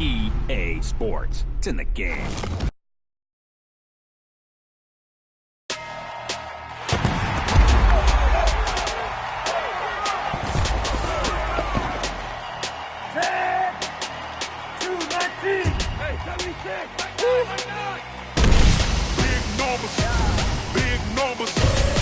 EA Sports. It's in the game. Big numbers.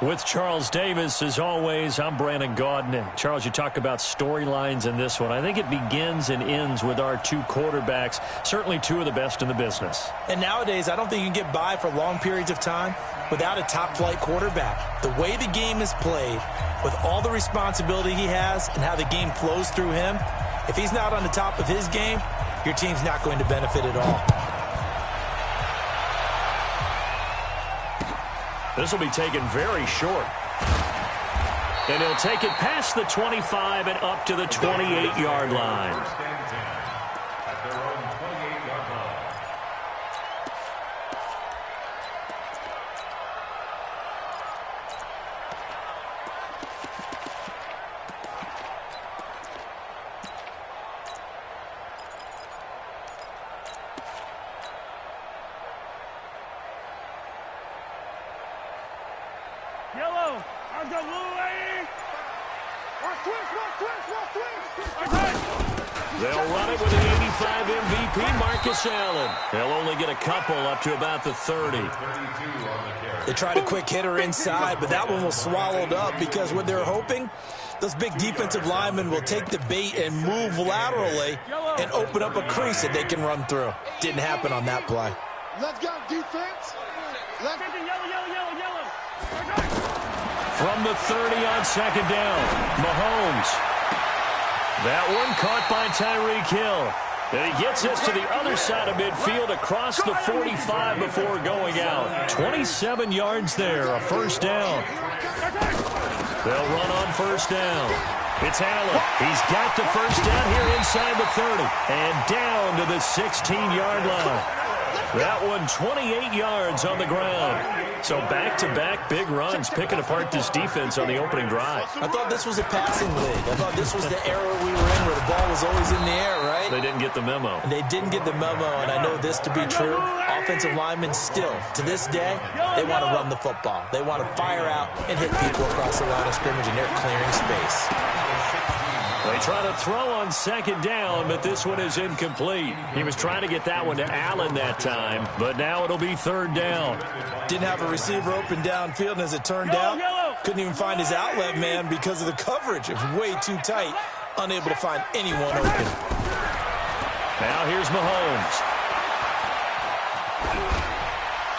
With Charles Davis, as always, I'm Brandon Gaudin. Charles, you talk about storylines in this one. I think it begins and ends with our two quarterbacks, certainly two of the best in the business. And nowadays, I don't think you can get by for long periods of time without a top-flight quarterback. The way the game is played, with all the responsibility he has and how the game flows through him, if he's not on the top of his game, your team's not going to benefit at all. This will be taken very short. And he'll take it past the 25 and up to the 28-yard line. Yellow, I've got blue lady. They'll run it with the 85 MVP, Marcus Allen. They'll only get a couple up to about the 30. They tried a quick hitter inside, but that one was swallowed up because what they're hoping, those big defensive linemen will take the bait and move laterally and open up a crease that they can run through. Didn't happen on that play. Let's go, defense. Let's go, yellow. From the 30 on second down, Mahomes. That one caught by Tyreek Hill. And he gets us to the other side of midfield across the 45 before going out. 27 yards there, a first down. They'll run on first down. It's Allen. He's got the first down here inside the 30 and down to the 16-yard line. That one 28 yards on the ground. So back-to-back big runs picking apart this defense on the opening drive. I thought this was a passing league. I thought this was the era we were in where the ball was always in the air, right? They didn't get the memo. They didn't get the memo, and I know this to be true. Offensive linemen still, to this day, they want to run the football. They want to fire out and hit people across the line of scrimmage, and they're clearing space. They try to throw on second down, but this one is incomplete. He was trying to get that one to Allen that time, but now it'll be third down. Didn't have a receiver open downfield, and as it turned out, couldn't even find his outlet man because of the coverage. It was way too tight, unable to find anyone open. Now here's Mahomes.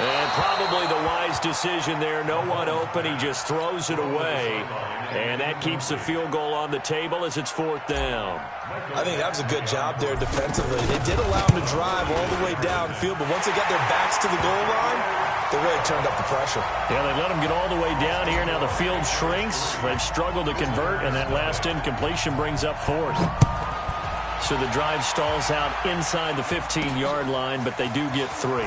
And probably the wise decision there. No one open. He just throws it away. And that keeps the field goal on the table as it's fourth down. I think that was a good job there defensively. They did allow him to drive all the way downfield, but once they got their backs to the goal line, they really turned up the pressure. Yeah, they let him get all the way down here. Now the field shrinks. They've struggled to convert, and that last incompletion brings up fourth. So the drive stalls out inside the 15-yard line, but they do get three.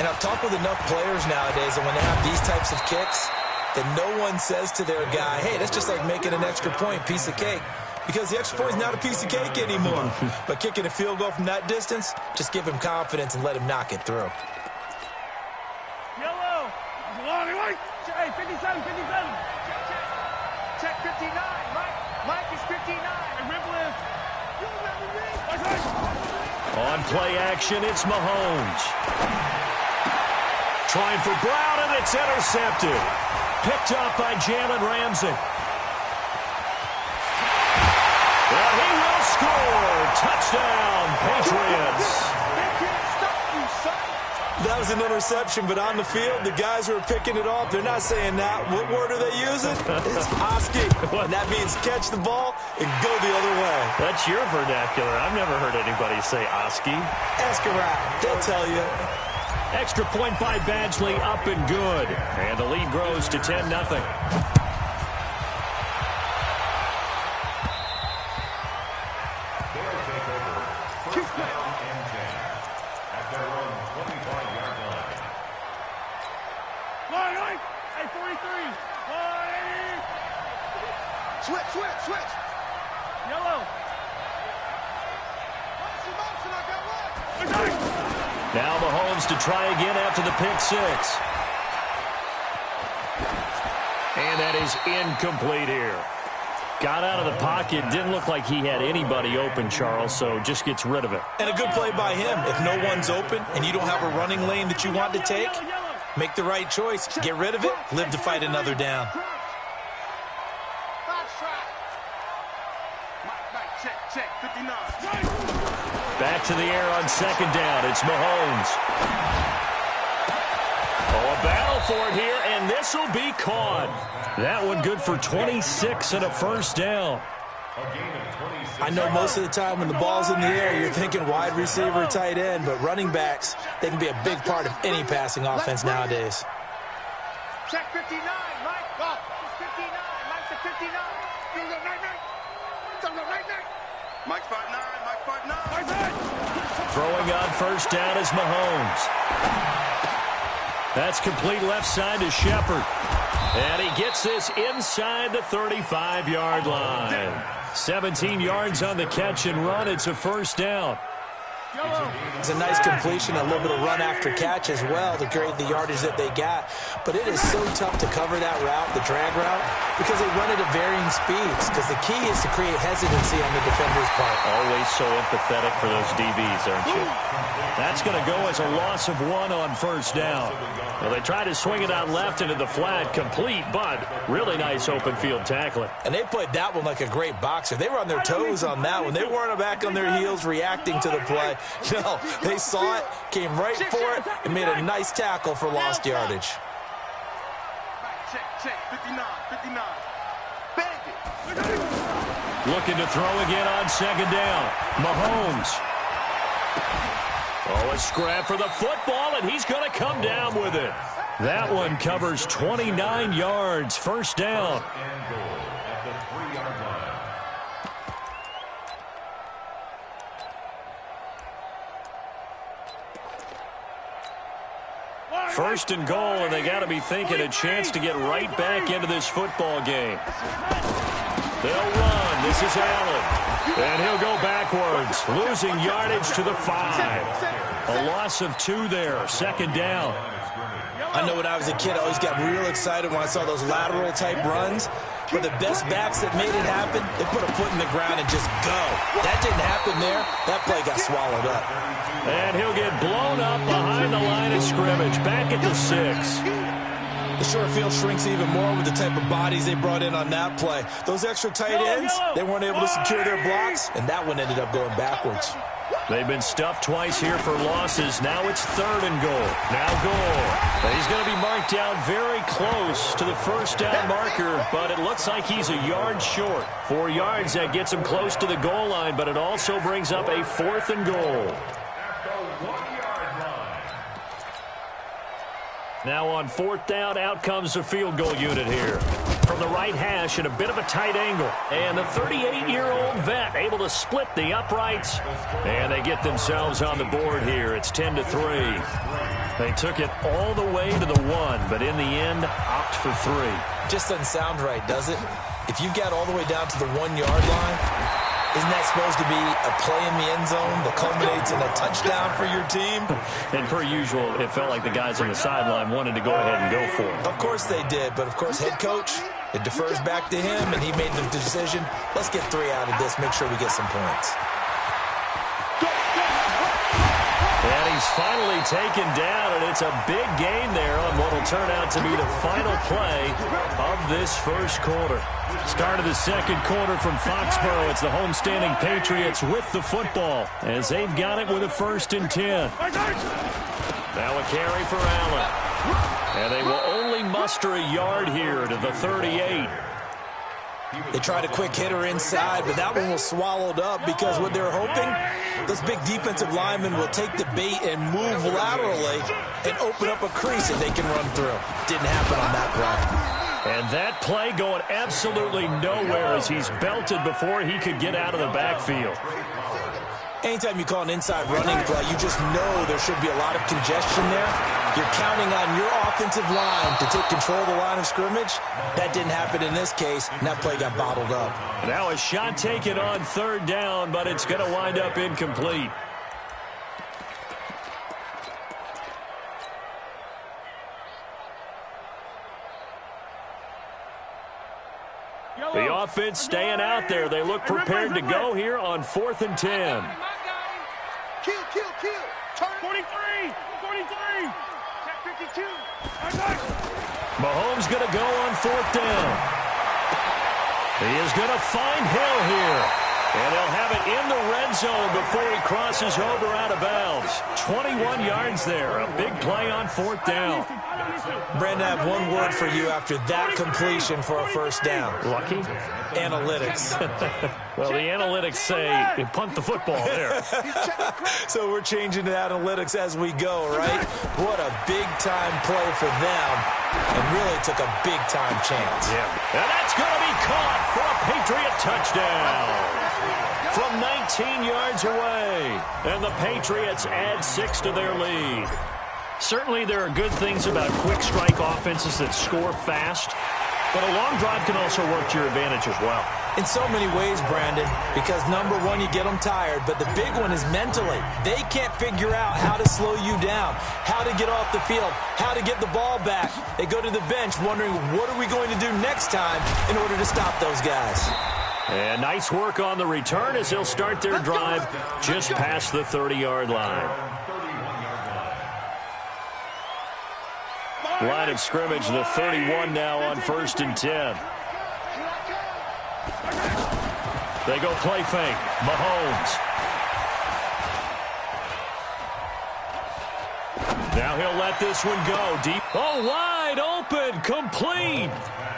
And I've talked with enough players nowadays, and when they have these types of kicks, that no one says to their guy, hey, that's just like making an extra point, piece of cake. Because the extra point is not a piece of cake anymore. But kicking a field goal from that distance, just give him confidence and let him knock it through. Yellow. Hey, 57. Check 59. Mike is 59. And Ripple is. On play action, it's Mahomes. Trying for Brown, and it's intercepted. Picked up by Jalen Ramsey. Well, he will score. Touchdown, Patriots. That was an interception, but on the field, the guys who are picking it off, they're not saying that. What word are they using? It's Oski. And that means catch the ball and go the other way. That's your vernacular. I've never heard anybody say Oski. Ask around. They'll tell you. Extra point by Badgley, up and good. And the lead grows to 10-0. Switch. Yellow. Now Mahomes to try again after the pick six. And that is incomplete here. Got out of the pocket. Didn't look like he had anybody open, Charles, so just gets rid of it. And a good play by him. If no one's open and you don't have a running lane that you want to take, Make the right choice. Get rid of it. Live to fight another down. Check, 59. Back to the air on second down. It's Mahomes. Oh, a battle for it here, and this will be caught. That one good for 26 and a first down. I know most of the time when the ball's in the air, you're thinking wide receiver, tight end, but running backs, they can be a big part of any passing offense nowadays. Check 59, Mike. Go. 59. Mike's at 59. You're the right. Mike's 5'9". Mike's 5'9". Throwing on first down is Mahomes. That's complete left side to Shepard. And he gets this inside the 35-yard line. 17 yards on the catch and run. It's a first down. It's a nice completion, a little bit of run after catch as well to create the yardage that they got. But it is so tough to cover that route, the drag route, because they run it at varying speeds. Because the key is to create hesitancy on the defender's part. Always so empathetic for those DBs, aren't you? That's going to go as a loss of 1 on first down. Well, they try to swing it out left into the flat, complete, but really nice open field tackling. And they played that one like a great boxer. They were on their toes on that one. They weren't back on their heels reacting to the play. No, they saw it, came right for it, and made a nice tackle for lost yardage. Check, 59. Bang it. Looking to throw again on second down. Mahomes. Oh, a scrap for the football, and he's going to come down with it. That one covers 29 yards. First down. First and goal, and they got to be thinking a chance to get right back into this football game. They'll run. This is Allen. And he'll go backwards, losing yardage to the 5. A loss of 2 there. Second down. I know when I was a kid, I always got real excited when I saw those lateral-type runs. But the best backs that made it happen, they put a foot in the ground and just go. That didn't happen there. That play got swallowed up. And he'll get blown up behind the line of scrimmage. Back at the 6. The short field shrinks even more with the type of bodies they brought in on that play. Those extra tight ends, they weren't able to secure their blocks, and that one ended up going backwards. They've been stuffed twice here for losses. Now it's 3rd and goal. Now goal. He's going to be marked down very close to the first down marker, but it looks like he's a yard short. 4 yards, that gets him close to the goal line, but it also brings up a 4th and goal. Now on 4th down, out comes the field goal unit here. From the right hash at a bit of a tight angle. And the 38-year-old vet able to split the uprights. And they get themselves on the board here. It's 10-3. They took it all the way to the 1, but in the end, opt for 3. Just doesn't sound right, does it? If you got all the way down to the 1-yard line, isn't that supposed to be a play in the end zone that culminates in a touchdown for your team? And per usual, it felt like the guys on the sideline wanted to go ahead and go for it. Of course they did, but of course head coach, it defers back to him, and he made the decision, let's get 3 out of this, make sure we get some points. And he's finally taken down, and it's a big gain there on what will turn out to be the final play of this first quarter. Start of the second quarter from Foxborough. It's the homestanding Patriots with the football as they've got it with a 1st and 10. Now a carry for Allen. And they will only muster a yard here to the 38. They tried a quick hitter inside, but that one was swallowed up because what they're hoping, those big defensive linemen will take the bait and move laterally and open up a crease that they can run through. Didn't happen on that play. And that play going absolutely nowhere as he's belted before he could get out of the backfield. Anytime you call an inside running play, you just know there should be a lot of congestion there. You're counting on your offensive line to take control of the line of scrimmage. That didn't happen in this case, and that play got bottled up. Now a shot taken on 3rd down, but it's going to wind up incomplete. The offense staying out there. They look prepared to go here on 4th and 10. Kill. Turn 43. 52. Mahomes going to go on 4th down. He is going to find Hill here. And they'll have it in the red zone before he crosses over out of bounds. 21 yards there. A big play on 4th down. Brandon, I have one word for you after that completion for a first down. Lucky? Analytics. Well, the analytics say you punt the football there. So we're changing to analytics as we go, right? What a big-time play for them. And really took a big-time chance. Yeah. And that's going to be caught for a Patriot touchdown. From 19 yards away. And the Patriots add 6 to their lead. Certainly there are good things about quick strike offenses that score fast. But a long drive can also work to your advantage as well. In so many ways, Brandon, because number one, you get them tired, but the big one is mentally. They can't figure out how to slow you down, how to get off the field, how to get the ball back. They go to the bench wondering, what are we going to do next time in order to stop those guys? And nice work on the return as they'll start their drive just past the 30-yard line. Line of scrimmage, the 31 now on 1st and 10. They go play fake. Mahomes. Now he'll let this one go deep. Oh, wide open, complete.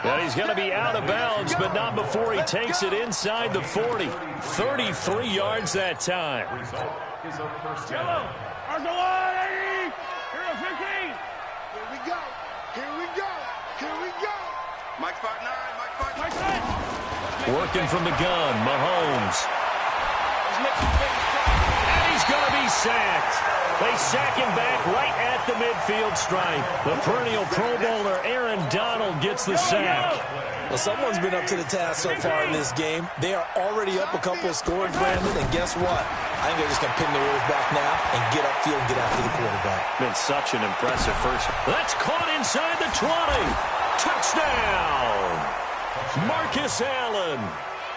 And he's going to be out of bounds, but not before he takes it inside the 40. 33 yards that time. Yellow. Arsenal 80. Hero 15. Here we go. Here we go. Here we go. Mike 5'9". Mike 5'9". Working from the gun, Mahomes. And he's going to be sacked. They sack him back right at the midfield stripe. The perennial Pro Bowler Aaron Donald gets the sack. Well, someone's been up to the task so far in this game. They are already up a couple of scores, Brandon, and guess what? I think they're just going to pin the wheels back now and get upfield and get after the quarterback. Been such an impressive first. That's caught inside the 20. Touchdown! Marcus Allen.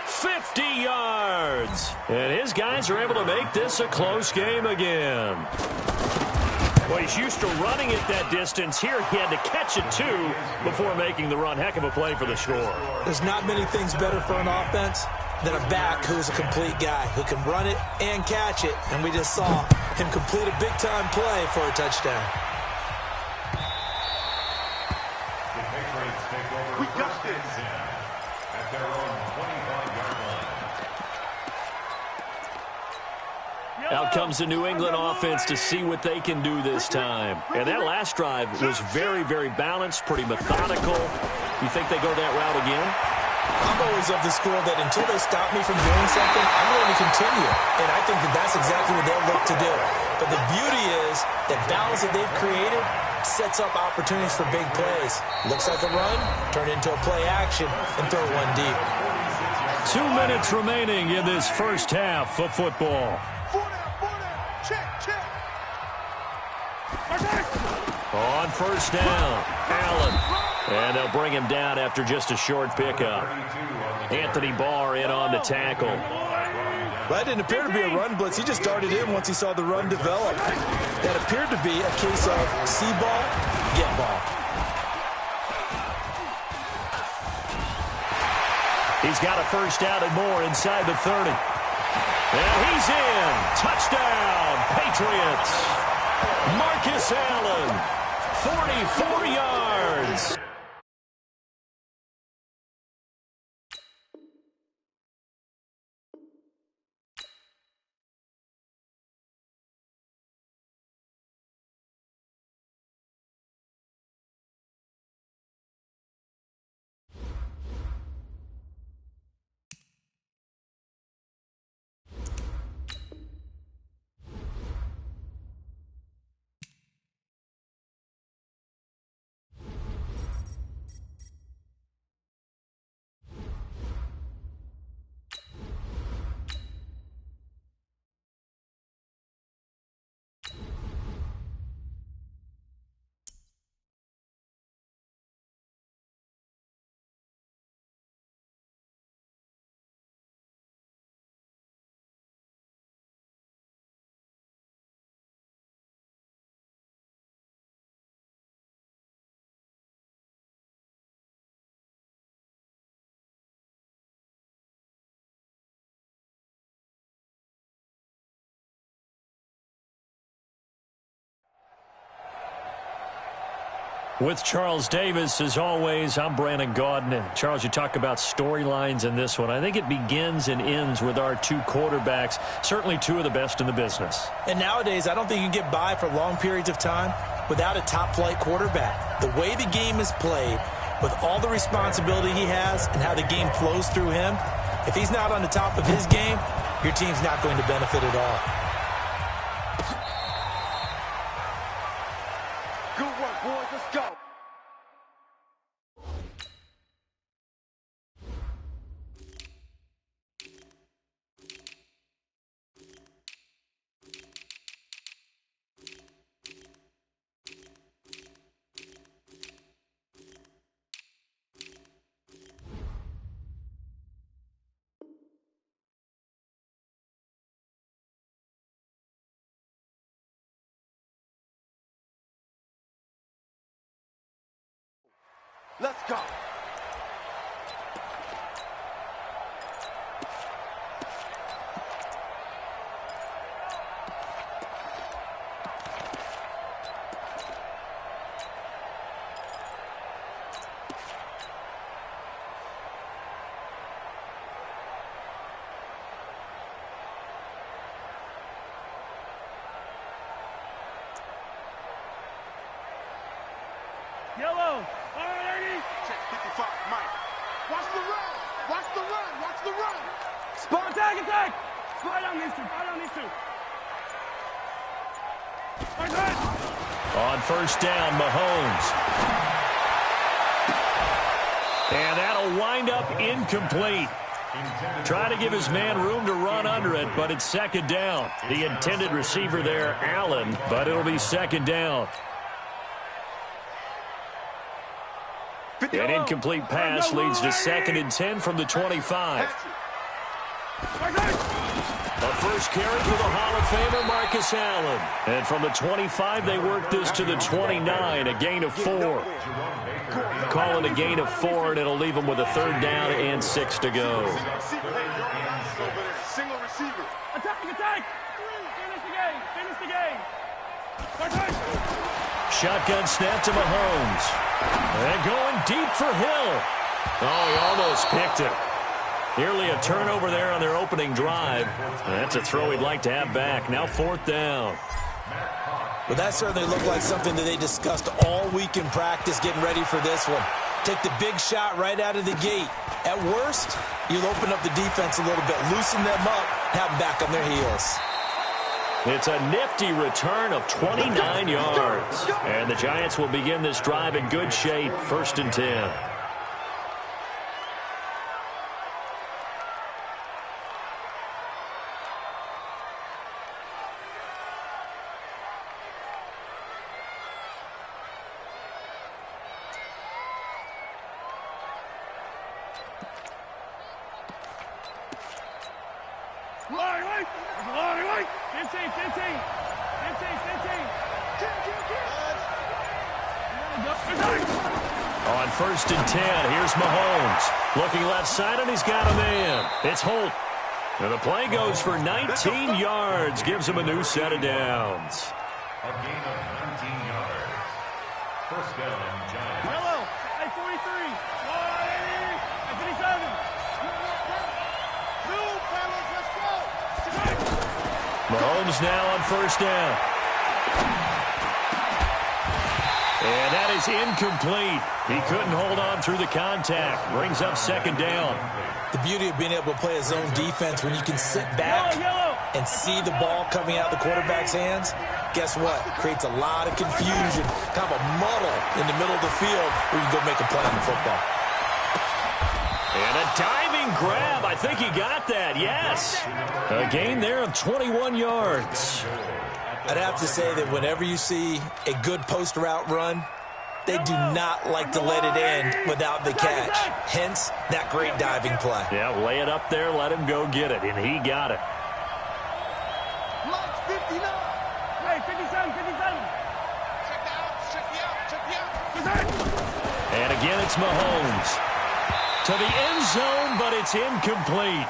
50 yards. And his guys are able to make this a close game again. Well, he's used to running it that distance. Here he had to catch it, too, before making the run. Heck of a play for the score. There's not many things better for an offense than a back who's a complete guy, who can run it and catch it. And we just saw him complete a big-time play for a touchdown. We got this. At their own 25-yard line. Out comes the New England offense to see what they can do this time. And that last drive was very, very balanced, pretty methodical. You think they go that route again? I'm always of the school that until they stop me from doing something, I'm going to continue. And I think that that's exactly what they'll look to do. But the beauty is that balance that they've created sets up opportunities for big plays. Looks like a run, turn into a play action, and throw one deep. 2 minutes remaining in this first half of football. Check. On 1st down, Allen. And they'll bring him down after just a short pickup. Anthony Barr in on the tackle. That didn't appear to be a run blitz. He just darted in once he saw the run develop. That appeared to be a case of see ball, get ball. He's got a first down and more inside the 30. And he's in. Touchdown, Patriots. Marcus Allen, 44 yards. With Charles Davis, as always, I'm Brandon Gaudin. Charles, you talk about storylines in this one. I think it begins and ends with our two quarterbacks, certainly two of the best in the business. And nowadays, I don't think you can get by for long periods of time without a top-flight quarterback. The way the game is played, with all the responsibility he has and how the game flows through him, if he's not on the top of his game, your team's not going to benefit at all. Good work, boys. Let's go. Let's go. Yellow. All right, 80. Check 55, Mike. Watch the run. Watch the run. Watch the run. Spot attack, attack. Slide on these two. Slide on these two. Right side. On first down, Mahomes. And that'll wind up incomplete. Trying to give his man room to run under it, but it's second down. The intended receiver there, Allen, but it'll be second down. An incomplete pass leads to 2nd and 10 from the 25. A first carry for the Hall of Famer, Marcus Allen. And from the 25, they work this to the 29, a gain of 4. Call it a gain of 4, and it'll leave them with a 3rd down and 6 to go. Single receiver. Attack, attack. Finish the game. Finish the game. Right side. Shotgun snap to Mahomes. And going deep for Hill. Oh, he almost picked it. Nearly a turnover there on their opening drive. That's a throw he'd like to have back. Now 4th down. Well, that certainly looked like something that they discussed all week in practice getting ready for this one. Take the big shot right out of the gate. At worst, you'll open up the defense a little bit, loosen them up, have them back on their heels. It's a nifty return of 29 yards. And the Giants will begin this drive in good shape, 1st and 10. On 1st and 10, here's Mahomes. Looking left side, and he's got a man. It's Holt. And the play goes for 19 yards. Gives him a new set of downs. A gain of 19 yards. First down, Giants. Yellow. At 43. 57. Mahomes now on 1st down. And that is incomplete. He couldn't hold on through the contact. Brings up 2nd down. The beauty of being able to play a zone defense when you can sit back and see the ball coming out of the quarterback's hands, guess what? Creates a lot of confusion, kind of a muddle in the middle of the field where you go make a play on the football. And a diving grab. I think he got that, yes. A gain there of 21 yards. I'd have to say that whenever you see a good post route run, they do not like to let it end without the catch. Hence, that great diving play. Yeah, lay it up there, let him go get it, and he got it. Mark 59. Hey, 57, 57. Check the out, check the out, check the out. And again, it's Mahomes. To the end zone, but it's incomplete.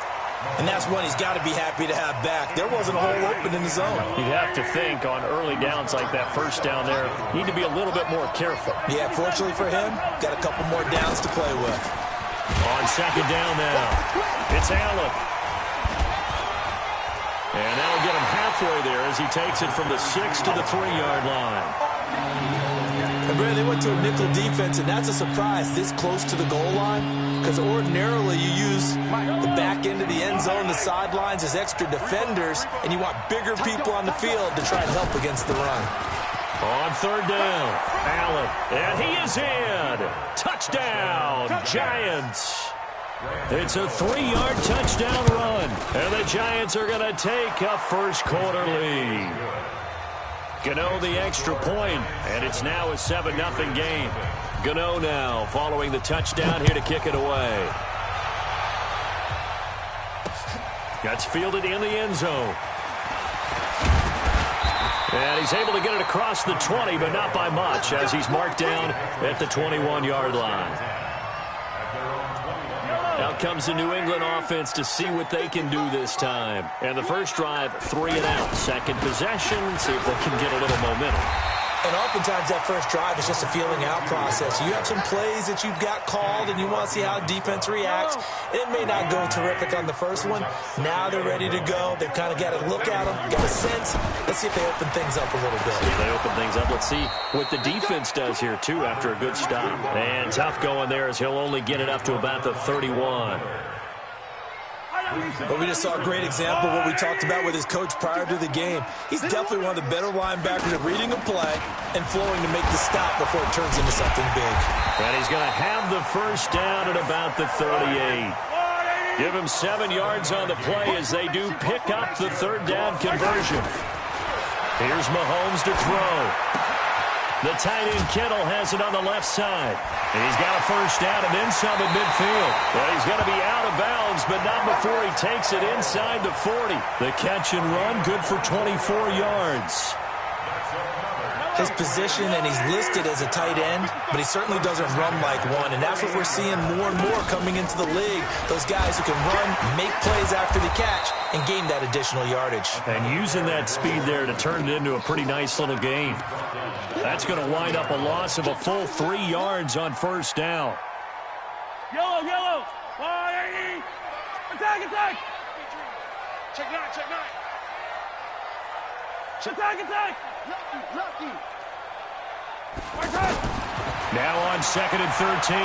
And that's one he's got to be happy to have back. There wasn't a hole open in the zone. You'd have to think on early downs like that first down there, need to be a little bit more careful. Yeah, fortunately for him, got a couple more downs to play with. On second down now, it's Allen. And that'll get him halfway there as he takes it from the 6 to the 3-yard line. And Brad, they went to a nickel defense, and that's a surprise this close to the goal line. Because ordinarily you use the back end of the end zone, the sidelines as extra defenders, and you want bigger people on the field to try and help against the run. On third down, Allen, and he is in. Touchdown, Giants. It's a 3-yard touchdown run, and the Giants are going to take a first-quarter lead. Gano the extra point, and it's now a 7-0 game. Gano now following the touchdown here to kick it away. Gets fielded in the end zone. And he's able to get it across the 20, but not by much, as he's marked down at the 21-yard line. Out comes the New England offense to see what they can do this time. And the first drive, 3 and out. Second possession, see if they can get a little momentum. And oftentimes that first drive is just a feeling out process. You have some plays that you've got called and you want to see how defense reacts. It may not go terrific on the first one. Now they're ready to go. They've kind of got to look at them, get a sense. Let's see if they open things up a little bit. If they open things up, let's see what the defense does here, too, after a good stop. And tough going there as he'll only get it up to about the 31. But we just saw a great example of what we talked about with his coach prior to the game. He's definitely one of the better linebackers at reading a play and flowing to make the stop before it turns into something big. And he's going to have the first down at about the 38. Give him 7 yards on the play as they do pick up the third down conversion. Here's Mahomes to throw. The tight end Kittle has it on the left side. And he's got a first down and then some at midfield. Well, he's going to be out of bounds, but not before he takes it inside the 40. The catch and run, good for 24 yards. His position, and he's listed as a tight end, but he certainly doesn't run like one. And that's what we're seeing more and more coming into the league. Those guys who can run, make plays after the catch, and gain that additional yardage. And using that speed there to turn it into a pretty nice little game. That's going to wind up a loss of a full 3 yards on first down. Yellow, yellow. 180. Attack, attack. Check 9, check 9. Attack, attack. Lucky. Right side. Now on 2nd and 13.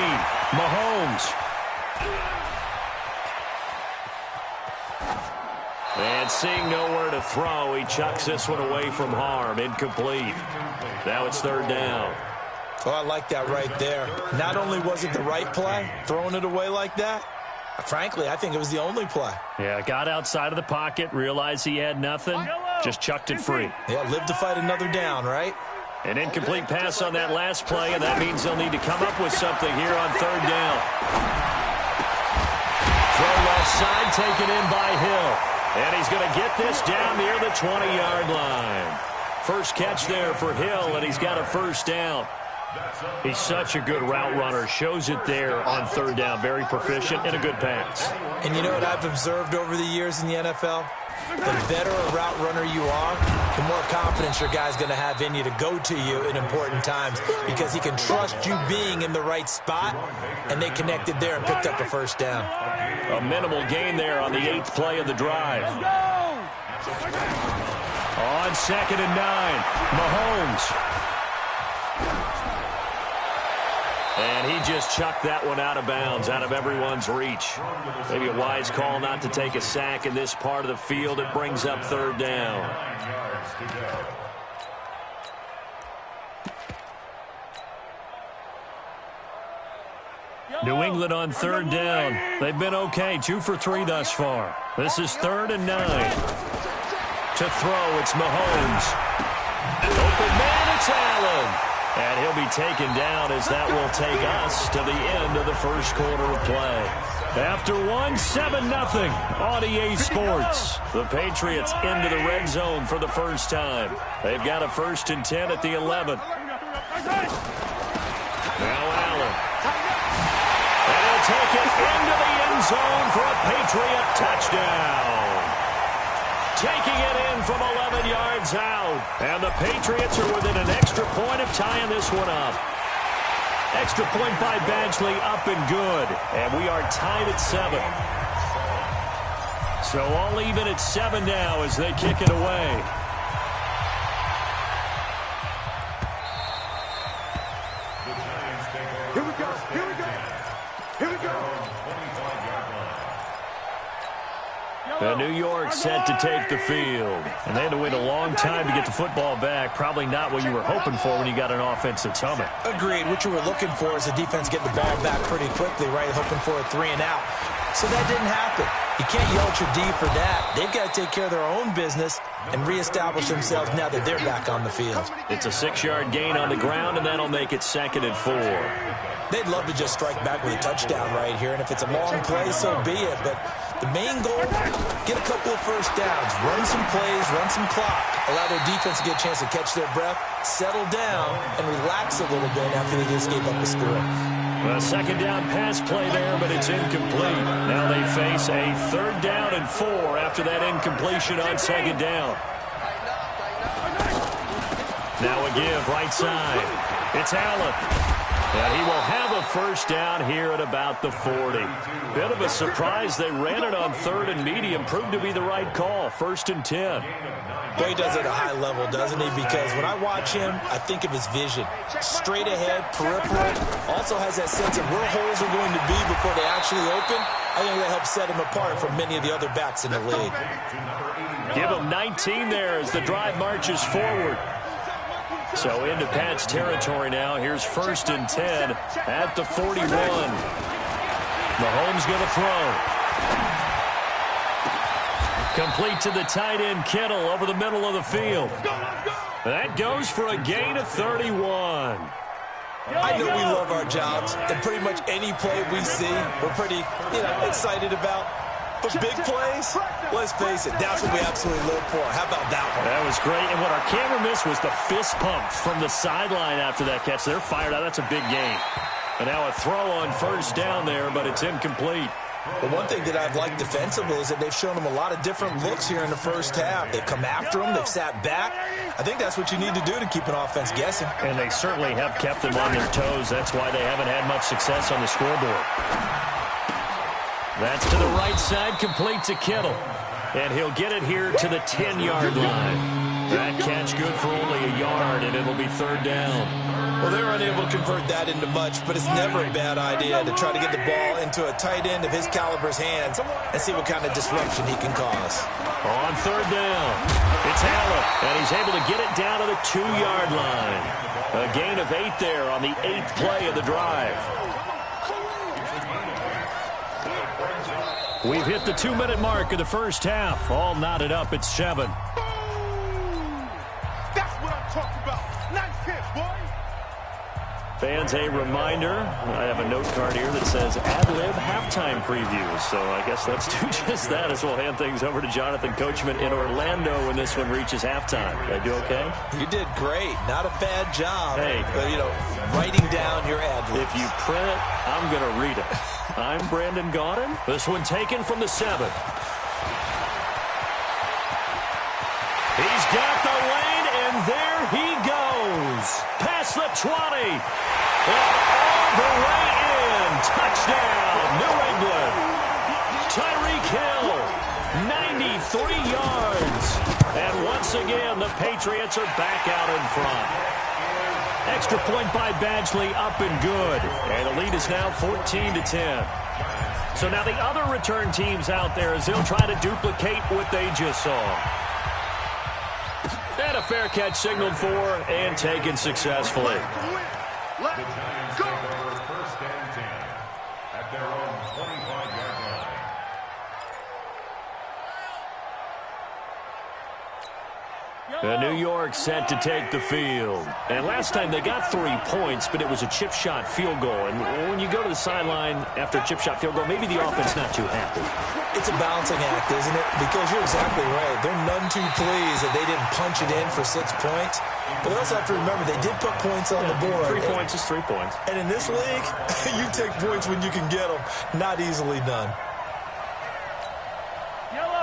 Mahomes. And seeing nowhere to throw, he chucks this one away from harm. Incomplete. Now it's third down. Oh, I like that right there. Not only was it the right play, throwing it away like that, frankly, I think it was the only play. Yeah, got outside of the pocket, realized he had nothing, just chucked it free. Yeah, live to fight another down, right? An incomplete pass on that last play, and that means they'll need to come up with something here on third down. Throw left side, taken in by Hill. And he's going to get this down near the 20-yard line. First catch there for Hill, and he's got a first down. He's such a good route runner. Shows it there on third down. Very proficient and a good pass. And you know what I've observed over the years in the NFL? The better a route runner you are, the more confidence your guy's going to have in you to go to you in important times because he can trust you being in the right spot, and they connected there and picked up a first down. A minimal gain there on the 8th play of the drive. On 2nd and 9, Mahomes. And he just chucked that one out of bounds, out of everyone's reach. Maybe a wise call not to take a sack in this part of the field. It brings up third down. New England on third down. They've been okay, 2 for 3 thus far. This is 3rd and 9. To throw, it's Mahomes. Open man, it's Allen. And he'll be taken down as that will take us to the end of the first quarter of play. After 7-0 on EA Sports. The Patriots into the red zone for the first time. They've got a 1st and 10 at the 11. Now Allen. And he'll take it into the end zone for a Patriot touchdown. Taking it in from 11 yards out. And the Patriots are within an extra point of tying this one up. Extra point by Badgley, up and good. And we are tied at 7. So all even at 7 now as they kick it away. Here we go. Here we go. Here we go. And New York set to take the field. And they had to wait a long time to get the football back. Probably not what you were hoping for when you got an offense that's humming. Agreed. What you were looking for is the defense getting the ball back pretty quickly, right? Hoping for a 3 and out. So that didn't happen. You can't yell at your D for that. They've got to take care of their own business and reestablish themselves now that they're back on the field. It's a 6-yard gain on the ground, and that'll make it 2nd and 4. They'd love to just strike back with a touchdown right here, and if it's a long play, so be it. But the main goal, get a couple of first downs, run some plays, run some clock, allow their defense to get a chance to catch their breath, settle down, and relax a little bit after they just gave up a score. A 2nd down pass play there, but it's incomplete. Now they face a 3rd down and 4 after that incompletion on 2nd down. Now a give right side. It's Allen. And he will have a first down here at about the 40. Bit of a surprise. They ran it on 3rd and medium. Proved to be the right call. 1st and 10. Boy, he does it at a high level, doesn't he? Because when I watch him, I think of his vision. Straight ahead, peripheral. Also has that sense of where holes are going to be before they actually open. I think that helps set him apart from many of the other backs in the league. Give him 19 there as the drive marches forward. So into Pat's territory now. Here's 1st and 10 at the 41. Mahomes going to throw. Complete to the tight end, Kittle, over the middle of the field. That goes for a gain of 31. I know we love our jobs, and pretty much any play we see, we're pretty, excited about. But big plays, let's face it, that's what we absolutely live for. How about that one? That was great, and what our camera missed was the fist pump from the sideline after that catch. They're fired out. That's a big gain. And now a throw on 1st down there, but it's incomplete. The one thing that I've liked defensively is that they've shown them a lot of different looks here in the first half. They've come after them. They've sat back. I think that's what you need to do to keep an offense guessing. And they certainly have kept them on their toes. That's why they haven't had much success on the scoreboard. That's to the right side, complete to Kittle. And he'll get it here to the 10-yard line. That catch good for only a yard, and it'll be 3rd down. Well, they were unable to convert that into much, but it's never a bad idea to try to get the ball into a tight end of his caliber's hands and see what kind of disruption he can cause. On 3rd down, it's Allen, and he's able to get it down to the 2-yard line. A gain of 8 there on the 8th play of the drive. We've hit the 2-minute mark of the first half. All knotted up at 7. That's what I'm talking about. Nice hit, boy. Fans, a reminder, I have a note card here that says ad-lib halftime previews. So I guess let's do just that as we'll hand things over to Jonathan Coachman in Orlando when this one reaches halftime. Did I do okay? You did great. Not a bad job. Hey. But, writing down your ad-libs. If you print it, I'm going to read it. I'm Brandon Gaudin. This one taken from the 7. He's got the lane, and there he goes. Past the 20. All the way in. Touchdown, New England. Tyreek Hill, 93 yards. And once again, the Patriots are back out in front. Extra point by Badgley, up and good. And the lead is now 14-10. So now the other return teams out there as they'll try to duplicate what they just saw. And a fair catch signaled for and taken successfully. Let's go. 1st and 10 at their own 25-yard line. New York set to take the field. And last time they got 3 points, but it was a chip shot field goal. And when you go to the sideline after a chip shot field goal, maybe the offense not too happy. It's a balancing act, isn't it? Because you're exactly right. They're none too pleased that they didn't punch it in for 6 points. But they also have to remember they did put points on the board. 3 points is 3 points. And in this league, you take points when you can get them. Not easily done.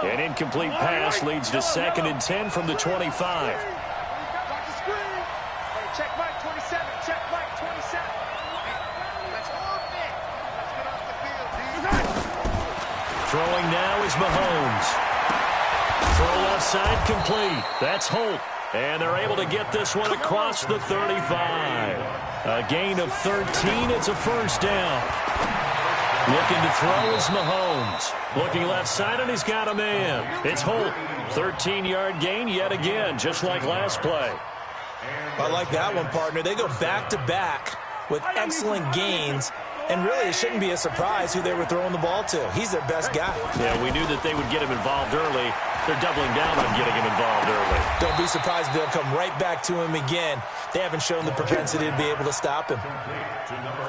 An incomplete pass leads to 2nd and 10 from the 25. Watch the screen. Hey, check Mike 27. Check Mike 27. Let's off it. Let's get off the field, Throwing now is Mahomes. Throw left side complete. That's Holt. And they're able to get this one across the 35. A gain of 13. It's a first down. Looking to throw is Mahomes. Looking left side, and he's got a man. It's Holt. 13-yard gain yet again, just like last play. I like that one, partner. They go back-to-back with excellent gains. And really, it shouldn't be a surprise who they were throwing the ball to. He's their best guy. Yeah, we knew that they would get him involved early. They're doubling down on getting him involved early. Don't be surprised if they'll come right back to him again. They haven't shown the propensity to be able to stop him.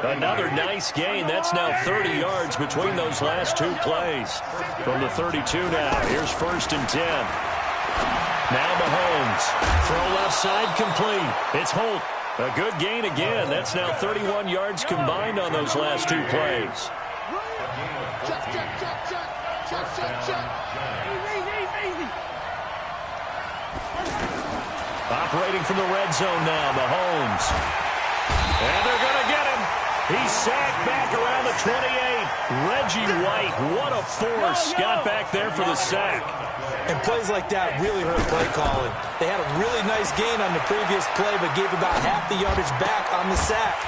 Another nice gain. That's now 30 yards between those last 2 plays. From the 32 now, here's 1st and 10. Now Mahomes. Throw left side complete. It's Holt. A good gain again. That's now 31 yards combined on those last 2 plays. Operating from the red zone now, Mahomes. And they're going to get him. He's sacked back around the 28. Reggie White, what a force. Got back there for the sack. And plays like that really hurt play calling. They had a really nice gain on the previous play, but gave about half the yardage back on the sack.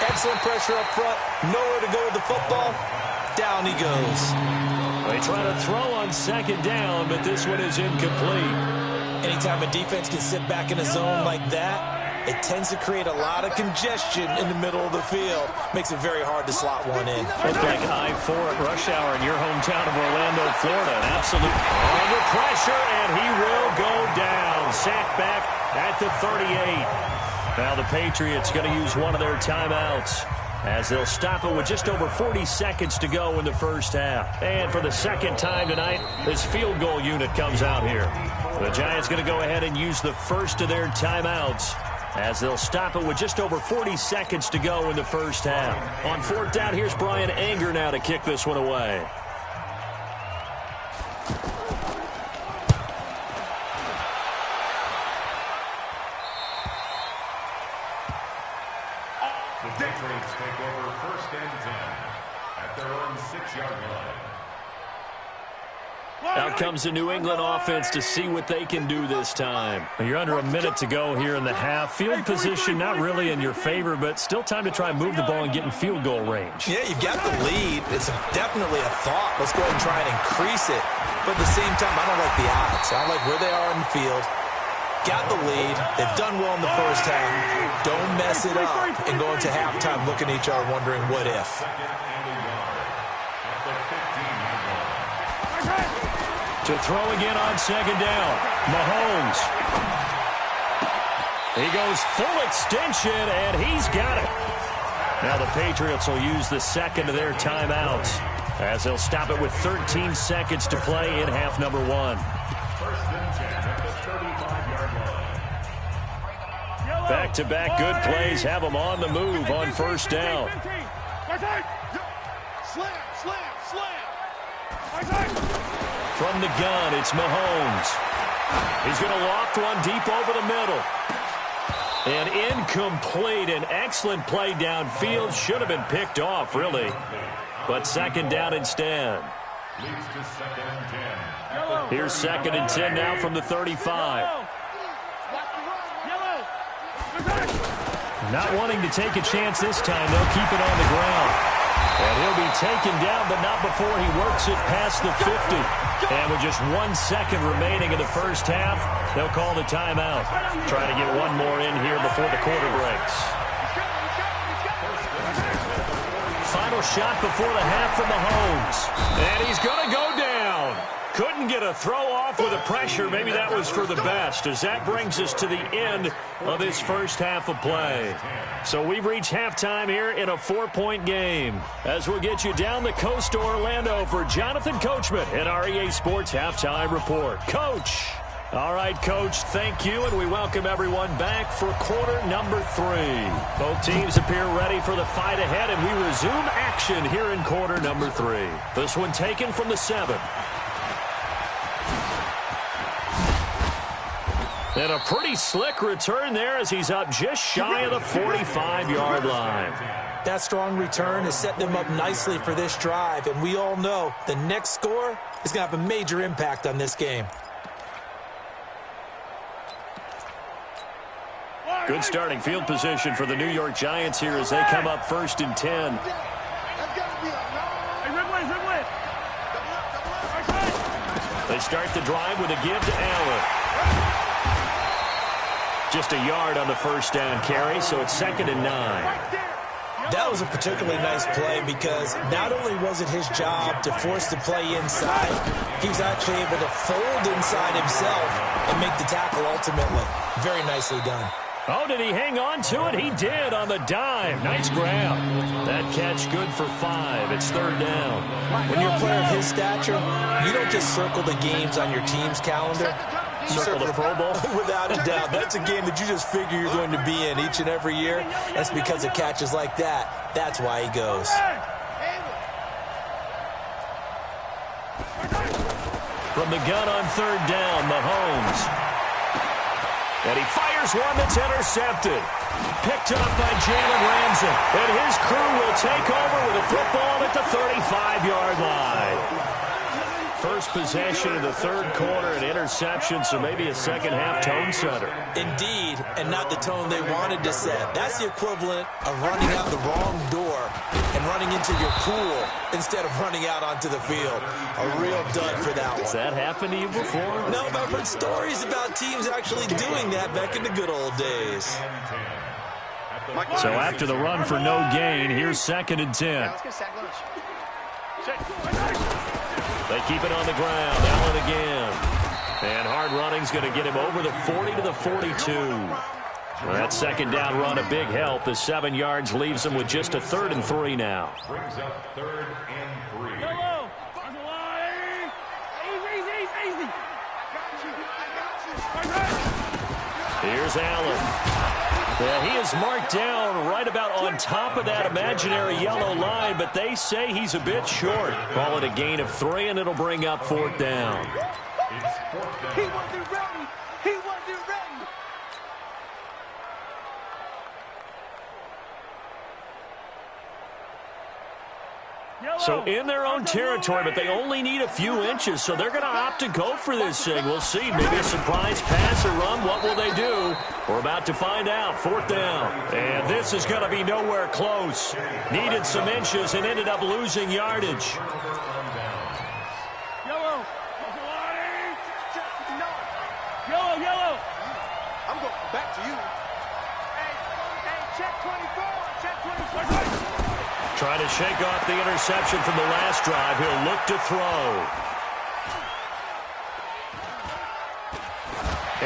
Excellent pressure up front. Nowhere to go with the football. Down he goes. They try to throw on 2nd down, but this one is incomplete. Anytime a defense can sit back in a zone like that, it tends to create a lot of congestion in the middle of the field. Makes it very hard to slot one in. Looks like I-4 at rush hour in your hometown of Orlando, Florida. An absolute under pressure, and he will go down. Sacked back at the 38. Now the Patriots going to use one of their timeouts as they'll stop it with just over 40 seconds to go in the first half. And for the 2nd time tonight, this field goal unit comes out here. The Giants going to go ahead and use the first of their timeouts as they'll stop it with just over 40 seconds to go in the first half. On 4th down, here's Brian Anger now to kick this one away. The Patriots take over 1st and 10 at their own 6-yard line. Out comes the New England offense to see what they can do this time. You're under a minute to go here in the half. Field position not really in your favor, but still time to try and move the ball and get in field goal range. Yeah, you've got the lead. It's definitely a thought. Let's go ahead and try and increase it. But at the same time, I don't like the odds. I like where they are on the field. Got the lead. They've done well in the first half. Don't mess it up and go into halftime looking at each other wondering what if. To throw again on 2nd down. Mahomes. He goes full extension, and he's got it. Now the Patriots will use the 2nd of their timeouts as they'll stop it with 13 seconds to play in half number 1. 1st and 10 at the 35-yard line. Back-to-back good plays have them on the move on 1st down. Slam, slam, slam. From the gun, it's Mahomes. He's going to loft one deep over the middle. And incomplete. An excellent play downfield. Should have been picked off, really. But 2nd down instead. Leads to 2nd and 10. Here's 2nd and 10 now from the 35. Not wanting to take a chance this time. They'll keep it on the ground. And he'll be taken down, but not before he works it past the 50. And with just 1 second remaining in the first half, they'll call the timeout. Try to get one more in here before the quarter breaks. Final shot before the half from Mahomes. And he's going to go down. Couldn't get a throw off with the pressure. Maybe that was for the best, as that brings us to the end of this first half of play. So we've reached halftime here in a 4-point game. As we'll get you down the coast to Orlando for Jonathan Coachman in our EA Sports Halftime Report. Coach. All right, Coach, thank you, and we welcome everyone back for quarter number 3. Both teams appear ready for the fight ahead, and we resume action here in quarter number 3. This one taken from the 7. And a pretty slick return there as he's up just shy of the 45-yard line. That strong return has set them up nicely for this drive, and we all know the next score is going to have a major impact on this game. Good starting field position for the New York Giants here as they come up 1st and 10. They start the drive with a give to Allen. Just a yard on the first down carry, so it's 2nd and 9. That was a particularly nice play because not only was it his job to force the play inside, he was actually able to fold inside himself and make the tackle ultimately. Very nicely done. Oh, did he hang on to it? He did on the dive. Nice grab. That catch good for 5. It's 3rd down. When you're a player of his stature, you don't just circle the games on your team's calendar. You circle the Pro Bowl? Without a doubt. That's a game that you just figure you're going to be in each and every year. That's because of catches like that. That's why he goes. From the gun on 3rd down, Mahomes. And he fires one that's intercepted. Picked up by Jalen Ramsey. And his crew will take over with a football at the 35-yard line. First possession of the 3rd quarter, an interception, so maybe a second-half tone setter. Indeed, and not the tone they wanted to set. That's the equivalent of running out the wrong door and running into your pool instead of running out onto the field. A real dud for that one. Has that happened to you before? No, but I've heard stories about teams actually doing that back in the good old days. So after the run for no gain, here's 2nd and 10. They keep it on the ground. Allen again. And hard running's going to get him over the 40 to the 42. Well, that 2nd down run a big help. The 7 yards leaves them with just a 3rd and 3 now. Brings up 3rd and 3. Here's Allen. Yeah, he is marked down right about on top of that imaginary yellow line, but they say he's a bit short. Call it a gain of 3, and it'll bring up 4th down. He wasn't ready. He wasn't ready. So in their own territory, but they only need a few inches, so they're going to opt to go for this thing. We'll see. Maybe a surprise pass or run. What will they do? We're about to find out. 4th down. And this is going to be nowhere close. Needed some inches and ended up losing yardage. Yellow. Yellow, yellow. I'm going back to you. Hey, check 24. Check 24. Trying to shake off the interception from the last drive. He'll look to throw.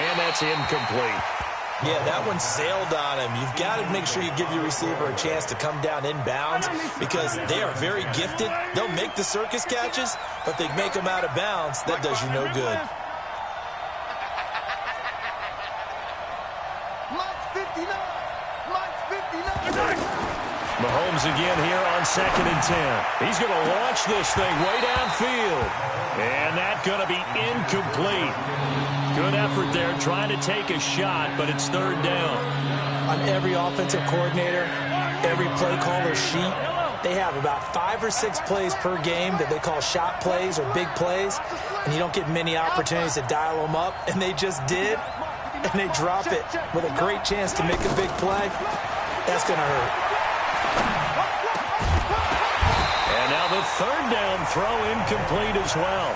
And that's incomplete. Yeah, that one sailed on him. You've got to make sure you give your receiver a chance to come down inbounds because they are very gifted. They'll make the circus catches, but they make them out of bounds. That does you no good. Mahomes again here on 2nd and 10. He's going to launch this thing way downfield. And that's going to be incomplete. Good effort there trying to take a shot, but it's 3rd down. On every offensive coordinator, every play caller sheet, they have about 5 or 6 plays per game that they call shot plays or big plays, and you don't get many opportunities to dial them up, and they just did, and they drop it with a great chance to make a big play. That's going to hurt. And now the 3rd down throw incomplete as well.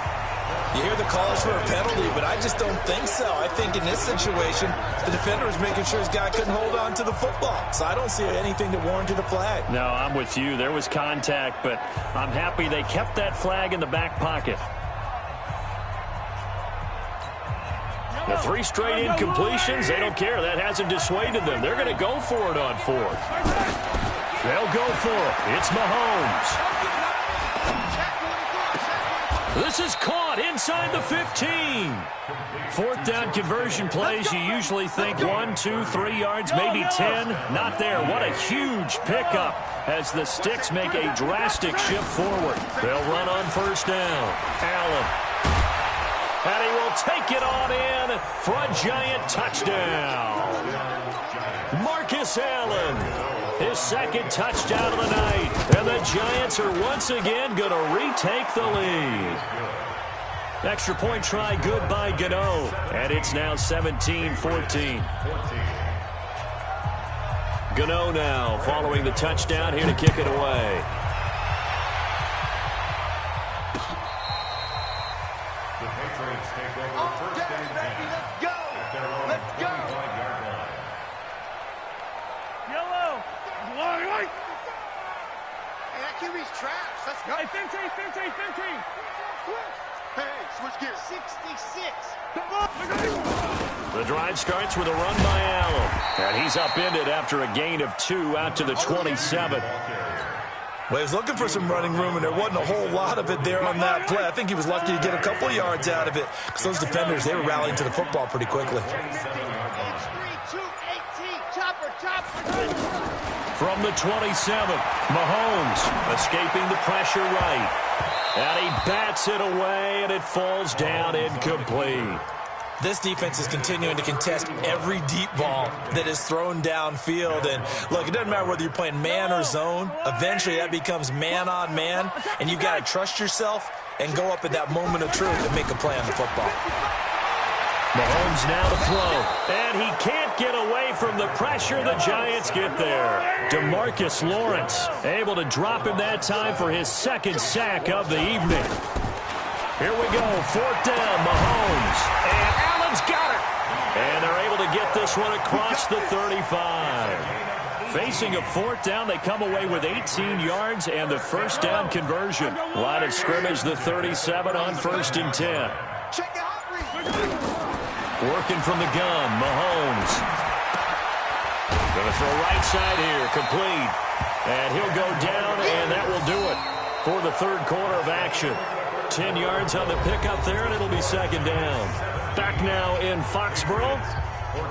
You hear the calls for a penalty, but I just don't think so. I think in this situation, the defender was making sure his guy couldn't hold on to the football. So I don't see anything that warranted a flag. No, I'm with you. There was contact, but I'm happy they kept that flag in the back pocket. The 3 straight incompletions, they don't care. That hasn't dissuaded them. They're going to go for it on 4th. They'll go for it. It's Mahomes. This is caught inside the 15. 4th down conversion plays, you usually think 1, 2, 3 yards, maybe 10. Not there. What a huge pickup as the Sticks make a drastic shift forward. They'll run on 1st down. Allen. And he will take it on in for a giant touchdown. Marcus Allen, his 2nd touchdown of the night. And the Giants are once again going to retake the lead. Extra point try good by Gano. And it's now 17-14. Gano now following the touchdown, here to kick it away. The Patriots take over 1st and 10. Let's go. Let's go. 25-yard line. Yellow. Wide. Hey, that QB's trash. Let's go. Hey, 15. Hey, switch gears. 66. The drive starts with a run by Allen. And he's upended after a gain of 2 out to the 27. Well, he was looking for some running room, and there wasn't a whole lot of it there on that play. I think he was lucky to get a couple yards out of it because those defenders, they were rallying to the football pretty quickly. From the 27, Mahomes escaping the pressure right. And he bats it away, and it falls down incomplete. This defense is continuing to contest every deep ball that is thrown downfield. And, look, it doesn't matter whether you're playing man or zone. Eventually, that becomes man on man, and you've got to trust yourself and go up at that moment of truth and make a play on the football. Mahomes now to throw, and he can't get away from the pressure. The Giants get there. DeMarcus Lawrence able to drop him that time for his 2nd sack of the evening. Here we go, 4th down, Mahomes, and Allen's got it. And they're able to get this one across the 35. Facing a 4th down, they come away with 18 yards and the 1st down conversion. Line of scrimmage, the 37 on 1st and 10. Working from the gun, Mahomes. Going to throw right side here, complete. And he'll go down, and that will do it for the 3rd quarter of action. 10 yards on the pickup there, and it'll be 2nd down. Back now in Foxborough.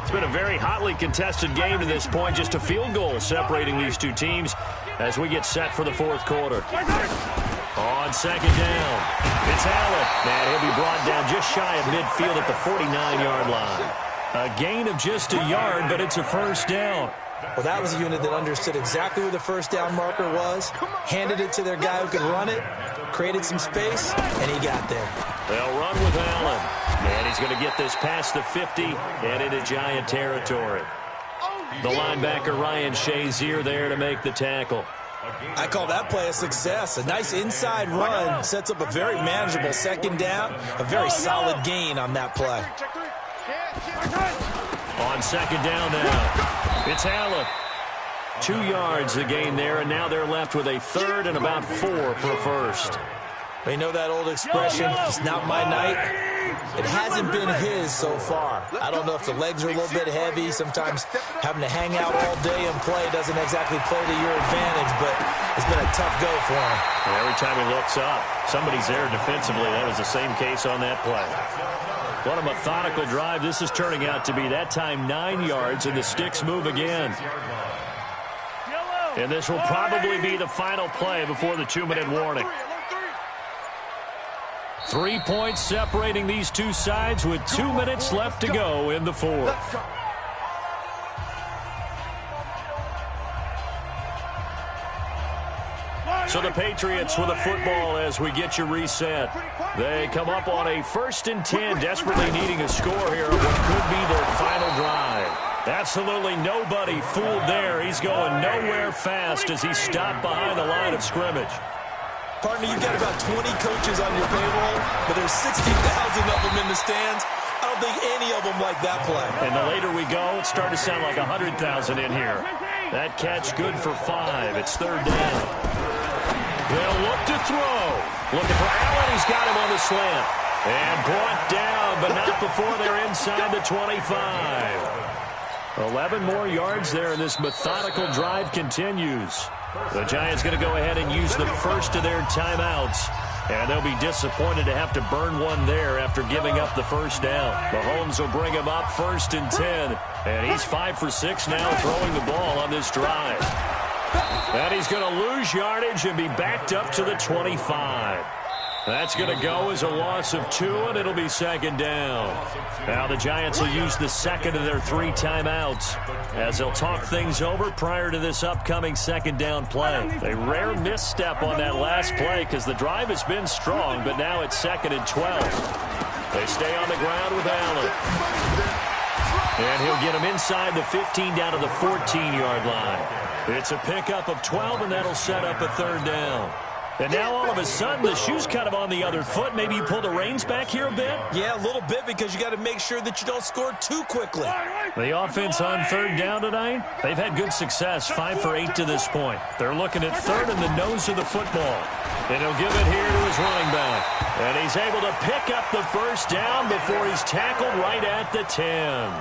It's been a very hotly contested game to this point. Just a field goal separating these two teams as we get set for the 4th quarter. On 2nd down, it's Allen. And he'll be brought down just shy of midfield at the 49-yard line. A gain of just a yard, but it's a 1st down. Well, that was a unit that understood exactly where the 1st down marker was, handed it to their guy who could run it, created some space, and he got there. They'll run with Allen. And he's going to get this past the 50 and into Giant territory. The linebacker, Ryan Shazier, there to make the tackle. I call that play a success. A nice inside run sets up a very manageable 2nd down, a very solid gain on that play. On 2nd down now, it's Allen. 2 yards the gain there, and now they're left with a 3rd and about 4 for a 1st. They know that old expression, it's not my night. It hasn't been his so far. I don't know if the legs are a little bit heavy. Sometimes having to hang out all day and play doesn't exactly play to your advantage, but it's been a tough go for him. And every time he looks up, somebody's there defensively. That was the same case on that play. What a methodical drive this is turning out to be. That time 9 yards, and the Sticks move again. And this will probably be the final play before the 2-minute warning. 3 points separating these two sides with 2 minutes left to go in the 4th. So the Patriots with the football as we get you reset. They come up on a 1st and 10, desperately needing a score here on what could be their final drive. Absolutely nobody fooled there. He's going nowhere fast as he's stopped behind the line of scrimmage. Partner, you've got about 20 coaches on your payroll, but there's 60,000 of them in the stands. I don't think any of them like that play. And the later we go, it's starting to sound like 100,000 in here. That catch good for 5. It's 3rd down. They'll look to throw. Looking for Allen. He's got him on the slant. And brought down, but not before they're inside the 25. 11 more yards there, and this methodical drive continues. The Giants going to go ahead and use the first of their timeouts, and they'll be disappointed to have to burn one there after giving up the first down. Mahomes will bring him up 1st and 10, and he's 5 for 6 now throwing the ball on this drive. And he's going to lose yardage and be backed up to the 25. That's going to go as a loss of 2, and it'll be 2nd down. Now the Giants will use the second of their 3 timeouts as they'll talk things over prior to this upcoming 2nd down play. A rare misstep on that last play because the drive has been strong, but now it's 2nd and 12. They stay on the ground with Allen. And he'll get him inside the 15 down to the 14-yard line. It's a pickup of 12, and that'll set up a 3rd down. And now all of a sudden the shoe's kind of on the other foot. Maybe you pull the reins back here a bit? Yeah, a little bit because you got to make sure that you don't score too quickly. The offense on 3rd down tonight, they've had good success, 5 for 8 to this point. They're looking at 3rd in the nose of the football. And he'll give it here to his running back. And he's able to pick up the 1st down before he's tackled right at the 10.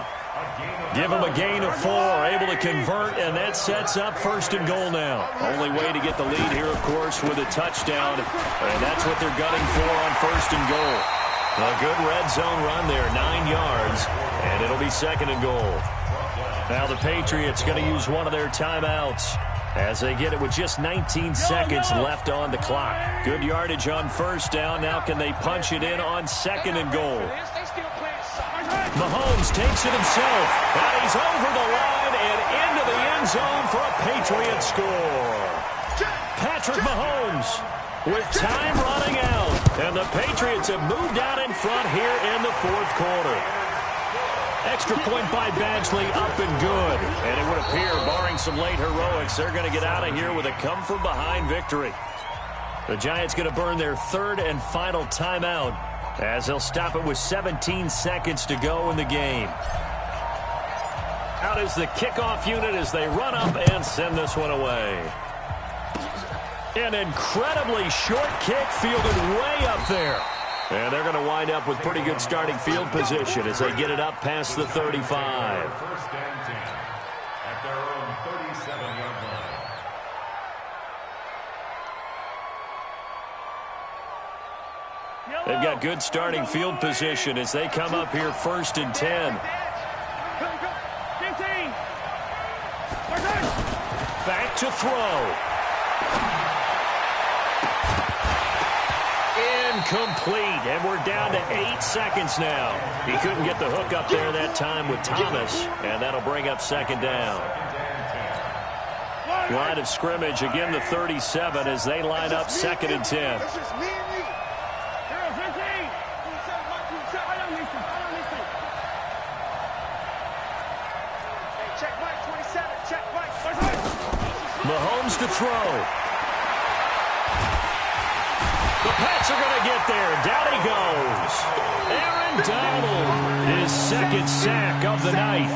Give him a gain of 4, able to convert, and that sets up 1st and goal now. Only way to get the lead here, of course, with a touchdown, and that's what they're gunning for on 1st and goal. A good red zone run there, 9 yards, and it'll be 2nd and goal. Now the Patriots going to use one of their timeouts as they get it with just 19 seconds left on the clock. Good yardage on 1st down. Now can they punch it in on 2nd and goal? Mahomes takes it himself, and he's over the line and into the end zone for a Patriot score. Patrick Mahomes with time running out, and the Patriots have moved out in front here in the 4th quarter. Extra point by Badgley, up and good. And it would appear, barring some late heroics, they're going to get out of here with a come-from-behind victory. The Giants going to burn their 3rd and final timeout, as they'll stop it with 17 seconds to go in the game. Out is the kickoff unit as they run up and send this one away. An incredibly short kick fielded way up there. And they're going to wind up with pretty good starting field position as they get it up past the 35. 1st and 10 at their own 37-yard line. They've got good starting field position as they come up here 1st and 10. Back to throw. Incomplete, and we're down to 8 seconds now. He couldn't get the hook up there that time with Thomas, and that'll bring up 2nd down. Line of scrimmage, again the 37 as they line up 2nd and 10. Mahomes to throw. The Pats are going to get there. Down he goes. Aaron Donald, his 2nd sack of the night.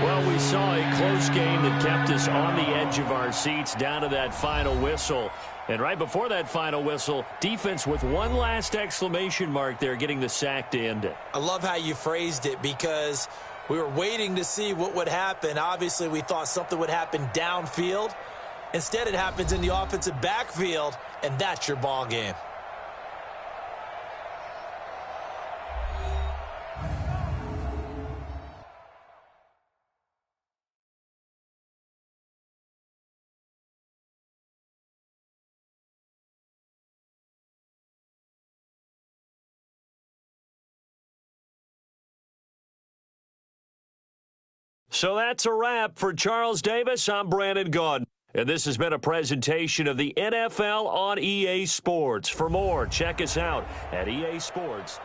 Well, we saw a close game that kept us on the edge of our seats down to that final whistle. And right before that final whistle, defense with one last exclamation mark there, getting the sack to end it. I love how you phrased it because we were waiting to see what would happen. Obviously, we thought something would happen downfield. Instead, it happens in the offensive backfield, and that's your ball game. So that's a wrap for Charles Davis. I'm Brandon Gaudin. And this has been a presentation of the NFL on EA Sports. For more, check us out at EA Sports.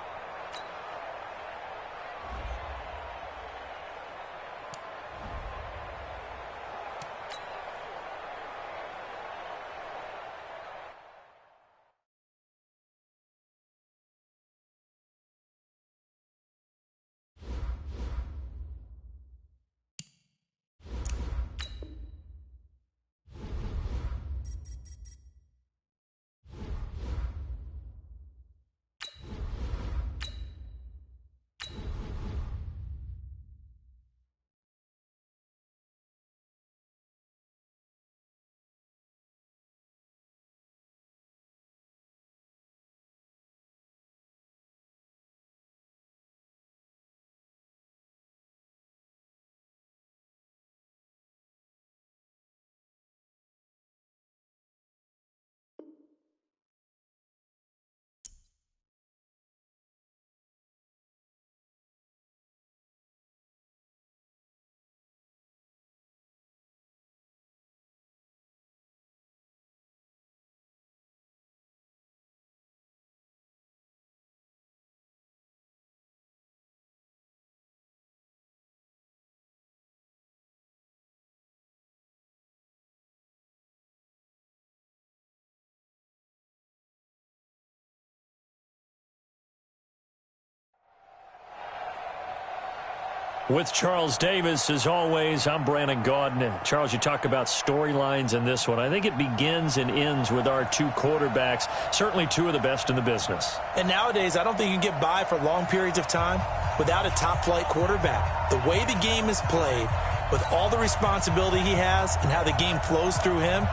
With Charles Davis, as always, I'm Brandon Gaudin. Charles, you talk about storylines in this one. I think it begins and ends with our two quarterbacks, certainly two of the best in the business. And nowadays, I don't think you can get by for long periods of time without a top-flight quarterback. The way the game is played, with all the responsibility he has and how the game flows through him,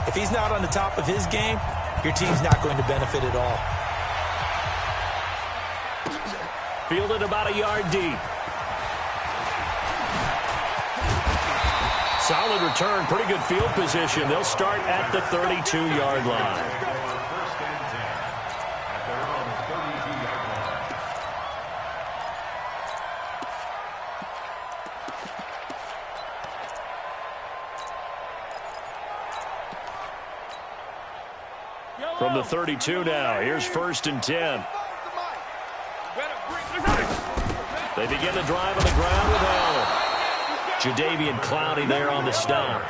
if he's not on the top of his game, your team's not going to benefit at all. Fielded about a yard deep. Solid return, pretty good field position. They'll start at the 32-yard line. From the 32 now, here's 1st and 10. They begin the drive on the ground with Allen. Jadeveon Clowney there on the stop.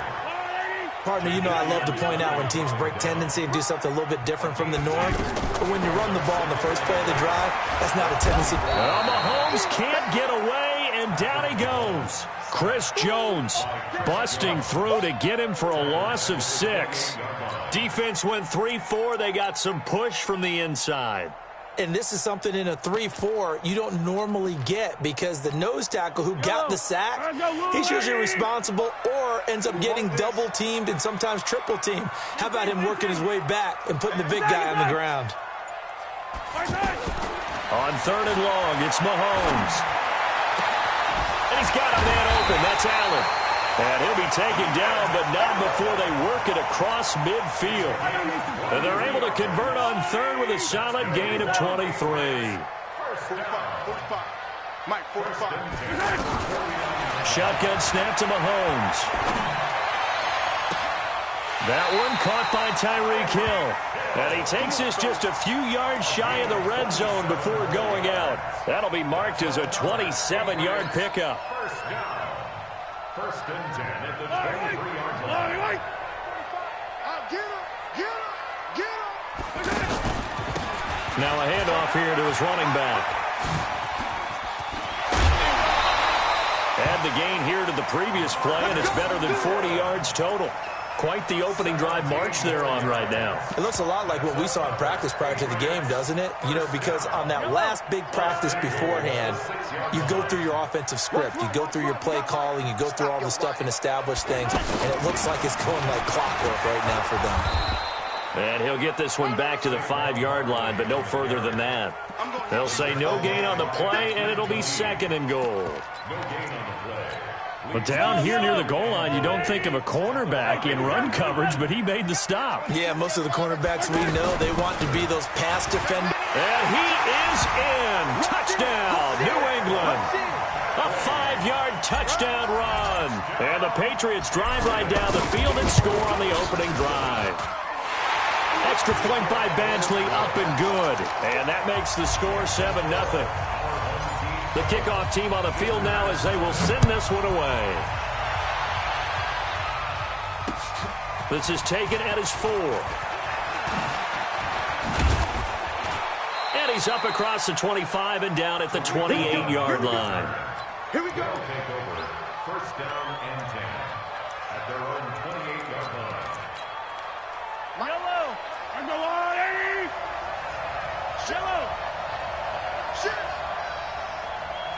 Partner, you know I love to point out when teams break tendency and do something a little bit different from the norm. But when you run the ball in the first play of the drive, that's not a tendency. Well, Mahomes can't get away, and down he goes. Chris Jones busting through to get him for a loss of 6. Defense went 3-4. They got some push from the inside. And this is something in a 3-4 you don't normally get because the nose tackle who got the sack, he's usually responsible or ends up getting double-teamed and sometimes triple-teamed. How about him working his way back and putting the big guy on the ground? On 3rd and long, it's Mahomes. And he's got a man open. That's Allen. And he'll be taken down, but not before they work it across midfield. And they're able to convert on 3rd with a solid gain of 23. Shotgun snap to Mahomes. That one caught by Tyreek Hill. And he takes this just a few yards shy of the red zone before going out. That'll be marked as a 27-yard pickup. 1st and 10 at the 23-yard line. Now a handoff here to his running back. Add the gain here to the previous play, and it's better than 40 yards total. Quite the opening drive march they're on right now. It looks a lot like what we saw in practice prior to the game, doesn't it? You know, because on that last big practice beforehand, you go through your offensive script. You go through your play calling. You go through all the stuff and establish things. And it looks like it's going like clockwork right now for them. And he'll get this one back to the 5-yard line, but no further than that. They'll say no gain on the play, and it'll be 2nd and goal. But down here near the goal line, you don't think of a cornerback in run coverage, but he made the stop. Yeah, most of the cornerbacks we know, they want to be those pass defenders. And he is in. Touchdown, New England. A 5-yard touchdown run. And the Patriots drive right down the field and score on the opening drive. Extra point by Badgley, up and good. And that makes the score 7-0. The kickoff team on the field now as they will send this one away. This is taken at his 4. And he's up across the 25 and down at the 28-yard line. Here we go. Take over 1st down and 10 at their own 28-yard line. Yellow. Under line. Yellow. Shit.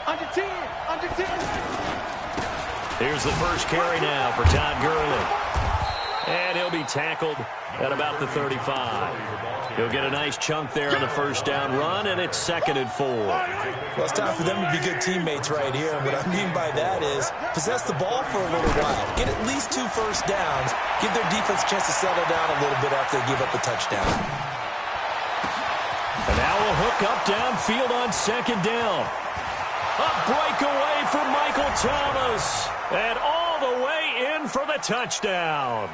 Under 10. Under 10. Here's the first carry now for Todd Gurley. And he'll be tackled at about the 35. He'll get a nice chunk there on the first down run, and it's 2nd and 4. Well, it's time for them to be good teammates right here. And what I mean by that is possess the ball for a little while. Get at least 2 first downs. Give their defense a chance to settle down a little bit after they give up a touchdown. And now we'll hook up downfield on 2nd down. A breakaway for Michael Thomas. And all the way in for the touchdown.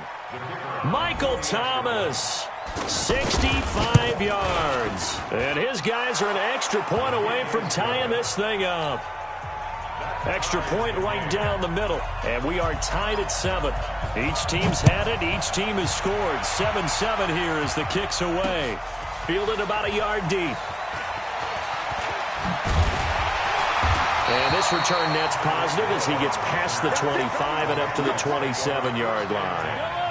Michael Thomas, 65 yards. And his guys are an extra point away from tying this thing up. Extra point right down the middle. And we are tied at 7. Each team's had it. Each team has scored. 7-7 here as the kick's away. Fielded about a yard deep. And this return net's positive as he gets past the 25 and up to the 27-yard line.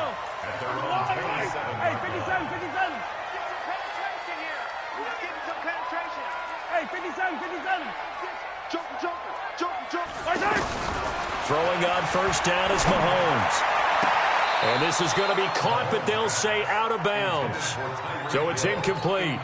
Hey, 57, 57. Hey, 57, 57. Throwing on first down is Mahomes. And this is going to be caught, but they'll say out of bounds. So it's incomplete.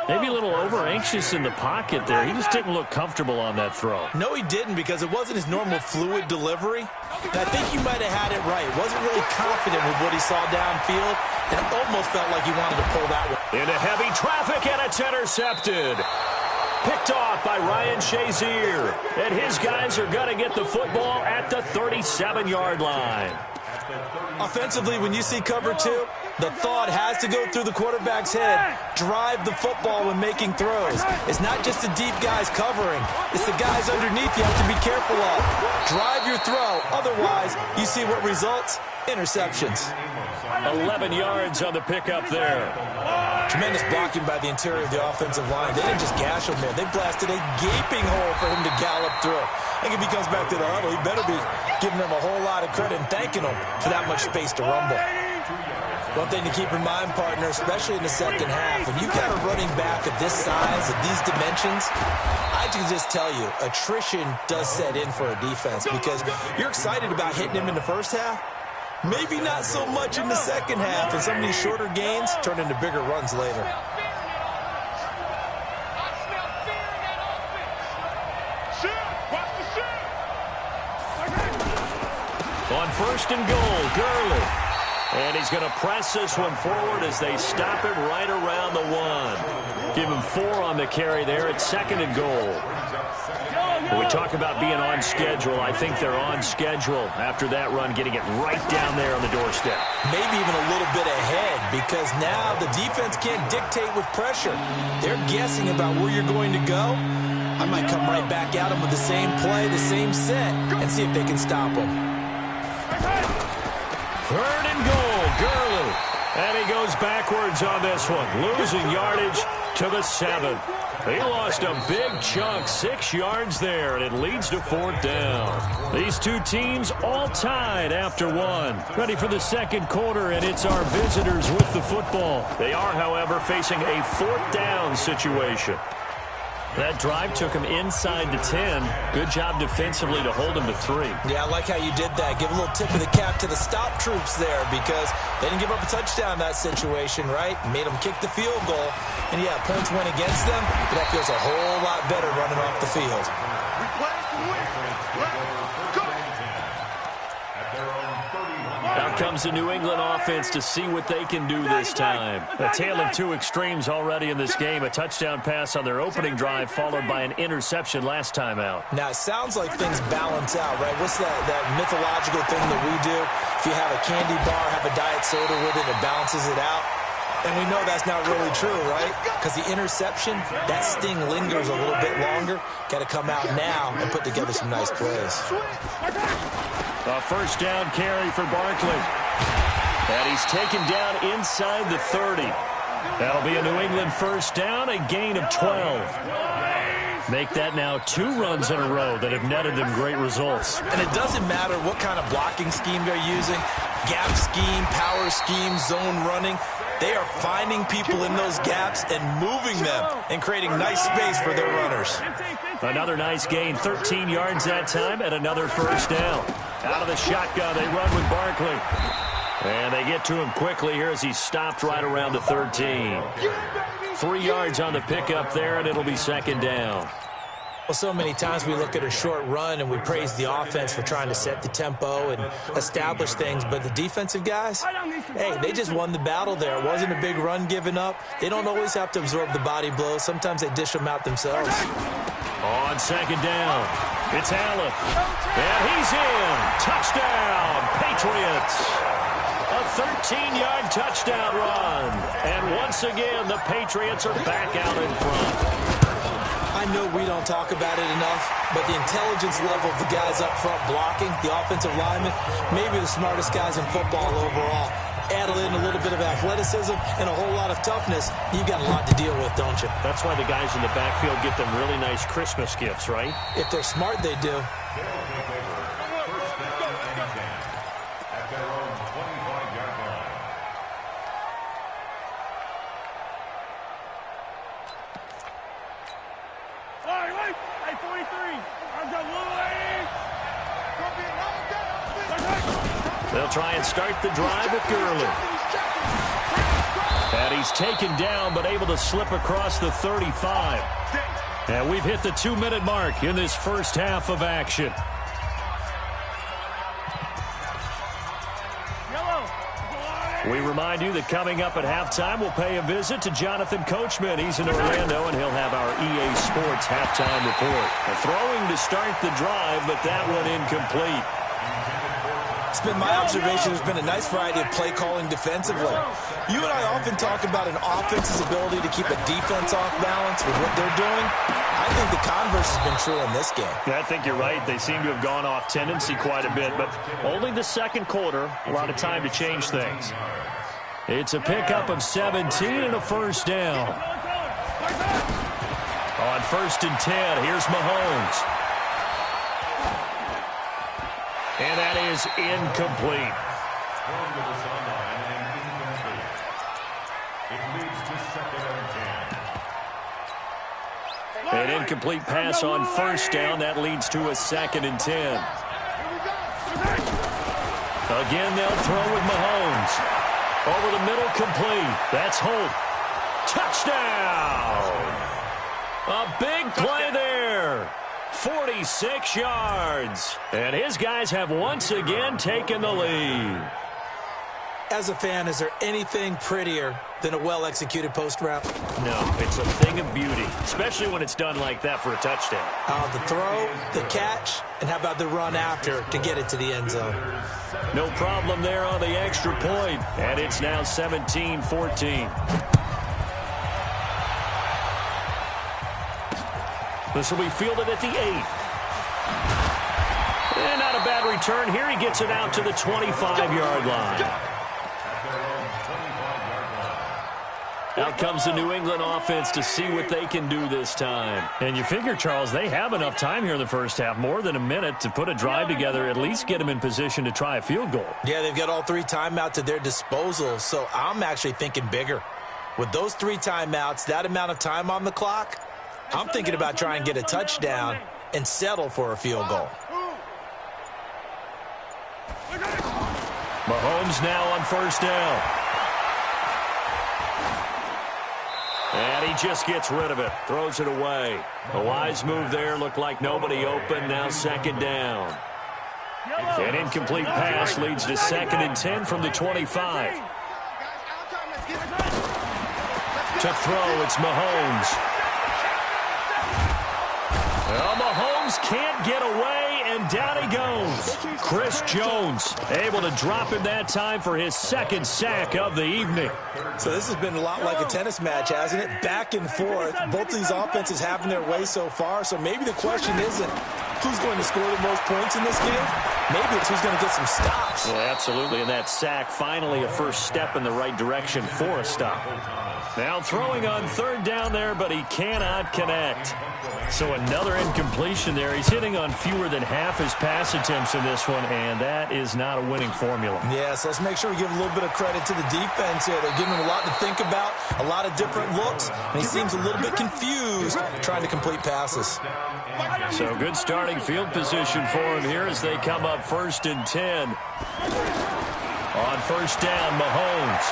Maybe a little over-anxious in the pocket there. He just didn't look comfortable on that throw. No, he didn't, because it wasn't his normal fluid delivery. And I think you might have had it right. Wasn't really confident with what he saw downfield, and it almost felt like he wanted to pull that one. Into heavy traffic, and it's intercepted. Picked off by Ryan Shazier. And his guys are going to get the football at the 37-yard line. Offensively, when you see cover two, the thought has to go through the quarterback's head. Drive the football when making throws. It's not just the deep guys covering. It's the guys underneath you have to be careful of. Drive your throw. Otherwise, you see what results? Interceptions. 11 yards on the pickup there. Tremendous blocking by the interior of the offensive line. They didn't just gash him there. They blasted a gaping hole for him to gallop through. I think if he comes back to the huddle, he better be giving them a whole lot of credit and thanking them for that much space to rumble. One thing to keep in mind, partner, especially in the second half, when you've got a running back of this size, of these dimensions, I can just tell you, attrition does set in for a defense because you're excited about hitting him in the first half. Maybe not so much in the second half, and some of these shorter gains turn into bigger runs later. On first and goal, Gurley. And he's going to press this one forward as they stop him right around the one. Give him 4 on the carry there at second and goal. When we talk about being on schedule, I think they're on schedule after that run, getting it right down there on the doorstep. Maybe even a little bit ahead, because now the defense can't dictate with pressure. They're guessing about where you're going to go. I might come right back at them with the same play, the same set, and see if they can stop them. Third and goal, Gurley. And he goes backwards on this one, losing yardage to the 7. He lost a big chunk, 6 yards there, and it leads to 4th down. These two teams all tied after 1. Ready for the second quarter, and it's our visitors with the football. They are, however, facing a 4th down situation. That drive took him inside the 10. Good job defensively to hold him to 3. Yeah, I like how you did that. Give a little tip of the cap to the stop troops there, because they didn't give up a touchdown in that situation, right? Made them kick the field goal. And, yeah, points went against them, but that feels a whole lot better running off the field. We play to win. Let's go. Out comes the New England offense to see what they can do this time. A tale of two extremes already in this game. A touchdown pass on their opening drive followed by an interception last time out. Now, it sounds like things balance out, right? What's that mythological thing that we do? If you have a candy bar, have a diet soda with it, it balances it out. And we know that's not really true, right? Because the interception, that sting lingers a little bit longer. Got to come out now and put together some nice plays. A first down carry for Barkley. And he's taken down inside the 30. That'll be a New England first down, a gain of 12. Make that now 2 runs in a row that have netted them great results. And it doesn't matter what kind of blocking scheme they're using, gap scheme, power scheme, zone running. They are finding people in those gaps and moving them and creating nice space for their runners. Another nice gain, 13 yards that time, and another first down. Out of the shotgun, they run with Barkley. And they get to him quickly here as he's stopped right around the 13. 3 yards on the pickup there, and it'll be second down. Well, so many times we look at a short run and we praise the offense for trying to set the tempo and establish things, but the defensive guys, hey, they just won the battle there. It wasn't a big run given up. They don't always have to absorb the body blows. Sometimes they dish them out themselves. On second down, it's Allen. And he's in. Touchdown, Patriots. A 13-yard touchdown run. And once again, the Patriots are back out in front. I know we don't talk about it enough, but the intelligence level of the guys up front blocking, the offensive linemen, maybe the smartest guys in football overall. add in a little bit of athleticism and a whole lot of toughness, you've got a lot to deal with, don't you? That's why the guys in the backfield get them really nice Christmas gifts, right? If they're smart, they do. They'll try and start the drive with Gurley. And he's taken down, but able to slip across the 35. And we've hit the 2-minute mark in this first half of action. We remind you that coming up at halftime, we'll pay a visit to Jonathan Coachman. He's in Orlando, and he'll have our EA Sports halftime report. A throwing to start the drive, but that one incomplete. It's been my observation there's been a nice variety of play calling defensively. You and I often talk about an offense's ability to keep a defense off balance with what they're doing. I think the converse has been true in this game. Yeah, I think you're right. They seem to have gone off tendency quite a bit, but only the second quarter, a lot of time to change things. It's a pickup of 17 and a first down. On 1st and 10, here's Mahomes. And that is incomplete. An incomplete pass on 1st down. That leads to a 2nd and 10. Again, they'll throw with Mahomes. Over the middle, complete. That's Holt. Touchdown! A big play there. 46 yards. And his guys have once again taken the lead. As a fan, is there anything prettier than a well-executed post route? No, it's a thing of beauty, especially when it's done like that for a touchdown. The throw, the catch, and how about the run after to get it to the end zone? No problem there on the extra point, and it's now 17-14. This will be fielded at the 8. And not a bad return here. He gets it out to the 25-yard line. Out comes the New England offense to see what they can do this time. And you figure, Charles, they have enough time here in the first half, more than a minute, to put a drive together, at least get them in position to try a field goal. Yeah, they've got all 3 timeouts at their disposal, so I'm actually thinking bigger. With those 3 timeouts, that amount of time on the clock, I'm thinking about trying to get a touchdown and settle for a field goal. Mahomes now on 1st down. And he just gets rid of it. Throws it away. A wise move there. Looked like nobody open. Now 2nd down. An incomplete pass leads to 2nd and 10 from the 25. To throw, it's Mahomes. Well, Mahomes can't get away, and down he goes. Chris Jones able to drop him that time for his 2nd sack of the evening. So this has been a lot like a tennis match, hasn't it? Back and forth. Both of these offenses having their way so far, so maybe the question isn't who's going to score the most points in this game. Maybe it's who's going to get some stops. Well, absolutely, and that sack finally a first step in the right direction for a stop. Now throwing on 3rd down there, but he cannot connect. So another incompletion there. He's hitting on fewer than half his pass attempts in this one, and that is not a winning formula. Yeah, so let's make sure we give a little bit of credit to the defense here. They're giving him a lot to think about, a lot of different looks, and he seems a little bit confused trying to complete passes. So good starting field position for him here as they come up 1st and 10. On 1st down, Mahomes.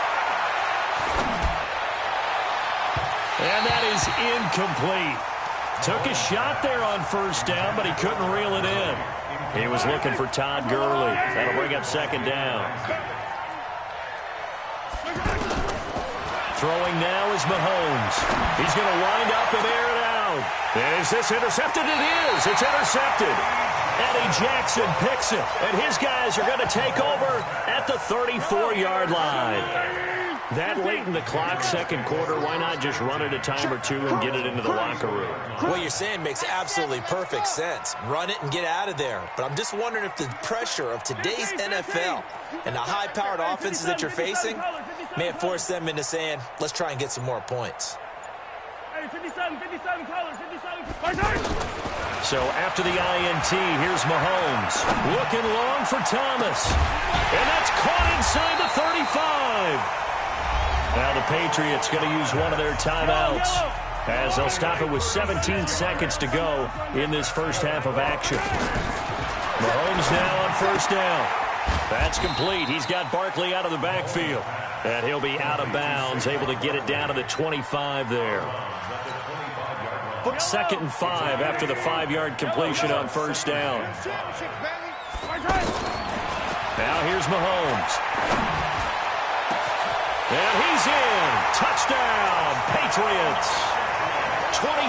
And that is incomplete. Took a shot there on 1st down, but he couldn't reel it in. He was looking for Todd Gurley. That'll bring up 2nd down. Throwing now is Mahomes. He's going to wind up and air it out. Is this intercepted? It is. It's intercepted. Eddie Jackson picks it, and his guys are going to take over at the 34-yard line. That late in the clock, second quarter, why not just run it a time or two and get it into the locker room? What you're saying makes absolutely perfect sense. Run it and get out of there. But I'm just wondering if the pressure of today's NFL and the high-powered offenses that you're facing may have forced them into saying, let's try and get some more points. Hey, 57 colors, 57. So after the INT, here's Mahomes. Looking long for Thomas. And that's caught inside the 35. Now the Patriots going to use one of their timeouts as they'll stop it with 17 seconds to go in this first half of action. Mahomes now on first down. That's complete. He's got Barkley out of the backfield. And he'll be out of bounds, able to get it down to the 25 there. 2nd and 5 after the 5-yard completion on first down. Now here's Mahomes. And he's in. Touchdown, Patriots. 25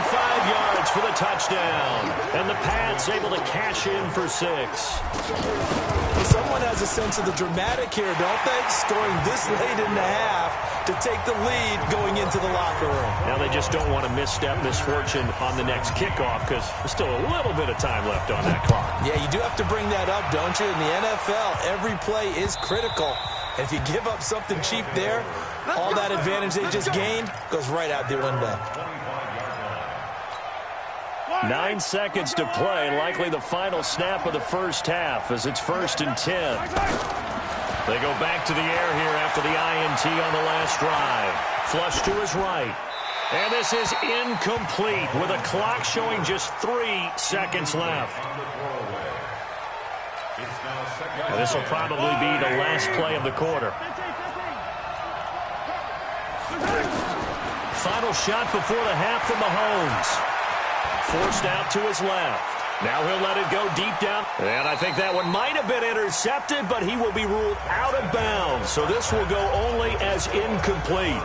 yards for the touchdown. And the Pats able to cash in for 6. Well, someone has a sense of the dramatic here, don't they? Scoring this late in the half to take the lead going into the locker room. Now they just don't want to misstep misfortune on the next kickoff because there's still a little bit of time left on that clock. Yeah, you do have to bring that up, don't you? In the NFL, every play is critical. And if you give up something cheap there, all that advantage they just gained goes right out the window. 9 seconds to play, likely the final snap of the first half as it's 1st and 10. They go back to the air here after the INT on the last drive. Flush to his right. And this is incomplete with a clock showing just 3 seconds left. And this will probably be the last play of the quarter. Final shot before the half from Mahomes. Forced out to his left. Now he'll let it go deep down. And I think that one might have been intercepted, but he will be ruled out of bounds. So this will go only as incomplete.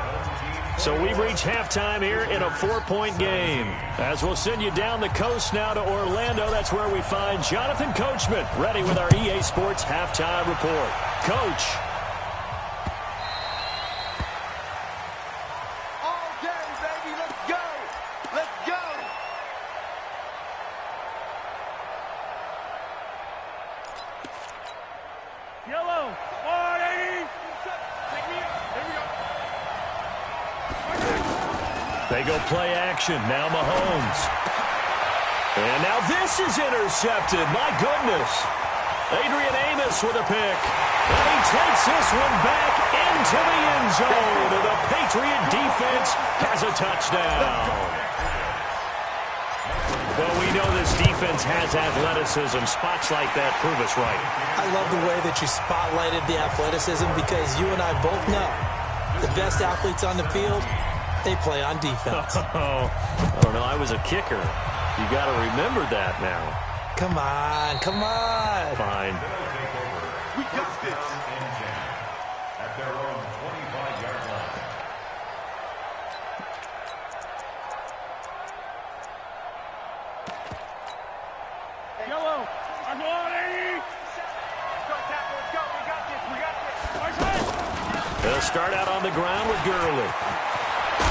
So we've reached halftime here in a 4-point game. As we'll send you down the coast now to Orlando, that's where we find Jonathan Coachman ready with our EA Sports halftime report. Coach. All day, baby, let's go. Let's go. Yellow, 180. Here we go. They go play action. Now Mahomes. And now this is intercepted. My goodness. Adrian Amos with a pick. And he takes this one back into the end zone. And the Patriot defense has a touchdown. Well, we know this defense has athleticism. Spots like that prove us right. I love the way that you spotlighted the athleticism because you and I both know the best athletes on the field, they play on defense. Oh, I don't know. I was a kicker. You got to remember that now. Come on, come on. Fine. We got this. At their own 25-yard line. Yellow, I'm 180. Go, tackle, let's go. We got this. We got this. They'll start out on the ground with Gurley.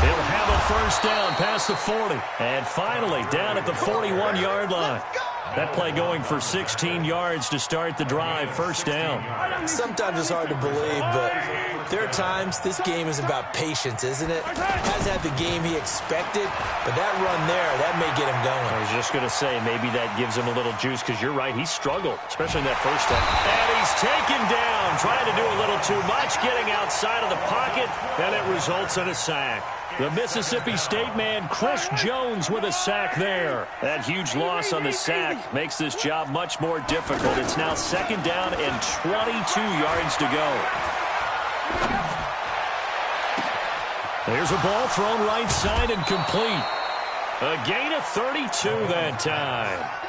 He'll have a first down past the 40. And finally, down at the 41-yard line. That play going for 16 yards to start the drive. First down. Sometimes it's hard to believe, but there are times this game is about patience, isn't it? Hasn't had the game he expected, but that run there, that may get him going. I was just going to say, maybe that gives him a little juice because you're right. He struggled, especially in that first time. And he's taken down, trying to do a little too much, getting outside of the pocket, and it results in a sack. The Mississippi State man, Chris Jones, with a sack there. That huge loss on the sack makes this job much more difficult. It's now 2nd down and 22 yards to go. There's a ball thrown right side and complete. A gain of 32 that time.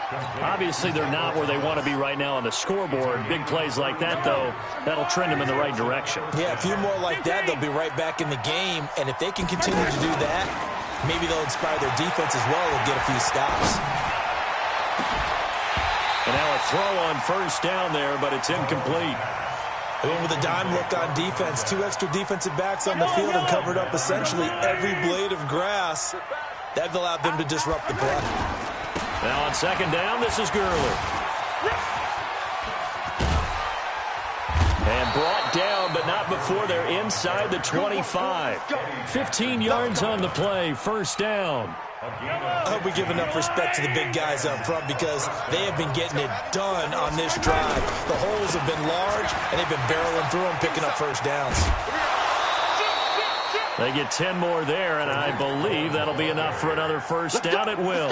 Obviously, they're not where they want to be right now on the scoreboard. Big plays like that, though, that'll trend them in the right direction. Yeah, a few more like that, they'll be right back in the game. And if they can continue to do that, maybe they'll inspire their defense as well and get a few stops. And now a throw on first down there, but it's incomplete. They went with a dime look on defense. 2 extra defensive backs on the field and covered up essentially every blade of grass. That allowed them to disrupt the play. Now on second down, this is Gurley. And brought down, but not before they're inside the 25. 15 yards on the play, first down. I hope we give enough respect to the big guys up front because they have been getting it done on this drive. The holes have been large, and they've been barreling through them, picking up first downs. They get 10 more there, and I believe that'll be enough for another first down at will.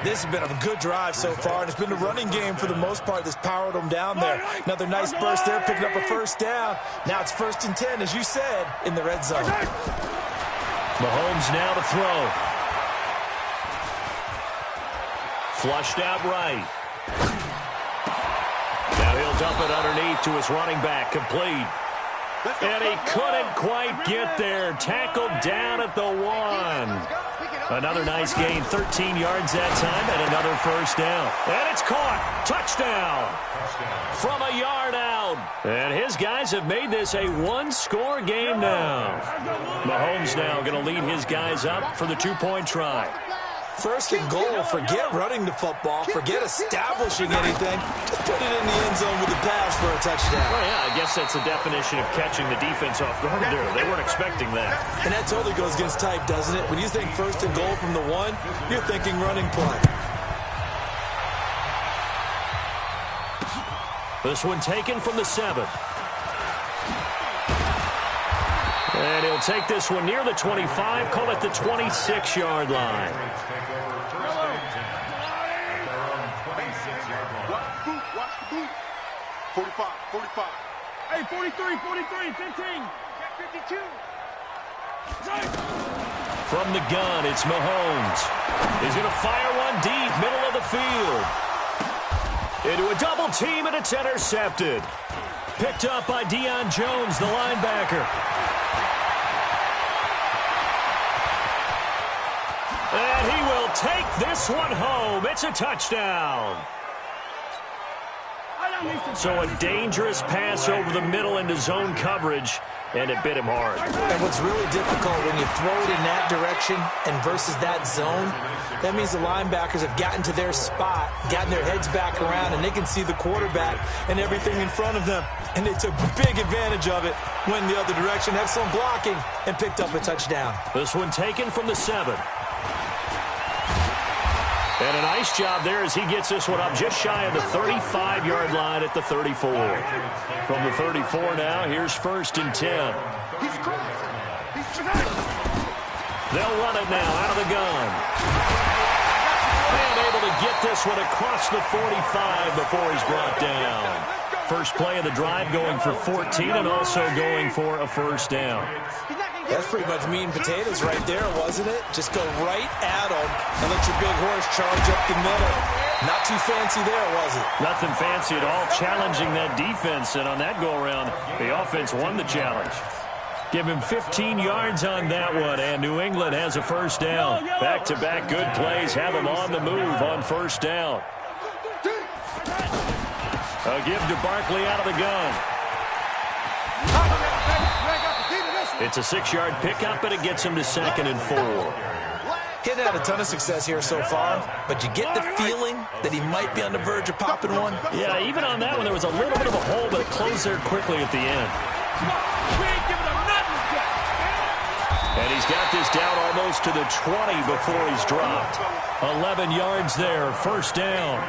This has been a good drive so far, and it's been the running game for the most part that's powered them down there. Another nice burst there, picking up a first down. Now it's 1st and 10, as you said, in the red zone. Mahomes now to throw. Flushed out right. Now he'll dump it underneath to his running back, complete. And he couldn't quite get there. Tackled down at the 1. Another nice gain, 13 yards that time, and another first down. And it's caught. Touchdown. From a yard out. And his guys have made this a one-score game now. Mahomes now going to lead his guys up for the 2-point try. 1st and goal, forget running the football, forget establishing anything. Just put it in the end zone with a pass for a touchdown. Well, yeah, I guess that's the definition of catching the defense off guard there. They weren't expecting that. And that totally goes against type, doesn't it? When you think 1st and goal from the 1, you're thinking running play. This one taken from the 7. And he'll take this one near the 25, call it the 26-yard line. Watch the boot. 45. Hey, 43, 15. 52. From the gun, it's Mahomes. He's going to fire one deep, middle of the field. Into a double team, and it's intercepted. Picked up by Deion Jones, the linebacker. And he will take this one home. It's a touchdown. So a dangerous pass over the middle into zone coverage, and it bit him hard. And what's really difficult when you throw it in that direction and versus that zone, that means the linebackers have gotten to their spot, gotten their heads back around, and they can see the quarterback and everything in front of them. And they took big advantage of it, went the other direction, excellent blocking, and picked up a touchdown. This one taken from the 7. And a nice job there as he gets this one up just shy of the 35-yard line at the 34. From the 34 now, here's 1st and 10. They'll run it now out of the gun. And able to get this one across the 45 before he's brought down. First play of the drive going for 14 and also going for a first down. That's pretty much meat and potatoes right there, wasn't it? Just go right at them and let your big horse charge up the middle. Not too fancy there, was it? Nothing fancy at all, challenging that defense. And on that go-around, the offense won the challenge. Give him 15 yards on that one, and New England has a first down. Back-to-back good plays have them on the move on first down. A give to Barkley out of the gun. It's a 6-yard pickup, but it gets him to 2nd and 4. He hadn't had a ton of success here so far, but you get the feeling that he might be on the verge of popping one. Yeah, even on that one, there was a little bit of a hole, but it closed there quickly at the end. And he's got this down almost to the 20 before he's dropped. 11 yards there, first down.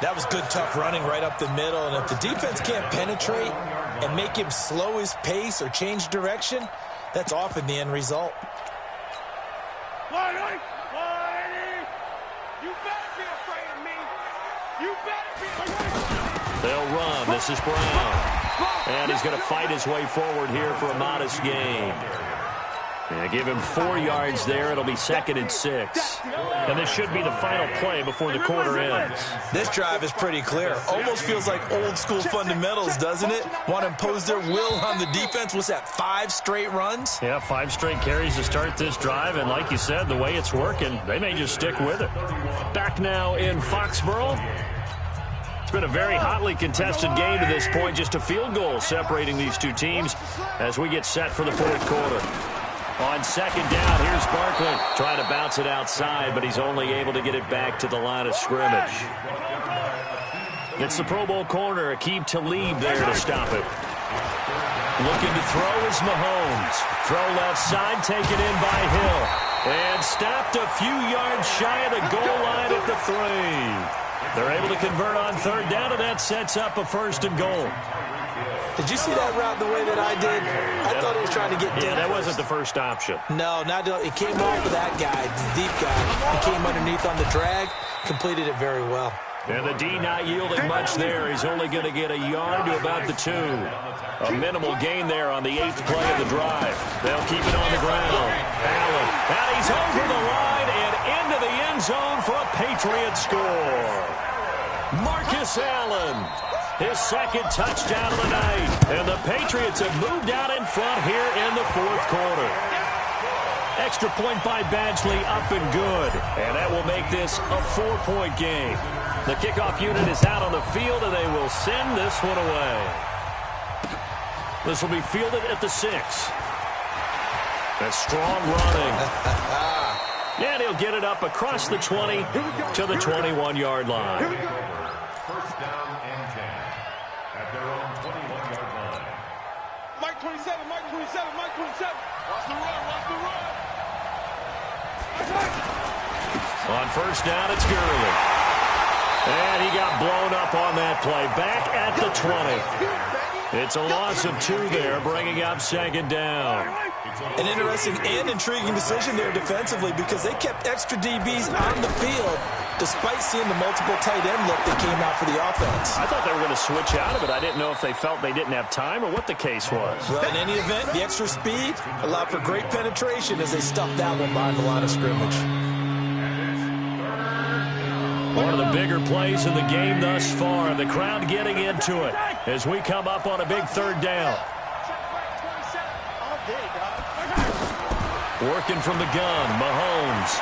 That was good, tough running right up the middle, and if the defense can't penetrate and make him slow his pace or change direction, that's often the end result. They'll run. This is Brown. And he's going to fight his way forward here for a modest gain. And give him 4 yards there. It'll be 2nd and 6. And this should be the final play before the quarter ends. This drive is pretty clear. Almost feels like old school fundamentals, doesn't it? Want to impose their will on the defense. What's that, 5 straight runs? Yeah, 5 straight carries to start this drive. And like you said, the way it's working, they may just stick with it. Back now in Foxborough. It's been a very hotly contested game to this point. Just a field goal separating these two teams as we get set for the fourth quarter. On second down, here's Barkley trying to bounce it outside, but he's only able to get it back to the line of scrimmage. It's the Pro Bowl corner, Aqib Talib there to stop it. Looking to throw is Mahomes. Throw left side, taken in by Hill. And stopped a few yards shy of the goal line at the 3. They're able to convert on third down, and that sets up a 1st and goal. Did you see that route the way that I did? I thought he was trying to get deep. Yeah, that wasn't the first option. No, it came off of that guy, the deep guy. He came underneath on the drag, completed it very well. And the D not yielding much there. He's only going to get a yard to about the 2. A minimal gain there on the 8th play of the drive. They'll keep it on the ground. Allen, and he's over the line and into the end zone for a Patriot score. Marcus Allen, his 2nd touchdown of the night. And the Patriots have moved out in front here in the fourth quarter. Extra point by Badgley, up and good. And that will make this a 4-point game. The kickoff unit is out on the field, and they will send this one away. This will be fielded at the 6. A strong running. And he'll get it up across the 20 to the 21-yard line. First down and 10 at their own 21-yard line. Mike 27, Mike 27, Mike 27. Watch the run, watch the run. On first down, it's Gurley. And he got blown up on that play. Back at the 20. It's a loss of 2 there, bringing up 2nd down. An interesting and intriguing decision there defensively because they kept extra DBs on the field despite seeing the multiple tight end look that came out for the offense. I thought they were going to switch out of it. I didn't know if they felt they didn't have time or what the case was. Well, in any event, the extra speed allowed for great penetration as they stuffed that one behind the line of scrimmage. One of the bigger plays in the game thus far. The crowd getting into it as we come up on a big 3rd down. Working from the gun, Mahomes.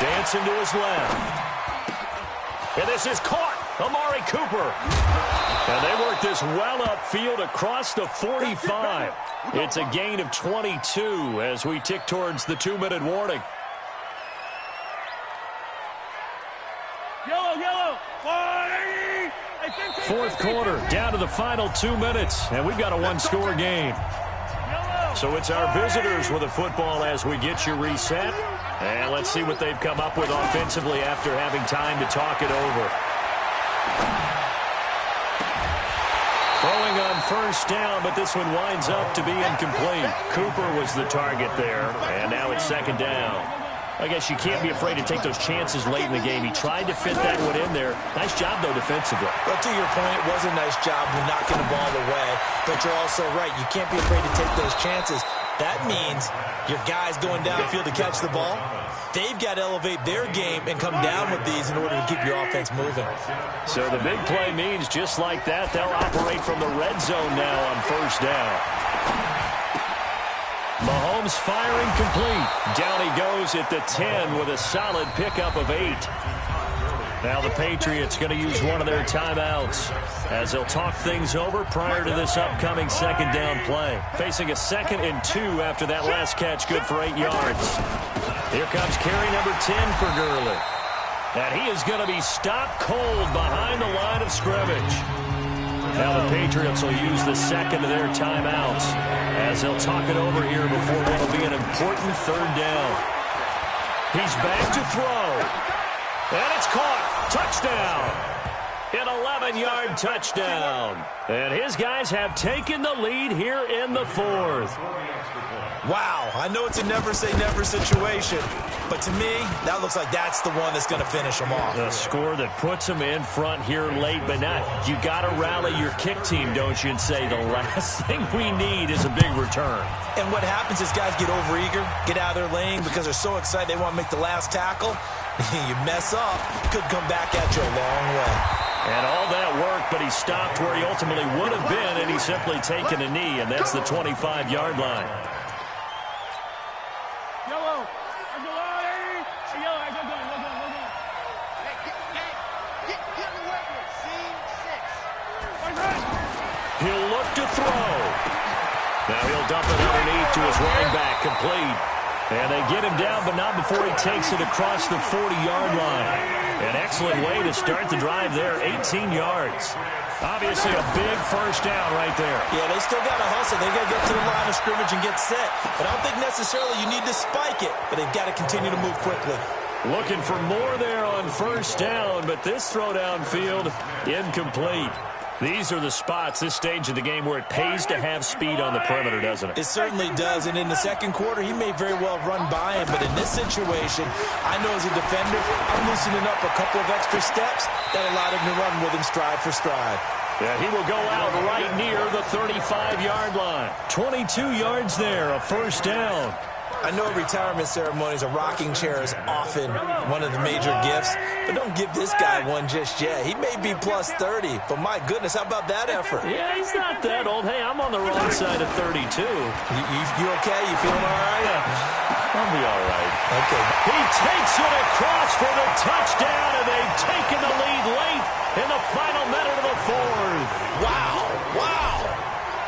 Dancing to his left. And this is caught. Amari Cooper. And they work this well upfield across the 45. It's a gain of 22 as we tick towards the 2-minute warning. Yellow. Fourth quarter, down to the final 2 minutes, and we've got a 1-score game. So it's our visitors with the football as we get you reset. And let's see what they've come up with offensively after having time to talk it over. Throwing on first down, but this one winds up to be incomplete. Cooper was the target there, and now it's 2nd down. I guess you can't be afraid to take those chances late in the game. He tried to fit that one in there. Nice job, though, defensively. But to your point, it was a nice job knocking the ball away. But you're also right. You can't be afraid to take those chances. That means your guys going downfield to catch the ball, they've got to elevate their game and come down with these in order to keep your offense moving. So the big play means just like that, they'll operate from the red zone now on first down. Mahomes firing complete. Down he goes at the 10 with a solid pickup of 8. Now the Patriots going to use one of their timeouts as they'll talk things over prior to this upcoming 2nd down play. Facing a 2nd and 2 after that last catch, good for 8 yards. Here comes carry number 10 for Gurley. And he is going to be stopped cold behind the line of scrimmage. Now the Patriots will use the 2nd of their timeouts as they'll talk it over here before what will be an important 3rd down. He's back to throw. And it's caught. Touchdown. An 11-yard touchdown. And his guys have taken the lead here in the 4th. Wow, I know it's a never-say-never situation, but to me, that looks like that's the one that's going to finish them off. The score that puts them in front here late, but not. You got to rally your kick team, don't you, and say the last thing we need is a big return. And what happens is guys get overeager, get out of their lane because they're so excited they want to make the last tackle. You mess up, could come back at you a long way. And all that work, but he stopped where he ultimately would have been, and he's simply taken a knee, and that's the 25-yard line. Yellow. Yellow. Go. Get away with it. See? look to throw. Now he'll dump it underneath to his running back, complete. And they get him down, but not before he takes it across the 40-yard line. An excellent way to start the drive there, 18 yards. Obviously a big first down right there. Yeah, they still got to hustle. They got to get to the line of scrimmage and get set. But I don't think necessarily you need to spike it, but they've got to continue to move quickly. Looking for more there on first down, but this throw downfield, incomplete. These are the spots, this stage of the game, where it pays to have speed on the perimeter, doesn't it? It certainly does, and in the second quarter, he may very well run by him, but in this situation, I know as a defender, I'm loosening up a couple of extra steps that allowed him to run with him stride for stride. Yeah, he will go out right near the 35-yard line. 22 yards there, a first down. I know at retirement ceremonies, a rocking chair is often one of the major gifts, but don't give this guy one just yet. He may be plus 30, but my goodness, how about that effort? Yeah, he's not that old. Hey, I'm on the wrong side of 32. You okay? You feeling all right? Yeah, I'll be all right. Okay. He takes it across for the touchdown, and they've taken the lead late in the final minute of the fourth. Wow.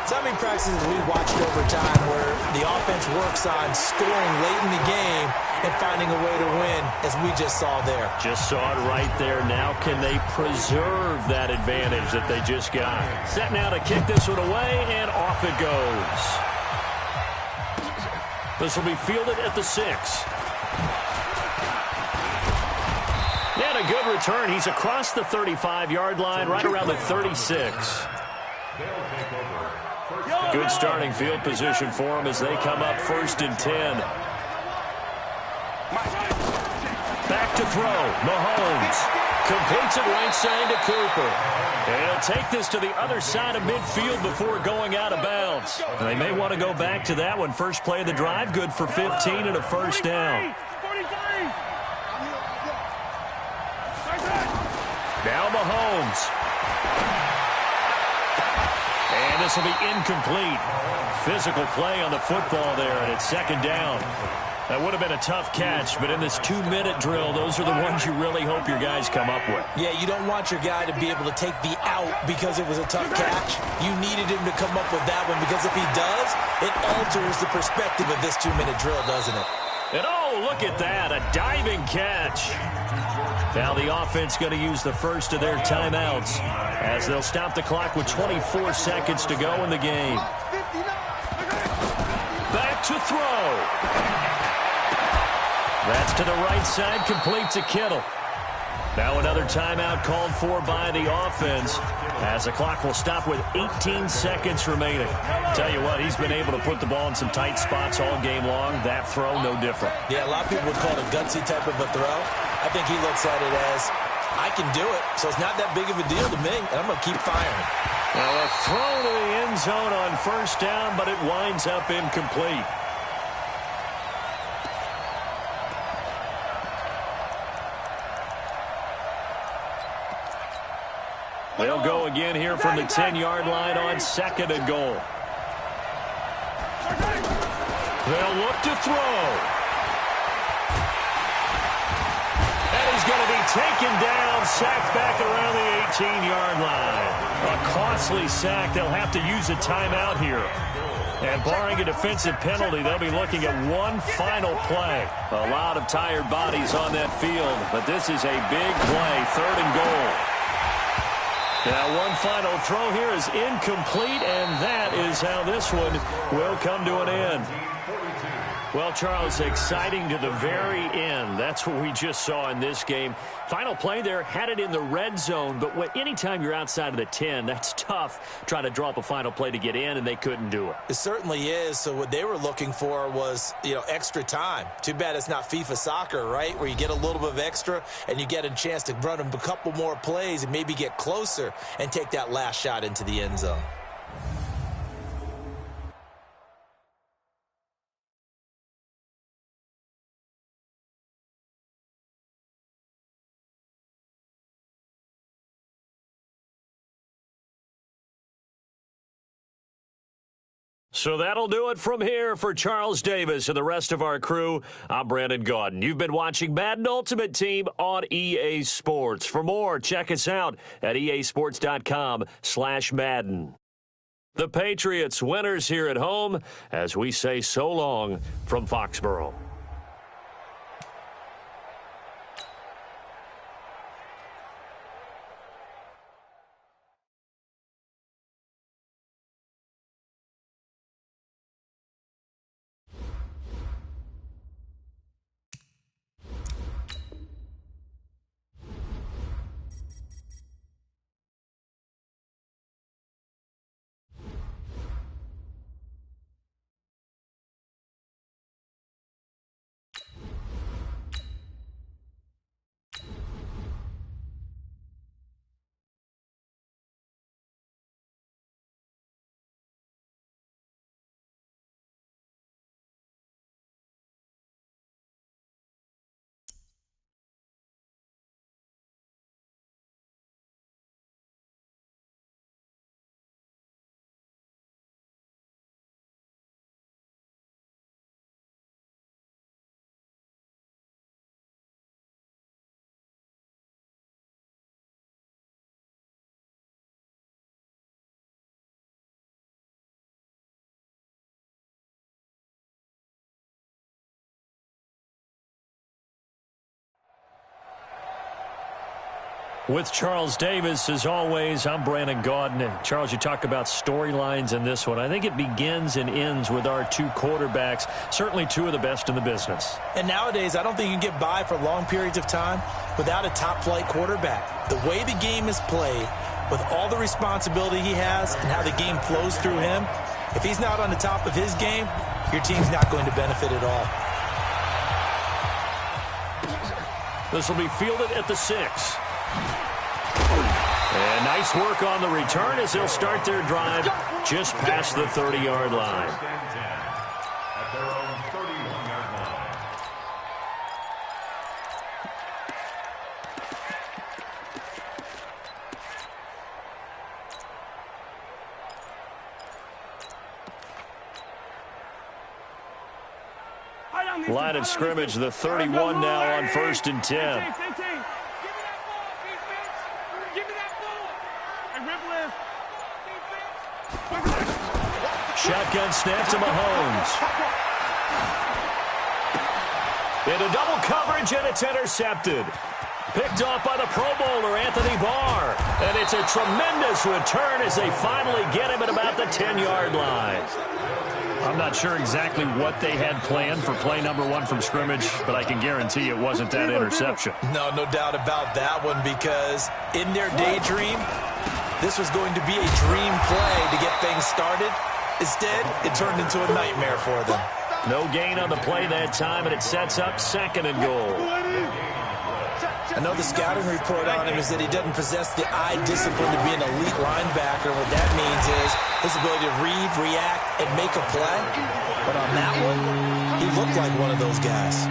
So how many practices have we watched over time where the offense works on scoring late in the game and finding a way to win, as we just saw there? Just saw it right there. Now can they preserve that advantage that they just got? Set now to kick this one away, and off it goes. This will be fielded at the 6. And a good return. He's across the 35-yard line, right around the 36. Good starting field position for him as they come up 1st and 10. Back to throw. Mahomes completes it right side to Cooper. And he'll take this to the other side of midfield before going out of bounds. And they may want to go back to that one. First play of the drive, good for 15 and a first down. Now Mahomes. And this will be incomplete. Physical play on the football there, and it's second down. That would have been a tough catch, but in this 2-minute drill, those are the ones you really hope your guys come up with. Yeah, you don't want your guy to be able to take the out because it was a tough catch. You needed him to come up with that one, because if he does, it alters the perspective of this 2-minute drill, doesn't it? And oh, look at that, a diving catch. Now the offense going to use the first of their timeouts as they'll stop the clock with 24 seconds to go in the game. Back to throw. That's to the right side, complete to Kittle. Now another timeout called for by the offense as the clock will stop with 18 seconds remaining. Tell you what, he's been able to put the ball in some tight spots all game long. That throw, no different. Yeah, a lot of people would call it a gutsy type of a throw. I think he looks at it as, I can do it, so it's not that big of a deal to me, and I'm going to keep firing. Well, a throw to the end zone on first down, but it winds up incomplete. They'll go again here from the 10-yard line on 2nd and goal. They'll look to throw. And he's going to be taken down, sacked back around the 18-yard line. A costly sack. They'll have to use a timeout here. And barring a defensive penalty, they'll be looking at one final play. A lot of tired bodies on that field, but this is a big play, 3rd and goal. Now one final throw here is incomplete, and that is how this one will come to an end. Well, Charles, exciting to the very end. That's what we just saw in this game. Final play there, had it in the red zone, but anytime you're outside of the 10, that's tough trying to draw up a final play to get in, and they couldn't do it. It certainly is. So what they were looking for was, extra time. Too bad it's not FIFA soccer, right, where you get a little bit of extra and you get a chance to run a couple more plays and maybe get closer and take that last shot into the end zone. So that'll do it from here for Charles Davis and the rest of our crew. I'm Brandon Gaudin. You've been watching Madden Ultimate Team on EA Sports. For more, check us out at easports.com/Madden. The Patriots winners here at home as we say so long from Foxborough. With Charles Davis, as always, I'm Brandon Gaudin. Charles, you talk about storylines in this one. I think it begins and ends with our two quarterbacks, certainly two of the best in the business. And nowadays, I don't think you can get by for long periods of time without a top-flight quarterback. The way the game is played, with all the responsibility he has and how the game flows through him, if he's not on the top of his game, your team's not going to benefit at all. This will be fielded at the 6. And nice work on the return as they'll start their drive just past the 30-yard line. At their own 31-yard line. Line of scrimmage, the 31 now on 1st and 10. Shotgun snap to Mahomes. Into double coverage, and it's intercepted. Picked off by the Pro Bowler, Anthony Barr. And it's a tremendous return as they finally get him at about the 10-yard line. I'm not sure exactly what they had planned for play number 1 from scrimmage, but I can guarantee it wasn't that interception. No doubt about that one, because in their daydream, this was going to be a dream play to get things started. Instead, it turned into a nightmare for them. No gain on the play that time, and it sets up 2nd and goal. I know the scouting report on him is that he doesn't possess the eye discipline to be an elite linebacker. What that means is his ability to read, react, and make a play. But on that one, he looked like one of those guys.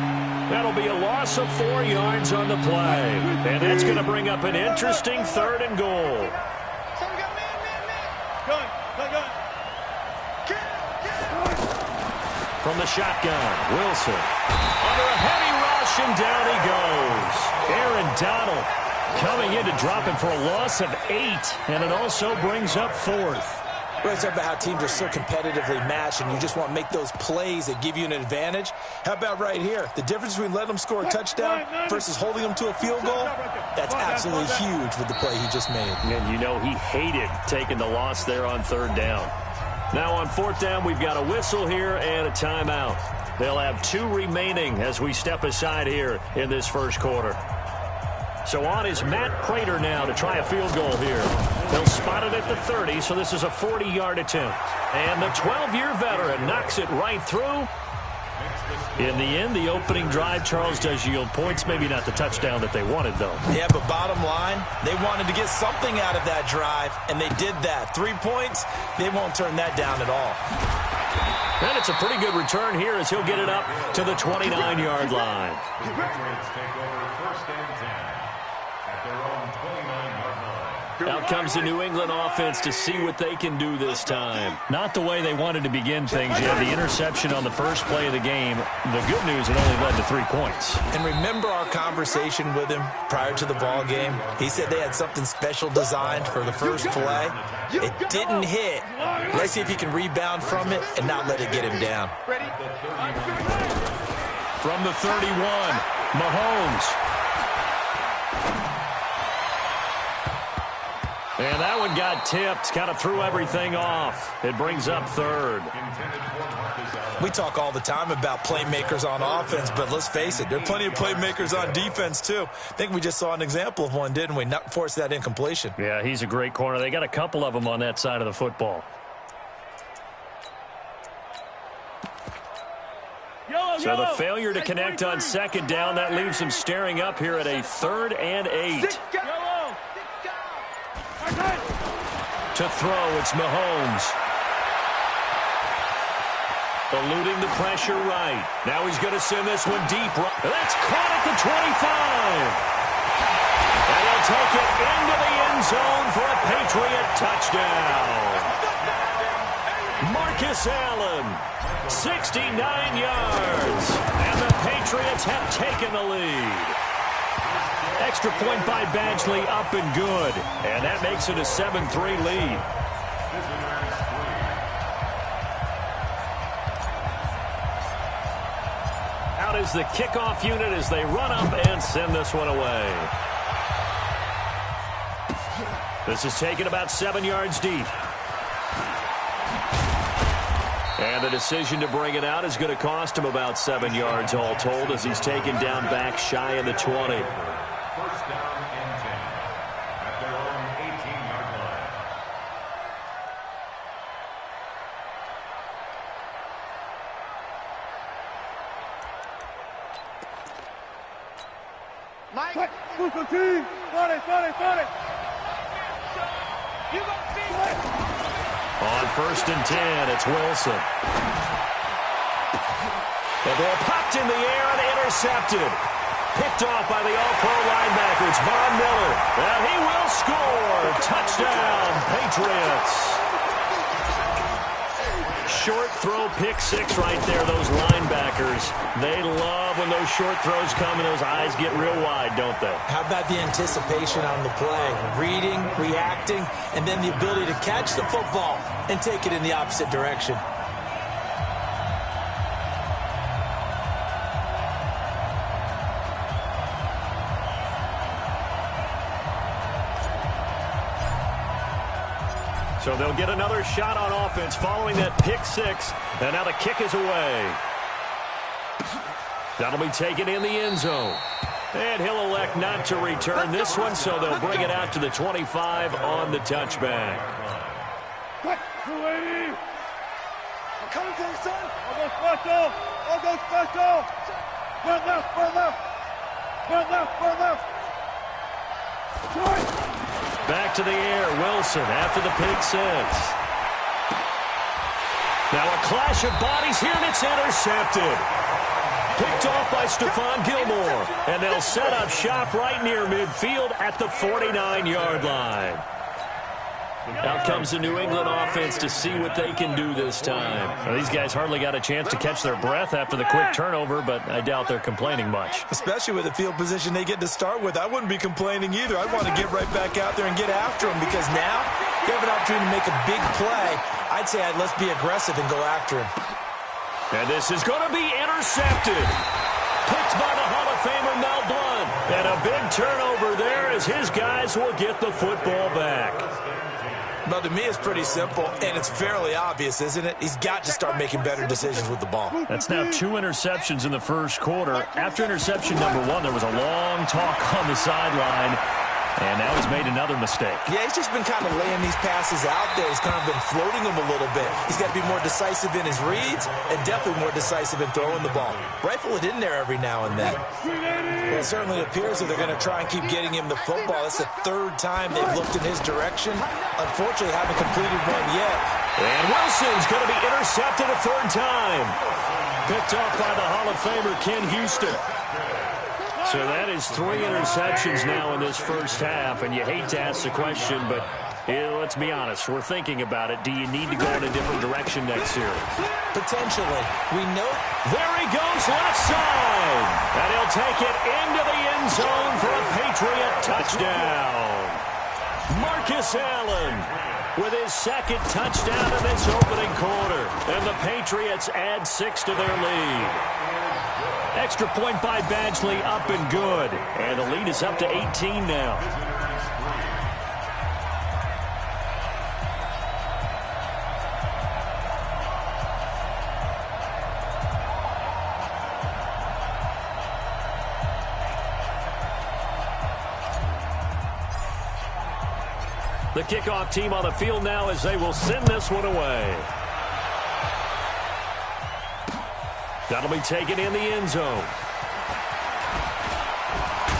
That'll be a loss of 4 yards on the play. And that's going to bring up an interesting 3rd and goal. From the shotgun, Wilson. Under a heavy rush, and down he goes. Aaron Donald coming in to drop him for a loss of 8, and it also brings up 4th. We're talking about how teams are so competitively matched, and you just want to make those plays that give you an advantage. How about right here? The difference between letting them score a touchdown versus holding them to a field goal, that's absolutely huge with the play he just made. And you know he hated taking the loss there on 3rd down. Now on 4th down, we've got a whistle here and a timeout. They'll have 2 remaining as we step aside here in this first quarter. So on is Matt Prater now to try a field goal here. They'll spot it at the 30, so this is a 40-yard attempt. And the 12-year veteran knocks it right through. In the end, the opening drive, Charles, does yield points. Maybe not the touchdown that they wanted, though. Yeah, but bottom line, they wanted to get something out of that drive, and they did that. 3 points, they won't turn that down at all. And it's a pretty good return here as he'll get it up to the 29-yard line. The Patriots take over 1st and 10 at their own 29-yard line. Out comes the New England offense to see what they can do this time. Not the way they wanted to begin things. You had the interception on the first play of the game. The good news, it only led to 3 points. And remember our conversation with him prior to the ball game? He said they had something special designed for the first play. It didn't hit. Let's see if he can rebound from it and not let it get him down. From the 31, Mahomes. And that one got tipped, kind of threw everything off. It brings up third. We talk all the time about playmakers on offense, but let's face it, there are plenty of playmakers on defense too. I think we just saw an example of one, didn't we? Not force that incompletion. Yeah, he's a great corner. They got a couple of them on that side of the football. So the failure to connect on second down, that leaves him staring up here at a 3rd and 8. To throw, it's Mahomes. Eluding the pressure right. Now he's going to send this one deep. That's caught at the 25. And he'll take it into the end zone for a Patriot touchdown. Marcus Allen, 69 yards. And the Patriots have taken the lead. Extra point by Badgley, up and good. And that makes it a 7-3 lead. Out is the kickoff unit as they run up and send this one away. This is taken about 7 yards deep. And the decision to bring it out is going to cost him about 7 yards all told as he's taken down back shy of the 20. First down and 10 at their own 18-yard line. Mike, move the team. Got it. You got it. On 1st and 10, it's Wilson. The ball popped in the air and intercepted. Picked off by the All-Pro linebacker. It's Von Miller. And he will score. Touchdown, Patriots. Short throw, pick 6 right there, those linebackers. They love when those short throws come and those eyes get real wide, don't they? How about the anticipation on the play? Reading, reacting, and then the ability to catch the football and take it in the opposite direction. So they'll get another shot on offense following that pick 6. And now the kick is away. That'll be taken in the end zone. And he'll elect not to return this one, so they'll bring it out to the 25 on the touchback. Quick, 280. I'm coming to you, son. I'll go special. Run left. Short. Back to the air, Wilson after the pick 6. Now a clash of bodies here, and it's intercepted. Picked off by Stephon Gilmore. And they'll set up shop right near midfield at the 49-yard line. Out comes the New England offense to see what they can do this time. Well, these guys hardly got a chance to catch their breath after the quick turnover, but I doubt they're complaining much. Especially with the field position they get to start with. I wouldn't be complaining either. I'd want to get right back out there and get after them because now you have an opportunity to make a big play. I'd say let's be aggressive and go after him. And this is going to be intercepted. Picked by the Hall of Famer Mel Blount. And a big turnover there as his guys will get the football back. Well, to me, it's pretty simple, and it's fairly obvious, isn't it? He's got to start making better decisions with the ball. That's now 2 interceptions in the first quarter. After interception number 1, there was a long talk on the sideline, and now he's made another mistake. Yeah, he's just been kind of laying these passes out there. He's kind of been floating them a little bit. He's got to be more decisive in his reads and definitely more decisive in throwing the ball. Rifle it in there every now and then. Well, it certainly appears that they're going to try and keep getting him the football. That's the 3rd time they've looked in his direction. Unfortunately, haven't completed one yet. And Wilson's going to be intercepted a 3rd time. Picked off by the Hall of Famer Ken Houston. So that is 3 interceptions now in this first half, and you hate to ask the question, but let's be honest, we're thinking about it. Do you need to go in a different direction next series? Potentially. We know. There he goes, left side. And he'll take it into the end zone for a Patriot touchdown. Marcus Allen with his second touchdown in this opening quarter. And the Patriots add 6 to their lead. Extra point by Badgley, up and good. And the lead is up to 18 now. The kickoff team on the field now as they will send this one away. That'll be taken in the end zone.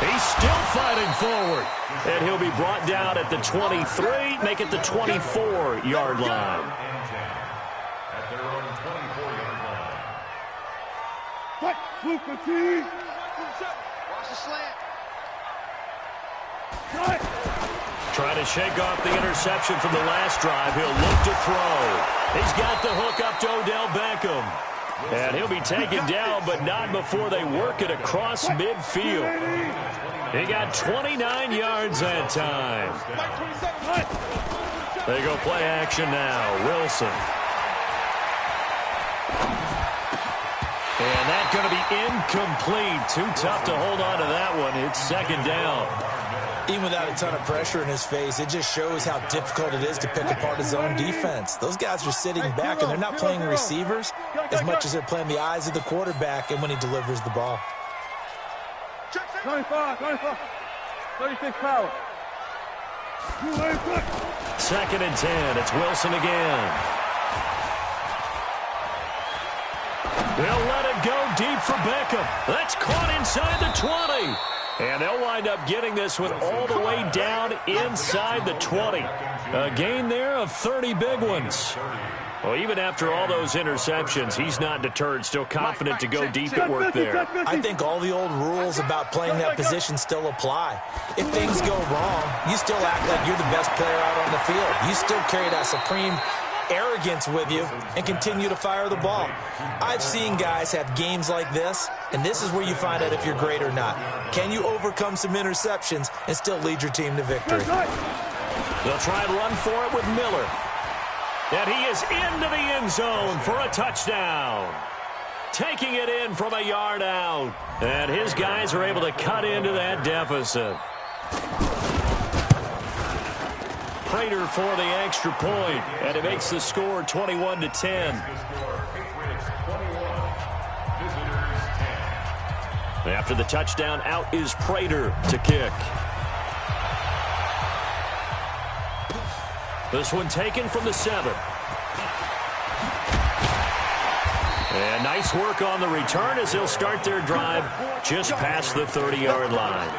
He's still fighting forward. And he'll be brought down at the 23, make it the 24-yard line. At their own 24-yard line. What? Luka T. Watch the slant. Cut. Trying to shake off the interception from the last drive. He'll look to throw. He's got the hook up to Odell Beckham. And he'll be taken down, but not before they work it across midfield. He got 29 yards that time. They go play action now. Wilson. And that's going to be incomplete. Too tough to hold on to that one. It's second down. Even without a ton of pressure in his face, it just shows how difficult it is to pick apart his own defense. Those guys are sitting back, and they're not playing receivers as much as they're playing the eyes of the quarterback and when he delivers the ball. 25, 36 power. Second and 10. It's Wilson again. They'll let it go deep for Beckham. That's caught inside the 20. And they'll wind up getting this one all the way down inside the 20. A gain there of 30 big ones. Well, even after all those interceptions, he's not deterred, still confident to go deep at work there. I think all the old rules about playing that position still apply. If things go wrong, you still act like you're the best player out on the field. You still carry that supreme arrogance with you and continue to fire the ball. I've seen guys have games like this, and this is where you find out if you're great or not. Can you overcome some interceptions and still lead your team to victory? They'll try and run for it with Miller. And he is into the end zone for a touchdown. Taking it in from a yard out. And his guys are able to cut into that deficit. Prater for the extra point, and it makes the score 21-10. After the touchdown, out is Prater to kick. This one taken from the 7. And nice work on the return as they'll start their drive just past the 30-yard line.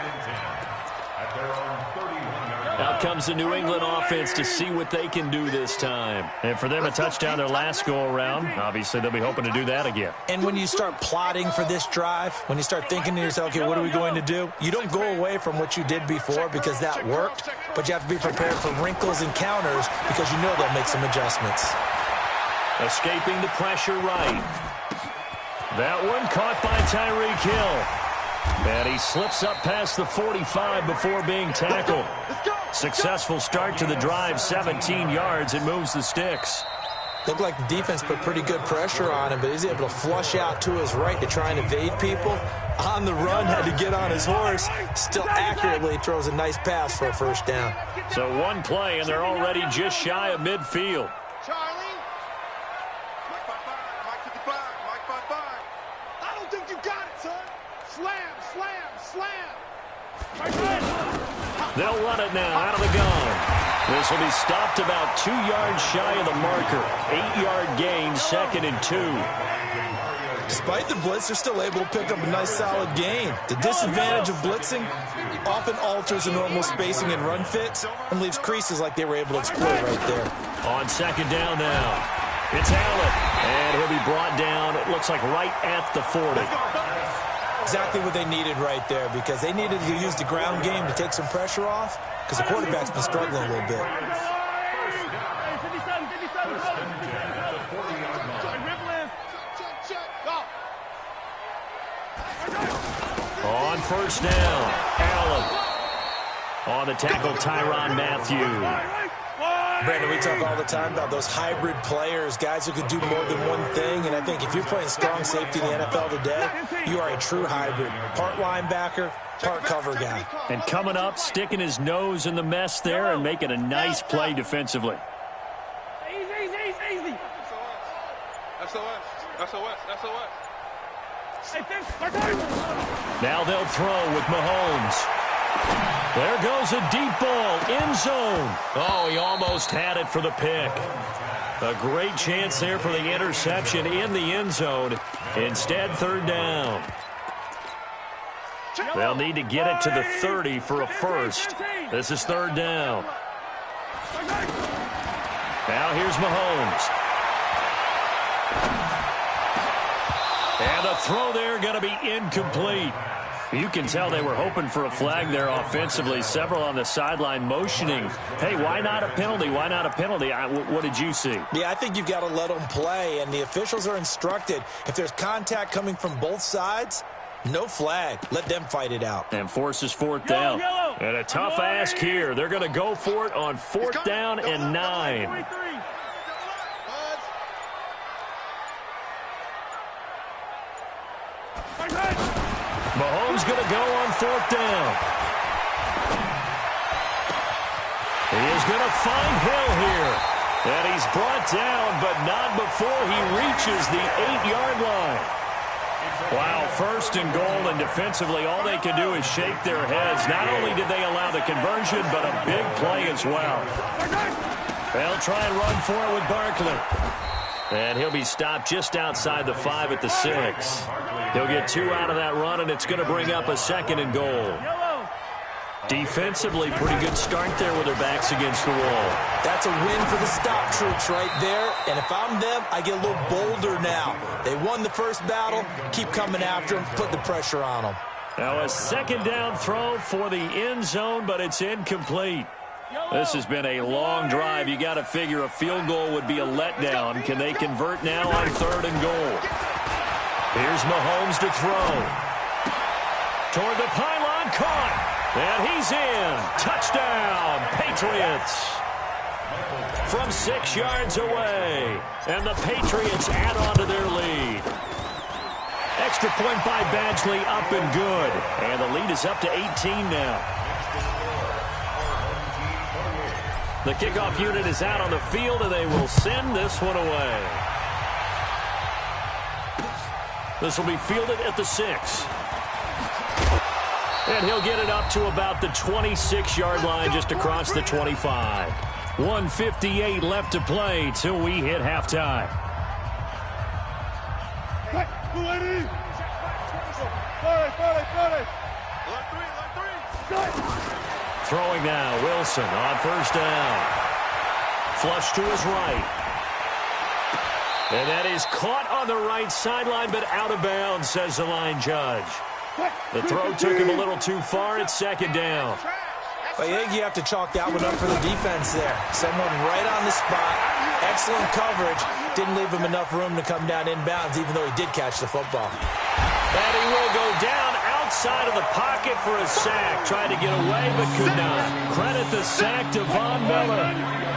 Out comes the New England offense to see what they can do this time. And for them, a touchdown their last go-around. Obviously, they'll be hoping to do that again. And when you start plotting for this drive, when you start thinking to yourself, okay, what are we going to do? You don't go away from what you did before because that worked, but you have to be prepared for wrinkles and counters because you know they'll make some adjustments. Escaping the pressure right. That one caught by Tyreek Hill. And he slips up past the 45 before being tackled. Successful start to the drive, 17 yards. It moves the sticks. Looked like the defense put pretty good pressure on him, but he's able to flush out to his right to try and evade people. On the run, had to get on his horse. Still accurately throws a nice pass for a first down. So one play, and they're already just shy of midfield. Charlie. Mike 5-5. Mike 55. Mike 5-5. I don't think you got it, son. Slam, slam, slam. They'll run it now out of the gun. This will be stopped about 2 yards shy of the marker. 8-yard gain, 2nd and 2. Despite the blitz, they're still able to pick up a nice solid gain. The disadvantage of blitzing often alters the normal spacing and run fits and leaves creases like they were able to exploit right there. On second down now. It's Allen. And he'll be brought down, it looks like right at the 40. Exactly what they needed right there, because they needed to use the ground game to take some pressure off, because the quarterback's been struggling a little bit. On first down, Allen. On the tackle, Tyrann Mathieu. Brandon, we talk all the time about those hybrid players, guys who can do more than one thing, and I think if you're playing strong safety in the NFL today, you are a true hybrid. Part linebacker, part cover guy. And coming up, sticking his nose in the mess there and making a nice play defensively. Easy. SOS. Now they'll throw with Mahomes. There goes a deep ball, end zone. Oh, he almost had it for the pick. A great chance there for the interception in the end zone. Instead, third down. They'll need to get it to the 30 for a first. This is third down. Now here's Mahomes. And the throw there going to be incomplete. You can tell they were hoping for a flag there offensively. Several on the sideline motioning, hey, why not a penalty? Why not a penalty? What did you see? Yeah, I think you've got to let them play, and the officials are instructed, if there's contact coming from both sides, no flag. Let them fight it out. And forces fourth down. And a tough ask here. They're going to go for it on fourth down and 9. Mahomes going to go on fourth down. He is going to find Hill here. And he's brought down, but not before he reaches the 8-yard line. Wow, first and goal, and defensively all they can do is shake their heads. Not only did they allow the conversion, but a big play as well. They'll try and run for it with Barkley. And he'll be stopped just outside the 5 at the 6. He'll get 2 out of that run, and it's going to bring up a second and goal. Defensively, pretty good start there with their backs against the wall. That's a win for the stop troops right there. And if I'm them, I get a little bolder now. They won the first battle. Keep coming after them. Put the pressure on them. Now a second down throw for the end zone, but it's incomplete. This has been a long drive. You got to figure a field goal would be a letdown. Can they convert now on third and goal? Here's Mahomes to throw. Toward the pylon, caught. And he's in. Touchdown, Patriots. From 6 yards away. And the Patriots add on to their lead. Extra point by Badgley, up and good. And the lead is up to 18 now. The kickoff unit is out on the field, and they will send this one away. This will be fielded at the 6. And he'll get it up to about the 26-yard line, just across the 25. 1:58 left to play till we hit halftime. Throwing now, Wilson on first down. Flush to his right. And that is caught on the right sideline, but out of bounds, says the line judge. The throw took him a little too far. It's second down. Well, I think you have to chalk that one up for the defense there. Someone right on the spot. Excellent coverage. Didn't leave him enough room to come down inbounds, even though he did catch the football. And he will go down outside of the pocket for a sack. Tried to get away, but could not. Credit the sack to Von Miller.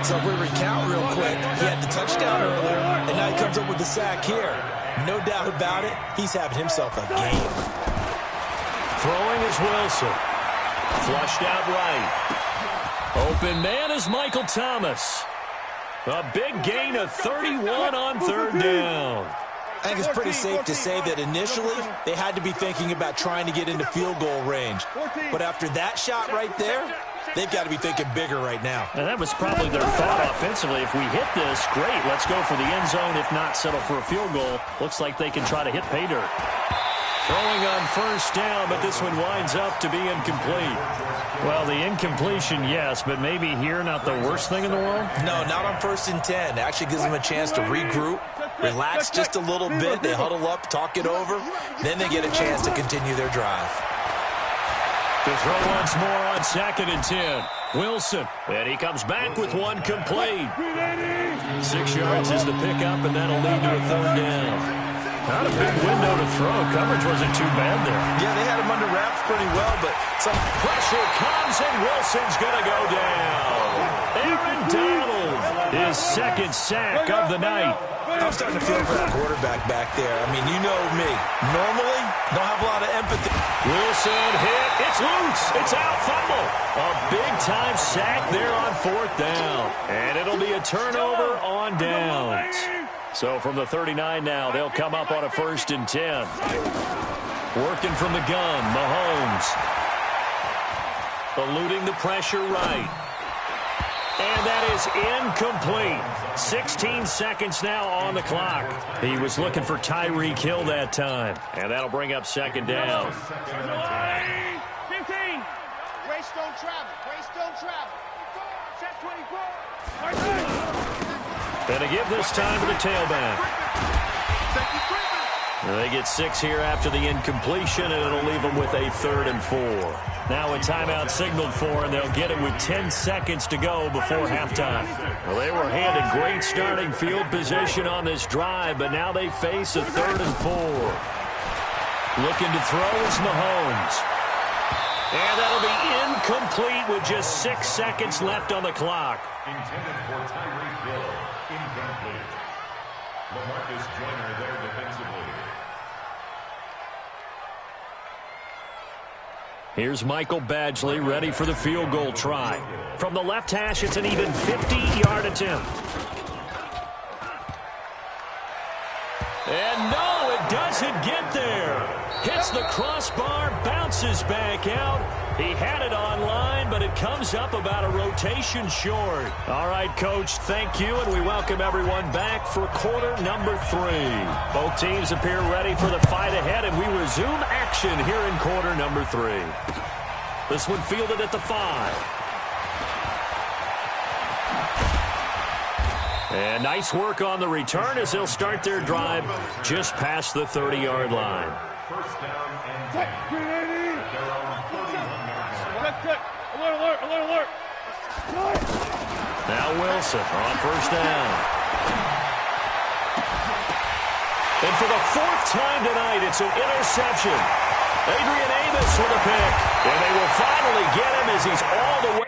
So if we recount real quick, he had the touchdown earlier, and now he comes up with the sack here. No doubt about it, he's having himself a game. Throwing is Wilson. Flushed out right. Open man is Michael Thomas. A big gain of 31 on third down. I think it's pretty safe to say that initially they had to be thinking about trying to get into field goal range. But after that shot right there, they've got to be thinking bigger right now. And that was probably their thought offensively. If we hit this, great. Let's go for the end zone. If not, settle for a field goal. Looks like they can try to hit pay dirt. Throwing on first down, but this one winds up to be incomplete. Well, the incompletion, yes, but maybe here not the worst thing in the world? No, not on 1st and 10. It actually gives them a chance to regroup, relax just a little bit. They huddle up, talk it over. Then they get a chance to continue their drive. To throw once more on 2nd and 10. Wilson, and he comes back with one complete. 6 yards is the pickup, and that'll lead to a 3rd down. Not a big window to throw. Coverage wasn't too bad there. Yeah, they had him under wraps pretty well, but some Pressure comes, and Wilson's going to go down. Aaron Donald, his 2nd sack of the night. I'm starting to feel for that quarterback back there. I mean, you know me. Normally, don't have a lot of empathy. Wilson hit. It's loose. It's out. Fumble. A big-time sack there on 4th down. And it'll be a turnover on downs. So from the 39 now, they'll come up on a 1st and 10. Working from the gun, Mahomes. Eluding the pressure right. And that is incomplete. 16 seconds now on the clock. He was looking for Tyreek Hill that time. And that'll bring up 2nd down. 15. Waste don't travel. Waste don't travel. Set 24. And to give this time to the tailback. They get 6 here after the incompletion, and it'll leave them with a 3rd and 4. Now a timeout signaled for, and they'll get it with 10 seconds to go before halftime. Well, they were handed great starting field position on this drive, but now they face a 3rd and 4. Looking to throw is Mahomes. And that'll be incomplete with just 6 seconds left on the clock. Intended for Tyreek Hill. Incomplete. LaMarcus Joyner there defensively. Here's Michael Badgley ready for the field goal try. From the left hash, it's an even 50-yard attempt. And no, it doesn't get there. Hits the crossbar, bounces back out. He had it online, but it comes up about a rotation short. All right, Coach, thank you, and we welcome everyone back for quarter number 3. Both teams appear ready for the fight ahead, and we resume action here in quarter number 3. This one fielded at the 5. And nice work on the return as they'll start their drive just past the 30-yard line. First down and 10. At their own 31-yard line. Alert. Now Wilson on first down. And for the 4th time tonight, it's an interception. Adrian Amos with a pick. And they will finally get him as he's all the way.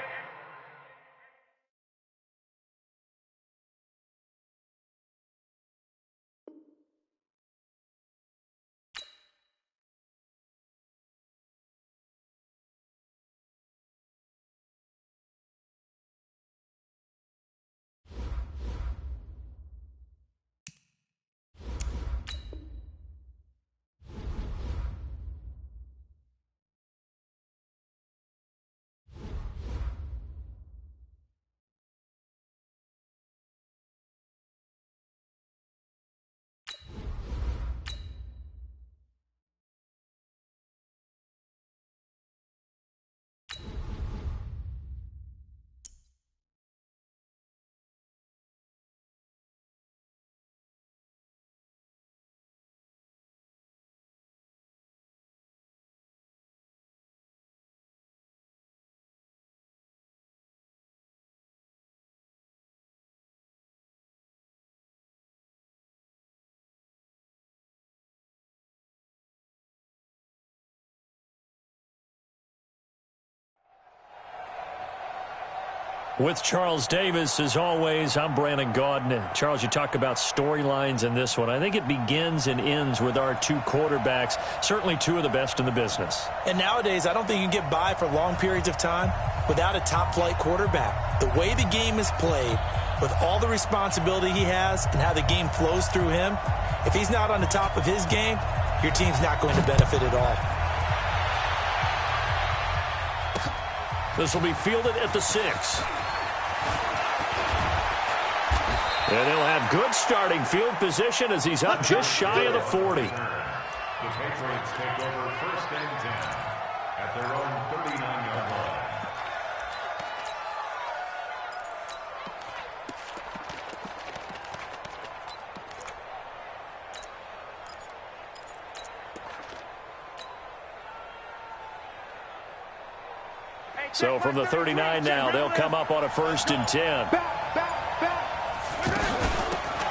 With Charles Davis, as always, I'm Brandon Gaudin. Charles, you talk about storylines in this one. I think it begins and ends with our 2 quarterbacks, certainly 2 of the best in the business. And nowadays, I don't think you can get by for long periods of time without a top-flight quarterback. The way the game is played, with all the responsibility he has and how the game flows through him, if he's not on the top of his game, your team's not going to benefit at all. This will be fielded at the 6. And he'll have good starting field position as he's up just shy of the 40. The Patriots take over 1st and 10 at their own 39-yard line. So from the 39 now, they'll come up on a 1st and 10.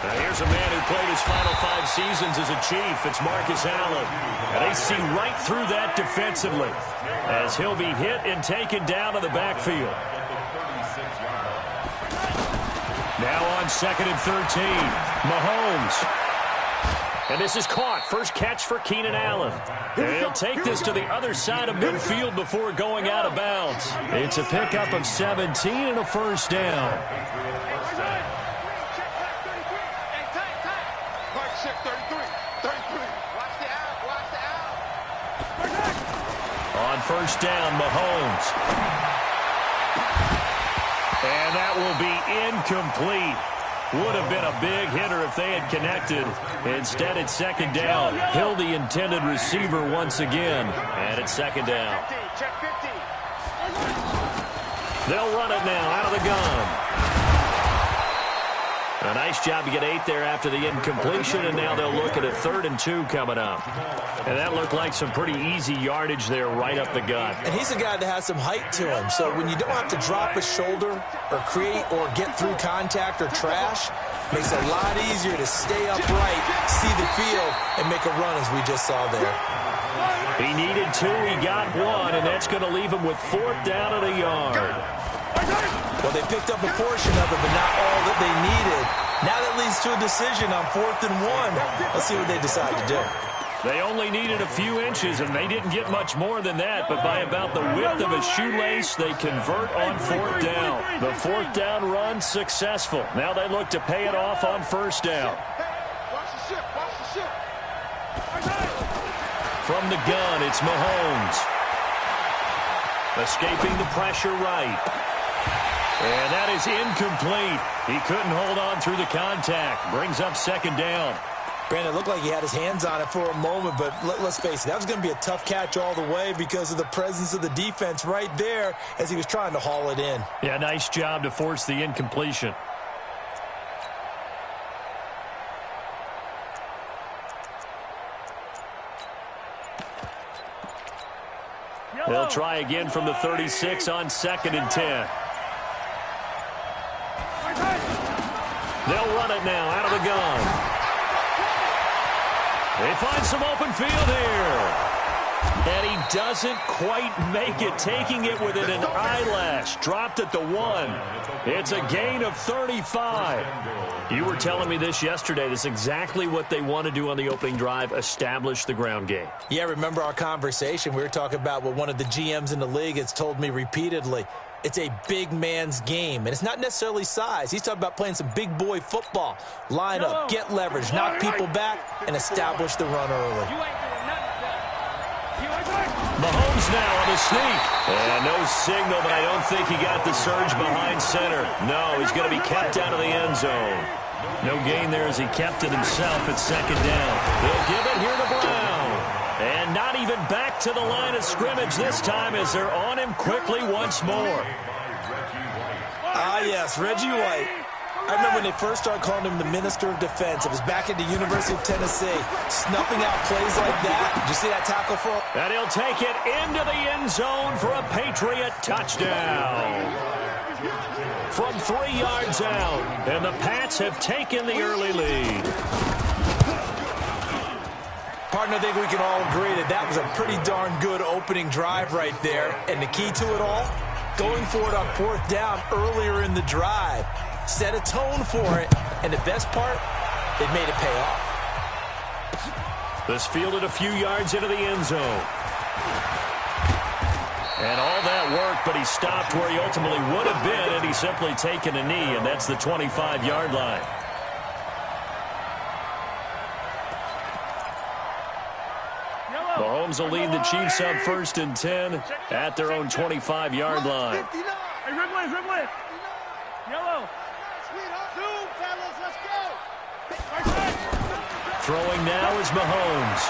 Now here's a man who played his final 5 seasons as a Chief. It's Marcus Allen. And they see right through that defensively as he'll be hit and taken down in the backfield. Now on 2nd and 13, Mahomes. And this is caught. First catch for Keenan Allen. And he'll take this to the other side of midfield before going out of bounds. It's a pickup of 17 and a 1st down. On 1st down, Mahomes. And that will be incomplete. Would have been a big hitter if they had connected. Instead, it's 2nd down. Hill, the intended receiver once again. And it's 2nd down. They'll run it now out of the gun. A nice job to get 8 there after the incompletion, and now they'll look at a 3rd and 2 coming up. And that looked like some pretty easy yardage there right up the gut. And he's a guy that has some height to him, so when you don't have to drop a shoulder or create or get through contact or trash, makes it a lot easier to stay upright, see the field, and make a run as we just saw there. He needed 2, he got 1, and that's going to leave him with 4th down at a yard. Well, they picked up a portion of it, but not all that they needed. Now that leads to a decision on 4th and 1. Let's see what they decide to do. They only needed a few inches, and they didn't get much more than that, but by about the width of a shoelace, they convert on 4th down. The 4th down run successful. Now they look to pay it off on 1st down. From the gun, it's Mahomes. Escaping the pressure right. And that is incomplete. He couldn't hold on through the contact. Brings up 2nd down. Brandon, it looked like he had his hands on it for a moment, but let's face it, that was going to be a tough catch all the way because of the presence of the defense right there as he was trying to haul it in. Yeah, nice job to force the incompletion. They'll try again from the 36 on 2nd and 10. They'll run it now out of the gun. They find some open field here. And he doesn't quite make it, taking it within an eyelash. Dropped at the 1. It's a gain of 35. You were telling me this yesterday. This is exactly what they want to do on the opening drive, establish the ground game. Yeah, remember our conversation? We were talking about what one of the GMs in the league has told me repeatedly. It's a big man's game, and it's not necessarily size. He's talking about playing some big boy football. Line up, get leverage, knock people back, and establish the run early. Mahomes now on the sneak. And no signal, but I don't think he got the surge behind center. No, he's going to be kept out of the end zone. No gain there as he kept it himself at 2nd down. They'll give it here to Brown. And not even back to the line of scrimmage this time as they're on him quickly once more. Ah, yes, Reggie White. I remember when they first started calling him the Minister of Defense. It was back at the University of Tennessee. Snuffing out plays like that. Did you see that tackle for him? And he'll take it into the end zone for a Patriot touchdown. From 3 yards out. And the Pats have taken the early lead. Partner, I think we can all agree that that was a pretty darn good opening drive right there. And the key to it all, going for it on 4th down earlier in the drive. Set a tone for it, and the best part, it made it pay off. This fielded a few yards into the end zone. And all that worked, but he stopped where he ultimately would have been, and he's simply taken a knee, and that's the 25-yard line. Mahomes will lead the Chiefs up 1st and 10 at their own 25-yard line. Hey, dribble it. Yellow. Two, fellas, let's go. Throwing now is Mahomes.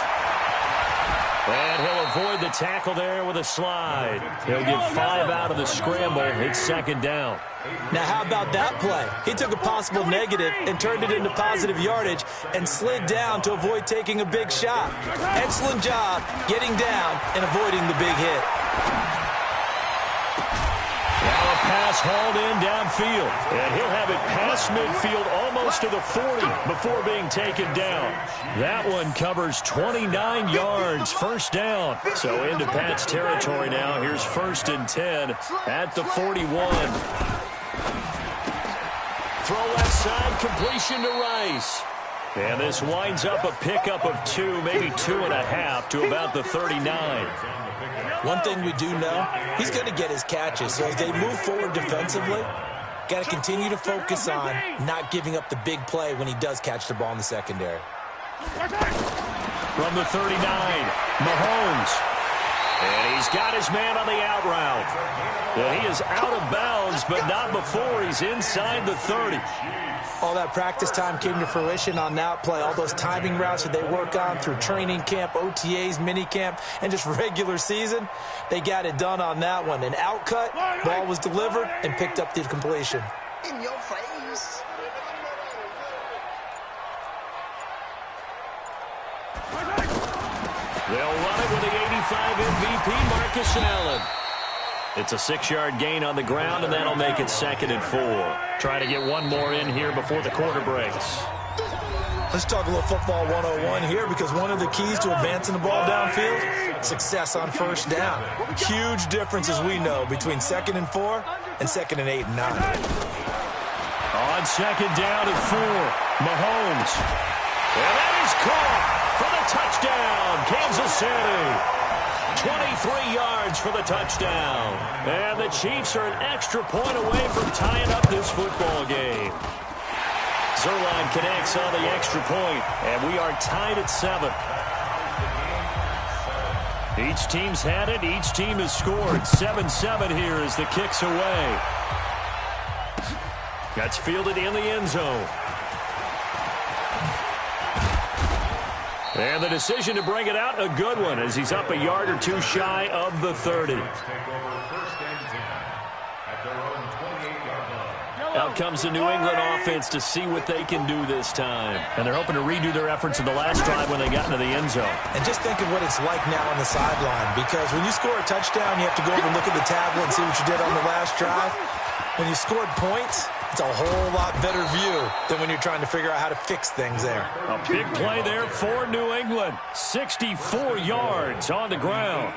And he'll avoid the tackle there with a slide. He'll get 5 out of the scramble. It's second down. Now, how about that play? He took a possible negative and turned it into positive yardage and slid down to avoid taking a big shot. Excellent job getting down and avoiding the big hit. Now a pass hauled in downfield. And he'll have it past midfield almost to the 40 before being taken down. That one covers 29 yards, first down. So into Pat's territory now. Here's 1st and 10 at the 41. Throw left side, completion to Rice. And this winds up a pickup of 2, maybe 2.5 to about the 39. One thing we do know, he's going to get his catches. So as they move forward defensively, got to continue to focus on not giving up the big play when he does catch the ball in the secondary. From the 39, Mahomes. And he's got his man on the out route. Well, he is out of bounds, but not before he's inside the 30. All that practice time came to fruition on that play. All those timing routes that they work on through training camp, OTAs, mini camp, and just regular season, they got it done on that one. An out cut, ball was delivered, and picked up the completion. In your face. They'll run it with the 85 MVP, Marcus Allen. It's a 6-yard gain on the ground, and that'll make it 2nd and 4. Trying to get one more in here before the quarter breaks. Let's talk a little football 101 here, because one of the keys to advancing the ball downfield, success on first down. Huge difference, as we know, between 2nd and 4 and 2nd and 8 and 9. On 2nd down and 4, Mahomes. And that is caught for the touchdown, Kansas City. 23 yards for the touchdown. And the Chiefs are an extra point away from tying up this football game. Zerline connects on the extra point, and we are tied at 7. Each team's had it. Each team has scored. 7-7 here as the kick's away. That's fielded in the end zone. And the decision to bring it out, a good one, as he's up a yard or 2 shy of the 30. Out comes the New England offense to see what they can do this time. And they're hoping to redo their efforts in the last drive when they got into the end zone. And just think of what it's like now on the sideline, because when you score a touchdown, you have to go over and look at the tablet and see what you did on the last drive. When you scored points, it's a whole lot better view than when you're trying to figure out how to fix things there. A big play there for New England. 64 yards on the ground.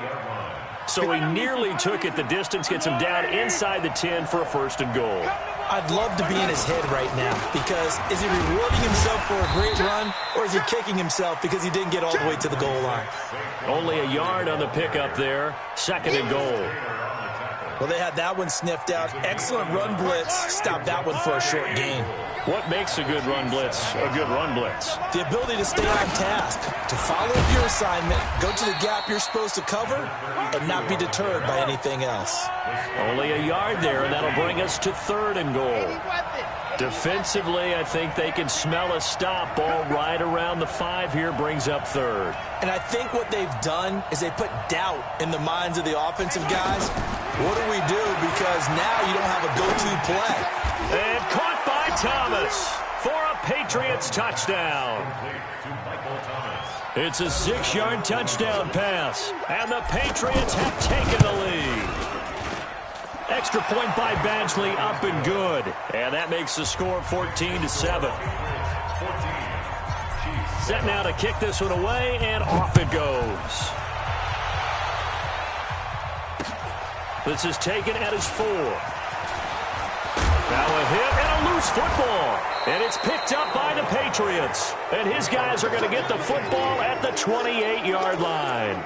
So he nearly took it the distance, gets him down inside the 10 for a 1st and goal. I'd love to be in his head right now, because is he rewarding himself for a great run, or is he kicking himself because he didn't get all the way to the goal line? Only a yard on the pickup there. 2nd and goal. Well, they had that one sniffed out. Excellent run blitz. Stopped that one for a short gain. What makes a good run blitz a good run blitz? The ability to stay on task, to follow your assignment, go to the gap you're supposed to cover, and not be deterred by anything else. Only a yard there, and that'll bring us to 3rd and goal. Defensively, I think they can smell a stop. Ball right around the 5 here, brings up 3rd. And I think what they've done is they put doubt in the minds of the offensive guys. What do we do? Because now you don't have a go-to play. And caught by Thomas for a Patriots touchdown. It's a 6-yard touchdown pass, and the Patriots have taken the lead. Extra point by Badgley, up and good. And that makes the score 14-7. Set now to kick this one away, and off it goes. This is taken at his 4. Now a hit and a loose football. And it's picked up by the Patriots. And his guys are going to get the football at the 28-yard line.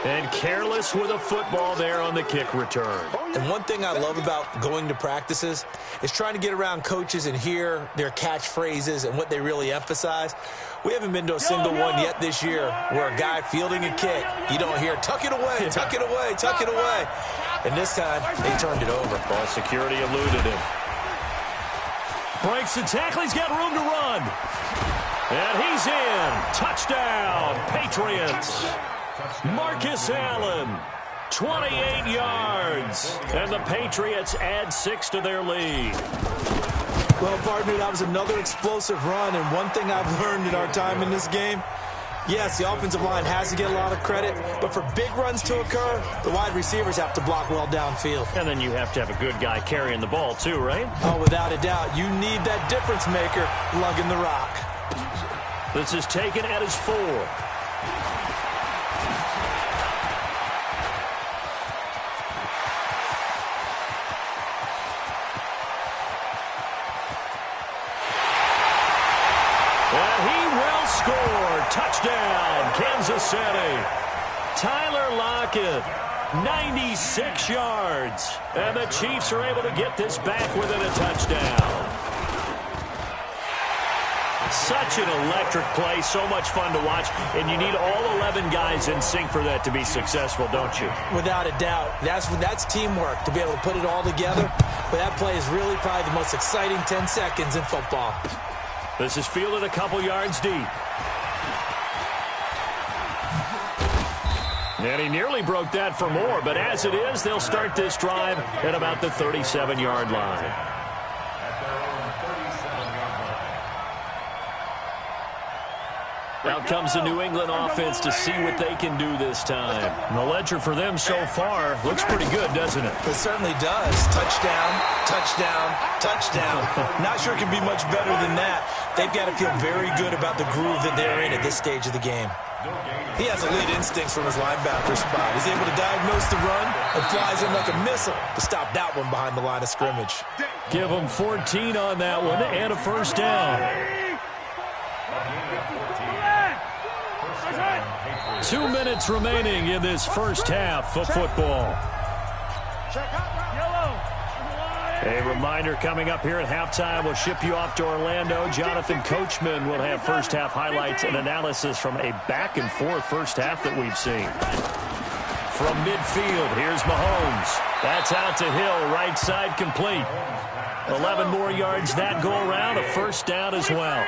And careless with a football there on the kick return. And one thing I love about going to practices is trying to get around coaches and hear their catchphrases and what they really emphasize. We haven't been to a single one yet this year where a guy fielding a kick, you don't hear, tuck it away, tuck it away, tuck it away. And this time, they turned it over. Ball security eluded him. Breaks the tackle. He's got room to run. And he's in. Touchdown, Patriots. Marcus Allen, 28 yards. And the Patriots add 6 to their lead. Well, partner, that was another explosive run. And one thing I've learned in our time in this game, yes, the offensive line has to get a lot of credit, but for big runs to occur, the wide receivers have to block well downfield. And then you have to have a good guy carrying the ball too, right? Oh, without a doubt. You need that difference maker lugging the rock. This is taken at his 4. And he will score. Touchdown, Kansas City. Tyler Lockett, 96 yards. And the Chiefs are able to get this back within a touchdown. Such an electric play, so much fun to watch, and you need all 11 guys in sync for that to be successful, don't you? Without a doubt. That's teamwork, to be able to put it all together. But that play is really probably the most exciting 10 seconds in football. This is fielded a couple yards deep. And he nearly broke that for more, but as it is, they'll start this drive at about the 37-yard line. Out comes the New England offense to see what they can do this time. And the ledger for them so far looks pretty good, doesn't it? It certainly does. Touchdown, touchdown, touchdown. Not sure it can be much better than that. They've got to feel very good about the groove that they're in at this stage of the game. He has elite instincts from his linebacker spot. He's able to diagnose the run and flies in like a missile to stop that one behind the line of scrimmage. Give him 14 on that one and a first down. 2 minutes remaining in this first half of football. A reminder coming up here at halftime. We'll ship you off to Orlando. Jonathan Coachman will have first half highlights and analysis from a back-and-forth first half that we've seen. From midfield, here's Mahomes. That's out to Hill, right side complete. 11 more yards that go around, a first down as well.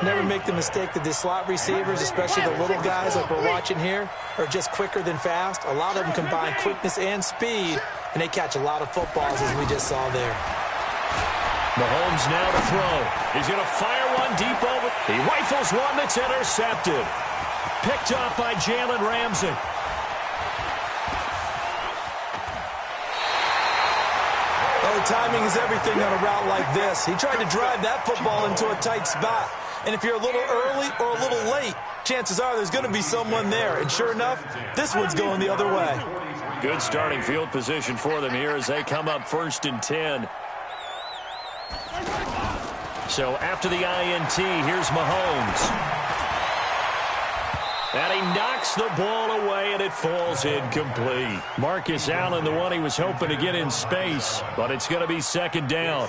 Never make the mistake that the slot receivers, especially the little guys like we're watching here, are just quicker than fast. A lot of them combine quickness and speed, and they catch a lot of footballs, as we just saw there. Mahomes now to throw. He's going to fire one deep over. He rifles one that's intercepted. Picked up by Jalen Ramsey. Oh, timing is everything on a route like this. He tried to drive that football into a tight spot. And if you're a little early or a little late, chances are there's going to be someone there. And sure enough, this one's going the other way. Good starting field position for them here as they come up 1st and 10. So after the INT, here's Mahomes. And he knocks the ball away, and it falls incomplete. Marcus Allen, the one he was hoping to get in space, but it's going to be second down.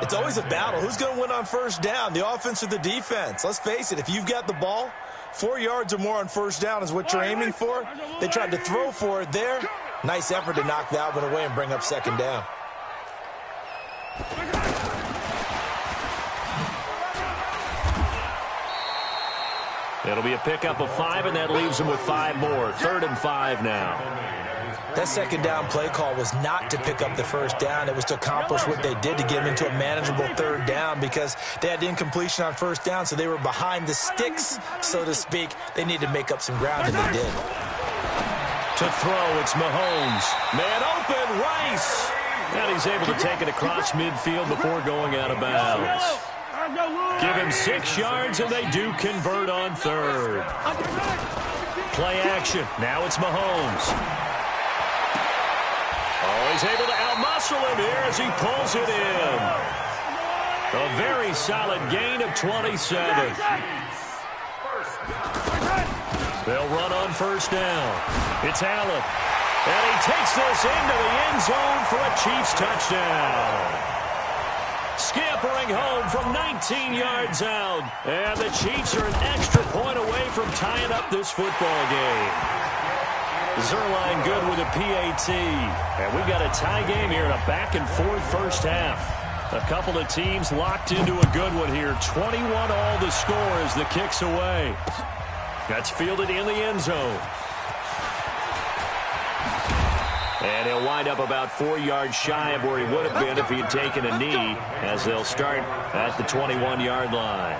It's always a battle. Who's going to win on first down, the offense or the defense? Let's face it, if you've got the ball, 4 yards or more on first down is what you're aiming for. They tried to throw for it there. Nice effort to knock that one away and bring up second down. It'll be a pickup of 5, and that leaves them with 5 more. 3rd and 5 now. That second down play call was not to pick up the first down. It was to accomplish what they did to get them into a manageable 3rd down because they had incompletion on first down, so they were behind the sticks, so to speak. They needed to make up some ground, and they did. To throw, it's Mahomes. Man open, Rice. And he's able to take it across midfield before going out of bounds. Give him 6 yards, and they do convert on 3rd. Play action. Now it's Mahomes. Oh, he's able to outmuscle him here as he pulls it in. A very solid gain of 27. They'll run on first down. It's Allen. And he takes this into the end zone for a Chiefs touchdown. Scampering home from 19 yards out. And the Chiefs are an extra point away from tying up this football game. Zerline good with a PAT. And we've got a tie game here in a back-and-forth first half. A couple of teams locked into a good one here. 21 all to score as the kick's away. That's fielded in the end zone. And he'll wind up about 4 yards shy of where he would have been if he had taken a knee, as they'll start at the 21-yard line.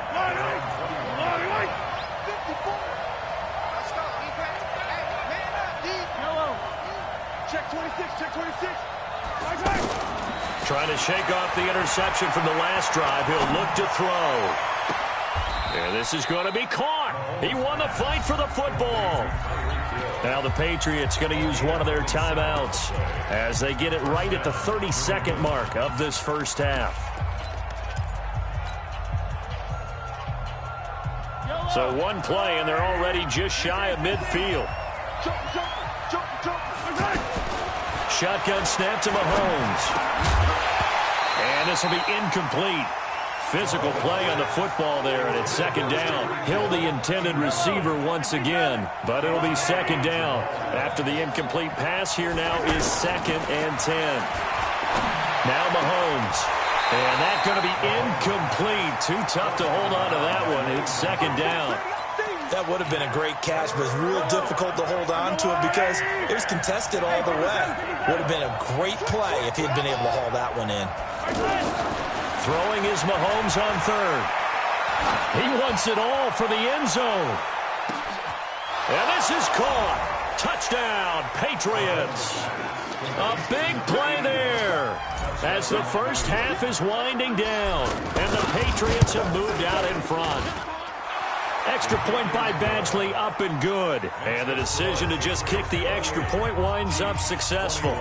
Check 26, check 26. Trying to shake off the interception from the last drive. He'll look to throw. And this is going to be caught. He won the fight for the football. Now the Patriots going to use one of their timeouts as they get it right at the 30-second mark of this first half. So one play, and they're already just shy of midfield. Shotgun snap to Mahomes. And this will be incomplete. Physical play on the football there, and it's second down. Hill, the intended receiver once again, but it'll be second down. After the incomplete pass, here now is 2nd and 10. Now Mahomes. And that's going to be incomplete. Too tough to hold on to that one. It's second down. That would have been a great catch, but it's real difficult to hold on to it because it was contested all the way. Would have been a great play if he had been able to haul that one in. Throwing is Mahomes on third. He wants it all for the end zone. And this is caught. Touchdown, Patriots. A big play there as the first half is winding down, and the Patriots have moved out in front. Extra point by Badgley, up and good. And the decision to just kick the extra point winds up successful.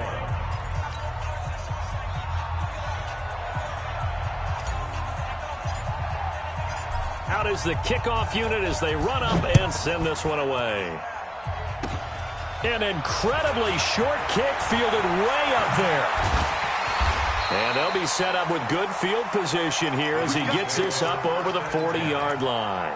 Out is the kickoff unit as they run up and send this one away. An incredibly short kick fielded way up there. And they'll be set up with good field position here as he gets this up over the 40-yard line.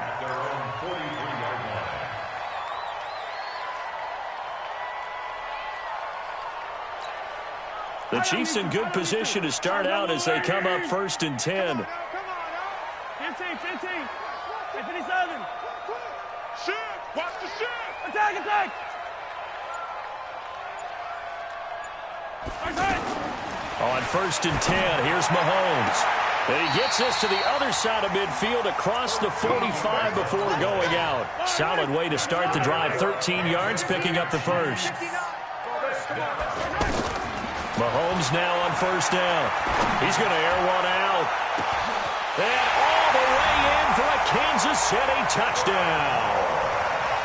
The Chiefs in good position to start out as they come up 1st and 10. 15, 15. 57. Shoot! Watch the shoot! Attack, attack! On 1st and 10, here's Mahomes. And he gets this to the other side of midfield across the 45 before going out. Solid way to start the drive. 13 yards, picking up the first. Mahomes now on 1st down. He's going to air one out. And all the way in for a Kansas City touchdown.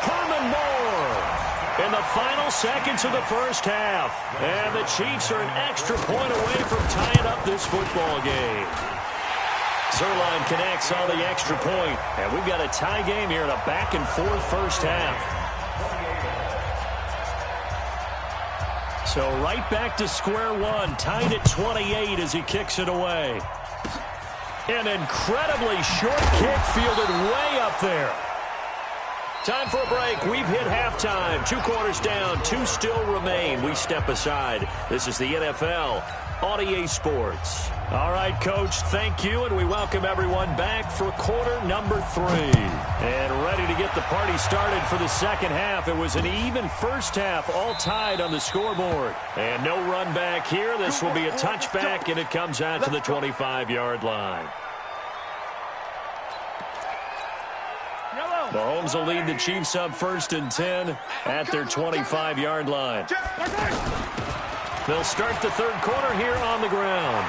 Herman Moore in the final seconds of the first half. And the Chiefs are an extra point away from tying up this football game. Zerline connects on the extra point. And we've got a tie game here in a back-and-forth first half. So right back to square one, tied at 28 as he kicks it away. An incredibly short kick fielded way up there. Time for a break. We've hit halftime. 2 quarters down, 2 still remain. We step aside. This is the NFL on EA Sports. All right, Coach, thank you, and we welcome everyone back for quarter number 3. And ready to get the party started for the second half. It was an even first half, all tied on the scoreboard. And no run back here. This will be a touchback, and it comes out to the 25-yard line. Mahomes will lead the Chiefs up 1st and 10 at their 25-yard line. They'll start the third quarter here on the ground.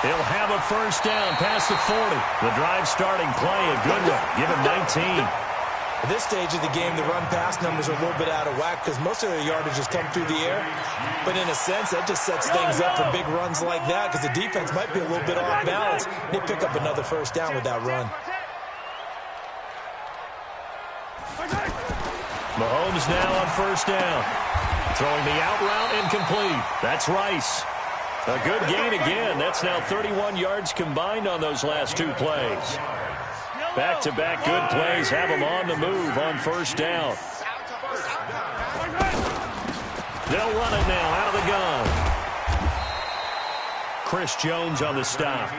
He'll have a first down past the 40. The drive starting play, a good one. Give him 19. At this stage of the game, the run-pass numbers are a little bit out of whack because most of their yardage has come through the air. But in a sense, that just sets things up for big runs like that because the defense might be a little bit off balance. They pick up another first down with that run. Mahomes now on 1st down. Throwing the out route incomplete. That's Rice. A good gain again. That's now 31 yards combined on those last 2 plays. Back-to-back good plays have them on the move on 1st down. They'll run it now out of the gun. Chris Jones on the stop.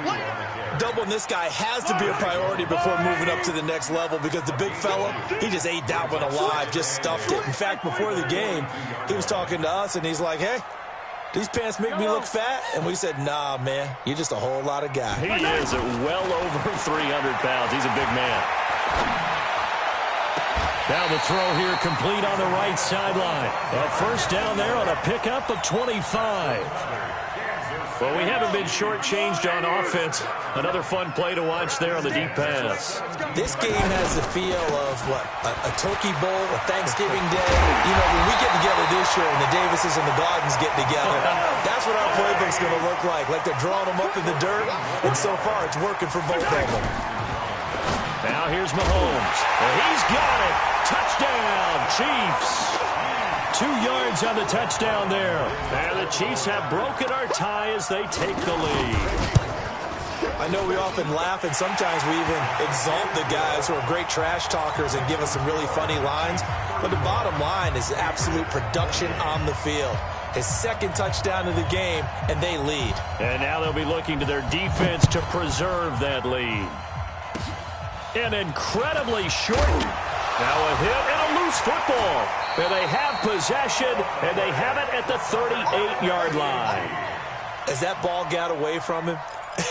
Doubling this guy has to be a priority before moving up to the next level because the big fella, he just ate that one alive, just stuffed it. In fact, before the game, he was talking to us, and he's like, hey, these pants make me look fat? And we said, nah, man, you're just a whole lot of guy. He is at well over 300 pounds. He's a big man. Now the throw here complete on the right sideline. A first down there on a pickup of 25. Well, we haven't been shortchanged on offense. Another fun play to watch there on the deep pass. This game has the feel of, what, a turkey bowl, a Thanksgiving day. You know, when we get together this year and the Davises and the Gardens get together, that's what our playbook's going to look like. Like they're drawing them up in the dirt, and so far it's working for both of them. Now here's Mahomes. And he's got it. Touchdown, Chiefs. 2 yards on the touchdown there. And the Chiefs have broken our tie as they take the lead. I know we often laugh, and sometimes we even exalt the guys who are great trash talkers and give us some really funny lines. But the bottom line is absolute production on the field. His second touchdown of the game, and they lead. And now they'll be looking to their defense to preserve that lead. An incredibly short. Now a hit and a loose football. And they have possession, and they have it at the 38-yard line. As that ball got away from him,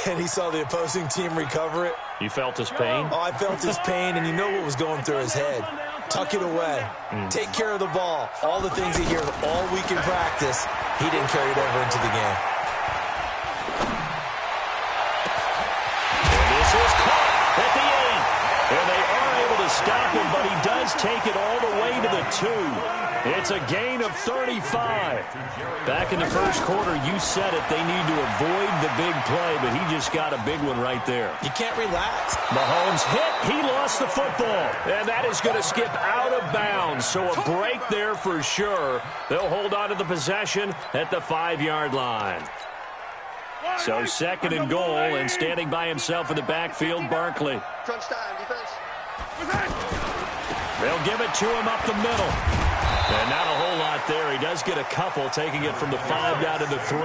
and he saw the opposing team recover it. You felt his pain? Oh, I felt his pain, and you know what was going through his head. Tuck it away. Take care of the ball. All the things he hears all week in practice, he didn't carry it over into the game. And this is caught at the 8. And they are able to stop him, but he does take it all the way to the 2. It's a gain of 35. Back in the first quarter, you said it, they need to avoid the big play, but he just got a big one right there. You can't relax. Mahomes hit. He lost the football. And that is going to skip out of bounds. So a break there for sure. They'll hold on to the possession at the 5-yard line. So second and goal, and standing by himself in the backfield, Barkley. Crunch time, defense. They'll give it to him up the middle. And not a whole lot there. He does get a couple, taking it from the 5 down to the 3.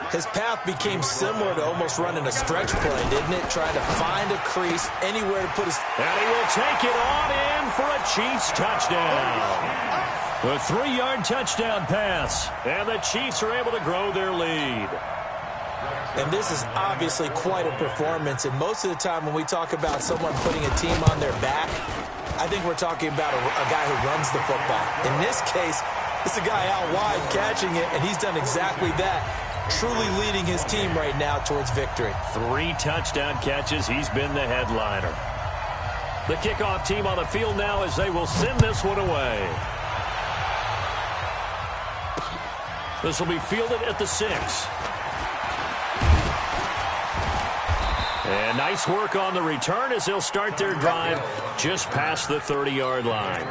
His path became similar to almost running a stretch play, didn't it? Trying to find a crease, anywhere to put his... And he will take it on in for a Chiefs touchdown. A 3-yard touchdown pass. And the Chiefs are able to grow their lead. And this is obviously quite a performance. And most of the time when we talk about someone putting a team on their back, I think we're talking about a guy who runs the football. In this case, it's a guy out wide catching it, and he's done exactly that, truly leading his team right now towards victory. 3 touchdown catches. He's been the headliner. The kickoff team on the field now as they will send this one away. This will be fielded at the 6. And nice work on the return as they'll start their drive just past the 30-yard line.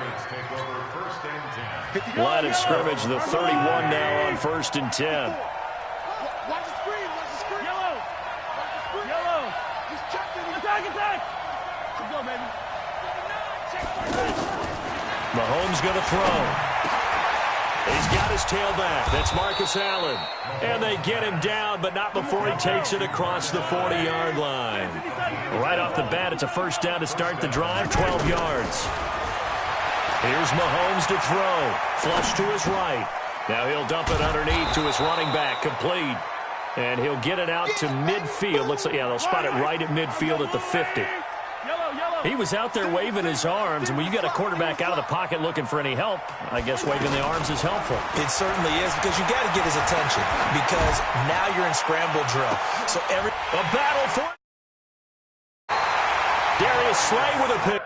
Line of scrimmage, the 31 now on 1st and 10. Watch the screen, watch the screen. Yellow. Yellow. Just check it. Attack. Let's go, baby. Mahomes going to throw. He's got his tailback. That's Marcus Allen. And they get him down, but not before he takes it across the 40-yard line. Right off the bat, it's a first down to start the drive, 12 yards. Here's Mahomes to throw. Flush to his right. Now he'll dump it underneath to his running back, complete. And he'll get it out to midfield. Looks like, yeah, they'll spot it right at midfield at the 50. He was out there waving his arms, and when you got a quarterback out of the pocket looking for any help, I guess waving the arms is helpful. It certainly is, because you got to get his attention, because now you're in scramble drill. So a battle for Darius Slay with a pick.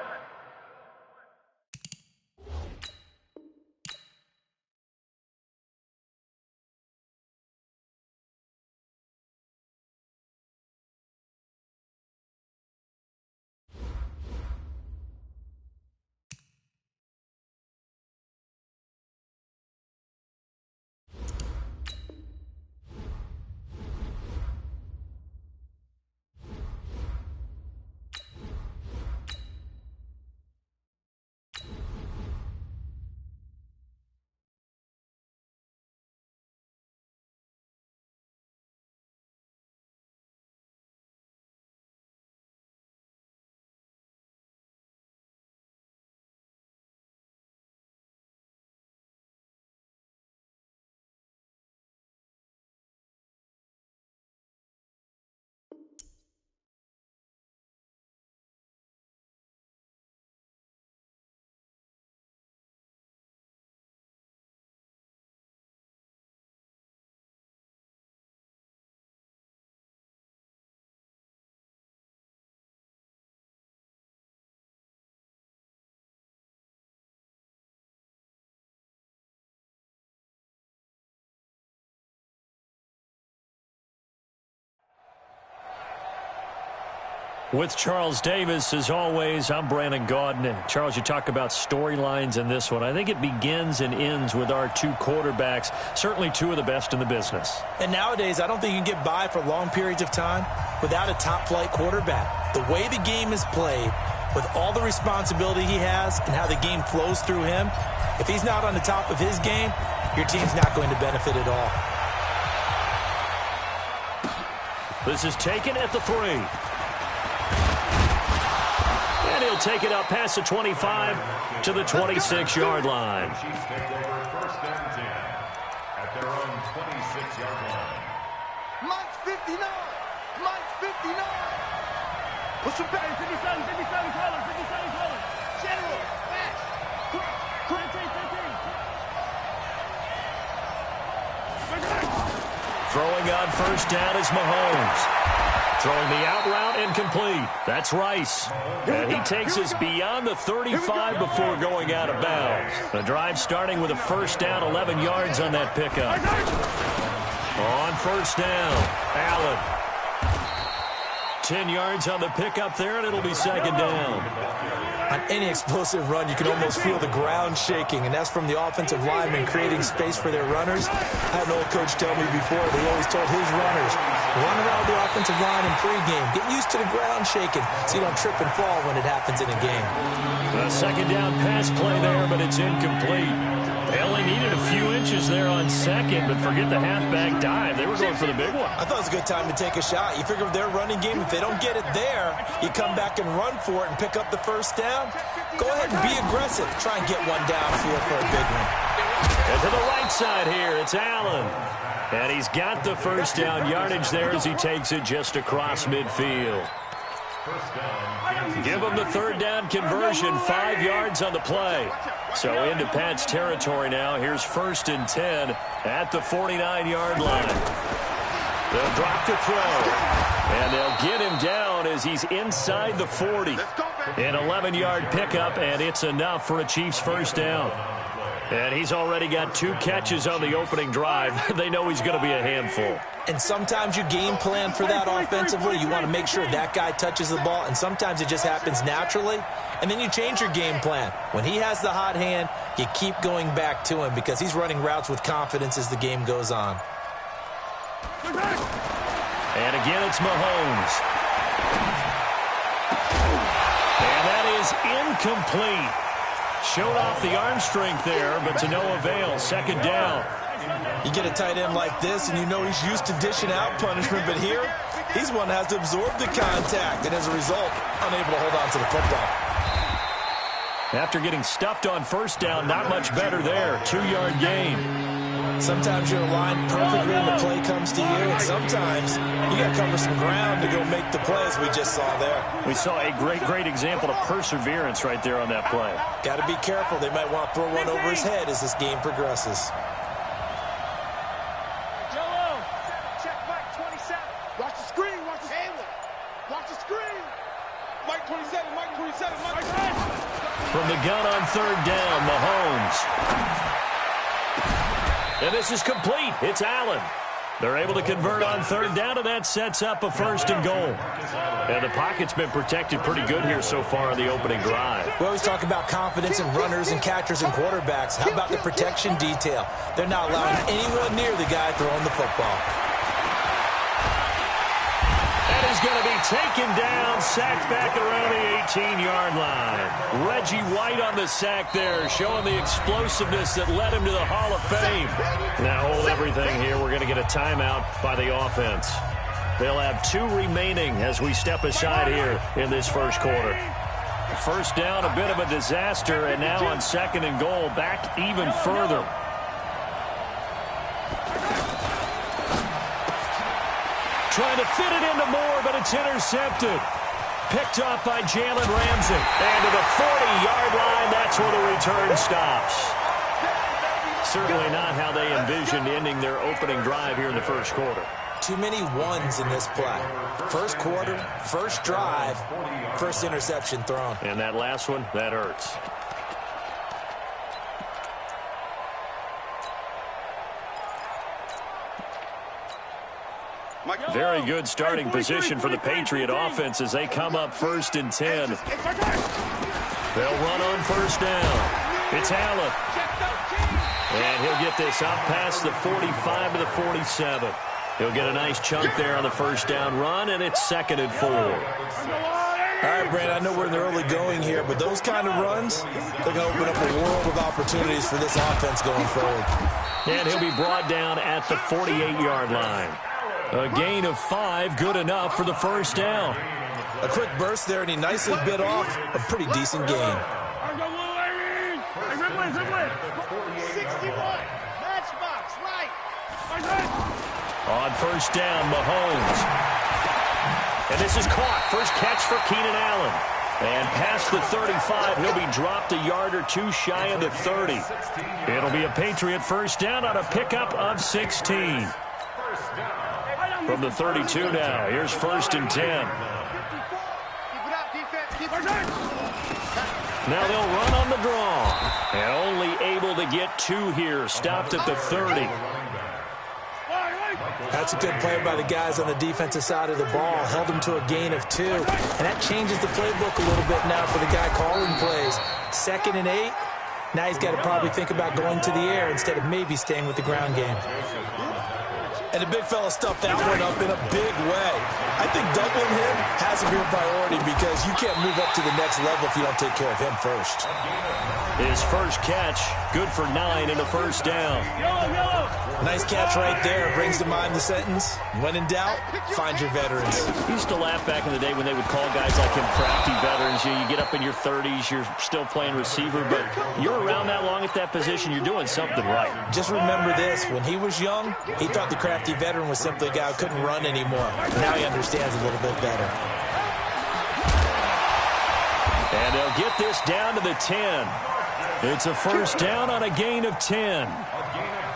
With Charles Davis, as always, I'm Brandon Gaudin. Charles, you talk about storylines in this one. I think it begins and ends with our two quarterbacks, certainly two of the best in the business. And nowadays, I don't think you can get by for long periods of time without a top-flight quarterback. The way the game is played, with all the responsibility he has and how the game flows through him, if he's not on the top of his game, your team's not going to benefit at all. This is taken at the 3. And he'll take it up past the 25 to the 26-yard line. Chiefs take over first down 10 at their own 26-yard line. Mike's 59. Mike's 59. Push him back. 57 color. 57 color. General. Fast. Quick. 15. Throwing on first down is Mahomes. Throwing the out route incomplete. That's Rice. And he takes us beyond the 35 before going out of bounds. The drive starting with a first down, 11 yards on that pickup. On first down, Allen. 10 yards on the pickup there, and it'll be second down. On any explosive run, you can almost feel the ground shaking, and that's from the offensive linemen creating space for their runners. I had an old coach tell me before, they always told his runners, run around the offensive line in pregame. Get used to the ground shaking so you don't trip and fall when it happens in a game. A second down pass play there, but it's incomplete. They only needed a few inches there on second, but forget the halfback dive. They were going for the big one. I thought it was a good time to take a shot. You figure with their running game, if they don't get it there, you come back and run for it and pick up the first down. Go ahead and be aggressive. Try and get one downfield for a big one. And to the right side here, it's Allen. And he's got the first down yardage there as he takes it just across midfield. Give him the third down conversion, 5 yards on the play. So into Pat's territory now. Here's first and 10 at the 49-yard line. They'll drop the throw. And they'll get him down as he's inside the 40. An 11-yard pickup, and it's enough for a Chiefs first down. And he's already got 2 catches on the opening drive. They know he's going to be a handful. And sometimes you game plan for that offensively. You want to make sure that guy touches the ball, and sometimes it just happens naturally. And then you change your game plan. When he has the hot hand, you keep going back to him because he's running routes with confidence as the game goes on. And again, it's Mahomes. And that is incomplete. Showed off the arm strength there, but to no avail. Second down. You get a tight end like this, and you know he's used to dishing out punishment, but here, he's one that has to absorb the contact, and as a result, unable to hold on to the football. After getting stuffed on first down, not much better there. 2-yard gain. Sometimes you're aligned perfectly and the play comes to you, and sometimes you got to cover some ground to go make the play, as we just saw there. We saw a great example of perseverance right there on that play. Got to be careful. They might want to throw one over his head as this game progresses. Check Mike 27. Watch the screen. Watch the screen. Watch the screen. Mike 27. Mike 27. Mike 27. From the gun on third down, Mahomes. And this is complete. It's Allen. They're able to convert on third down, and that sets up a first and goal. And the pocket's been protected pretty good here so far in the opening drive. We always talk about confidence in runners and catchers and quarterbacks. How about the protection detail? They're not allowing anyone near the guy throwing the football. And he's going to be taken down, sacked back around the 18-yard line. Reggie White on the sack there, showing the explosiveness that led him to the Hall of Fame. Now hold everything here. We're going to get a timeout by the offense. They'll have 2 remaining as we step aside here in this first quarter. First down, a bit of a disaster, and now on second and goal, back even further. Trying to fit it into Moore, but it's intercepted. Picked off by Jalen Ramsey. And to the 40-yard line, that's where the return stops. Certainly not how they envisioned ending their opening drive here in the first quarter. Too many ones in this play. First quarter, first drive, first interception thrown. And that last one, that hurts. Very very good starting position for the Patriot offense as they come up 1st and 10. They'll run on 1st down. It's Allen. And he'll get this up past the 45 to the 47. He'll get a nice chunk there on the 1st down run, and it's 2nd and 4. All right, Brandon, I know we're in the early going here, but those kind of runs, they're going to open up a world of opportunities for this offense going forward. And he'll be brought down at the 48-yard line. A gain of 5, good enough for the 1st down. A quick burst there, and he nicely bit off a pretty decent gain. 61. Matchbox, right. On 1st down, Mahomes. And this is caught. First catch for Keenan Allen. And past the 35, he'll be dropped a yard or 2 shy of the 30. It'll be a Patriot 1st down on a pickup of 16. From the 32 now, here's 1st and 10. Now they'll run on the draw. And only able to get 2 here. Stopped at the 30. That's a good play by the guys on the defensive side of the ball. Held him to a gain of 2. And that changes the playbook a little bit now for the guy calling plays. 2nd and 8. Now he's got to probably think about going to the air instead of maybe staying with the ground game. And the big fella stuffed that one up in a big way. I think doubling him has to be a priority because you can't move up to the next level if you don't take care of him first. His first catch, good for 9 in the 1st down. Nice catch right there. Brings to mind the sentence, when in doubt, find your veterans. He used to laugh back in the day when they would call guys like him crafty veterans. You get up in your 30s, you're still playing receiver, but you're around that long at that position, you're doing something right. Just remember this, when he was young, he thought the crafty veteran was simply a guy who couldn't run anymore. Now he understands a little bit better. And they'll get this down to the 10. It's a 1st down on a gain of 10.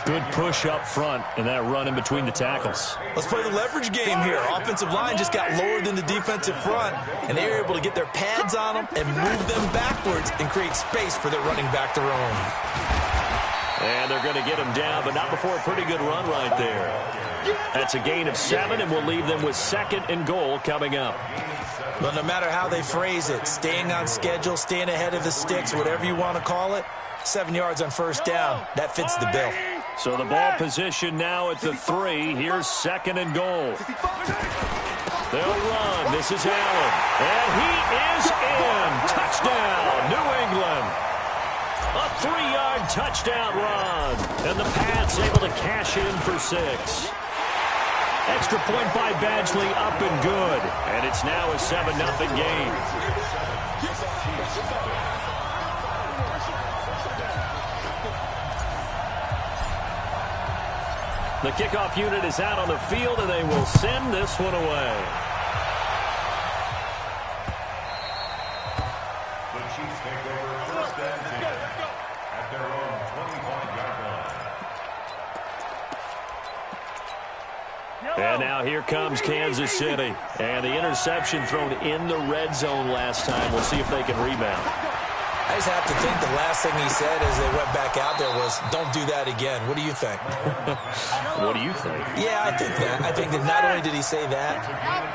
Good push up front in that run in between the tackles. Let's play the leverage game here. Offensive line just got lower than the defensive front, and they were able to get their pads on them and move them backwards and create space for their running back to roam. And they're going to get him down, but not before a pretty good run right there. That's a gain of 7, and we'll leave them with 2nd and goal coming up. But no matter how they phrase it, staying on schedule, staying ahead of the sticks, whatever you want to call it, 7 yards on 1st down, that fits the bill. So the ball position now at the 3. Here's 2nd and goal. They'll run. This is Allen. And he is in. Touchdown, New England. A 3-yard touchdown run. And the Pats able to cash in for 6. Extra point by Badgley, up and good. And it's now a 7-0 game. The kickoff unit is out on the field, and they will send this one away. The Chiefs take over 1st and 10 at their own 25-yard line. And now here comes Kansas City. And the interception thrown in the red zone last time. We'll see if they can rebound. I just have to think the last thing he said as they went back out there was, don't do that again. What do you think? What do you think? Yeah, I think that. I think that not only did he say that,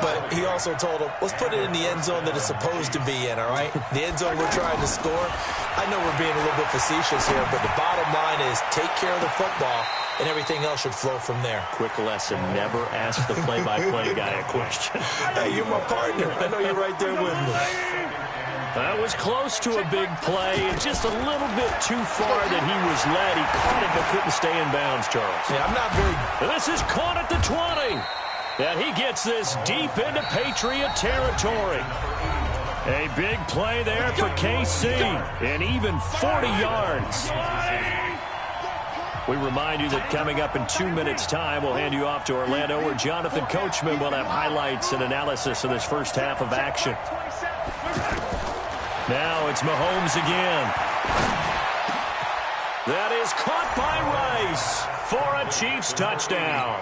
but he also told him, let's put it in the end zone that it's supposed to be in, all right? The end zone we're trying to score. I know we're being a little bit facetious here, but the bottom line is take care of the football, and everything else should flow from there. Quick lesson, never ask the play-by-play guy a question. Hey, you're my partner. I know you're right there with me. That was close to a big play, and just a little bit too far that he was led. He caught it but couldn't stay in bounds, Charles. Yeah, I'm not very... This is caught at the 20. And he gets this deep into Patriot territory. A big play there for KC, and even 40 yards. We remind you that coming up in 2 minutes' time, we'll hand you off to Orlando, where Jonathan Coachman will have highlights and analysis of this first half of action. Now it's Mahomes again. That is caught by Rice for a Chiefs touchdown.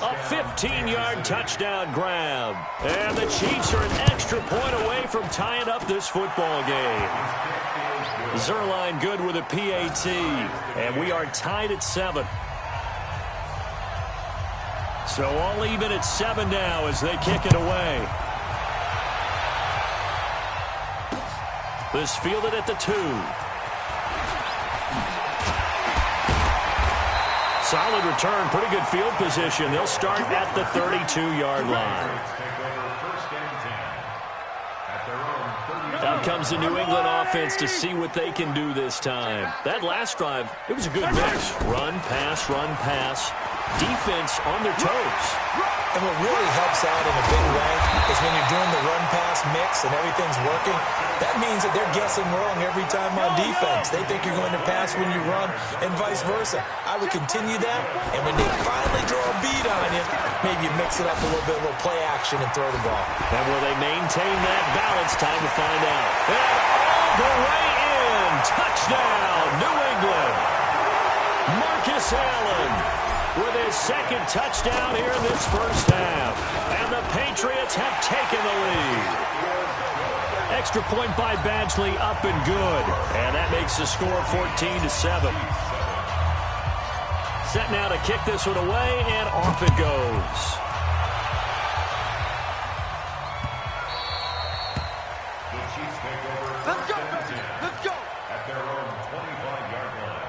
A 15-yard touchdown grab. And the Chiefs are an extra point away from tying up this football game. Zerline good with a PAT. And we are tied at 7. So all even at 7 now as they kick it away. This fielded at the 2. Solid return, pretty good field position. They'll start at the 32-yard line. Out comes the New England offense to see what they can do this time. That last drive, it was a good mix. Run, pass, defense on their toes. And what really helps out in a big way is when you're doing the run-pass mix and everything's working, that means that they're guessing wrong every time on defense. They think you're going to pass when you run and vice versa. I would continue that, and when they finally draw a beat on you, maybe you mix it up a little play action and throw the ball. And will they maintain that balance? Time to find out. And all the way in. Touchdown, New England. Marcus Allen with his second touchdown here in this first half. And the Patriots have taken the lead. Extra point by Badgley, up and good. And that makes the score 14-7. Set now to kick this one away, and off it goes. The Chiefs take over. Let's go! Let's go! At their own 25-yard line.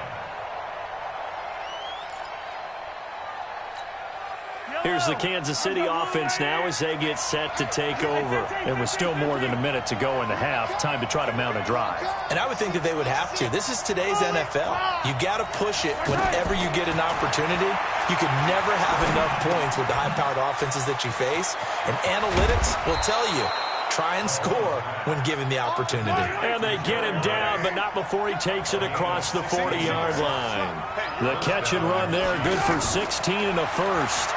Here's the Kansas City offense now as they get set to take over. It was still more than a minute to go in the half. Time to try to mount a drive. And I would think that they would have to. This is today's NFL. You got to push it whenever you get an opportunity. You can never have enough points with the high-powered offenses that you face. And analytics will tell you, try and score when given the opportunity. And they get him down, but not before he takes it across the 40-yard line. The catch and run there, good for 16 and a first.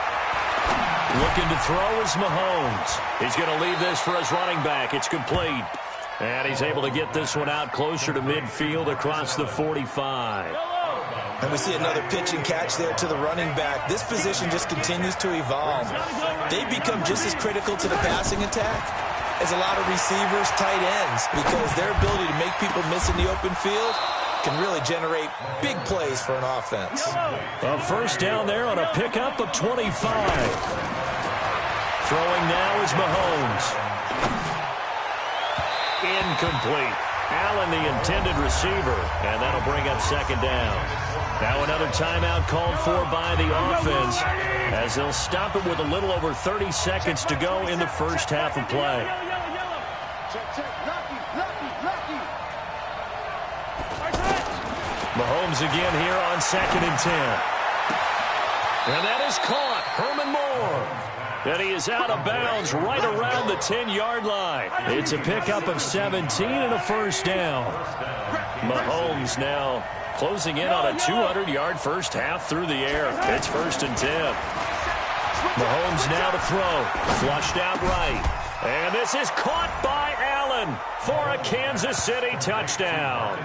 Looking to throw is Mahomes. He's going to leave this for his running back. It's complete. And he's able to get this one out closer to midfield across the 45. And we see another pitch and catch there to the running back. This position just continues to evolve. They become just as critical to the passing attack as a lot of receivers, tight ends, because their ability to make people miss in the open field can really generate big plays for an offense. A first down there on a pickup of 25. Throwing now is Mahomes. Incomplete. Allen, the intended receiver, and that'll bring up second down. Now another timeout called for by the offense as they'll stop it with a little over 30 seconds to go in the first half of play. Mahomes again here on 2nd and 10. And that is caught. Herman Moore. And he is out of bounds right around the 10-yard line. It's a pickup of 17 and a first down. Mahomes now closing in on a 200-yard first half through the air. It's 1st and 10. Mahomes now to throw. Flushed out right. And this is caught by Allen for a Kansas City touchdown.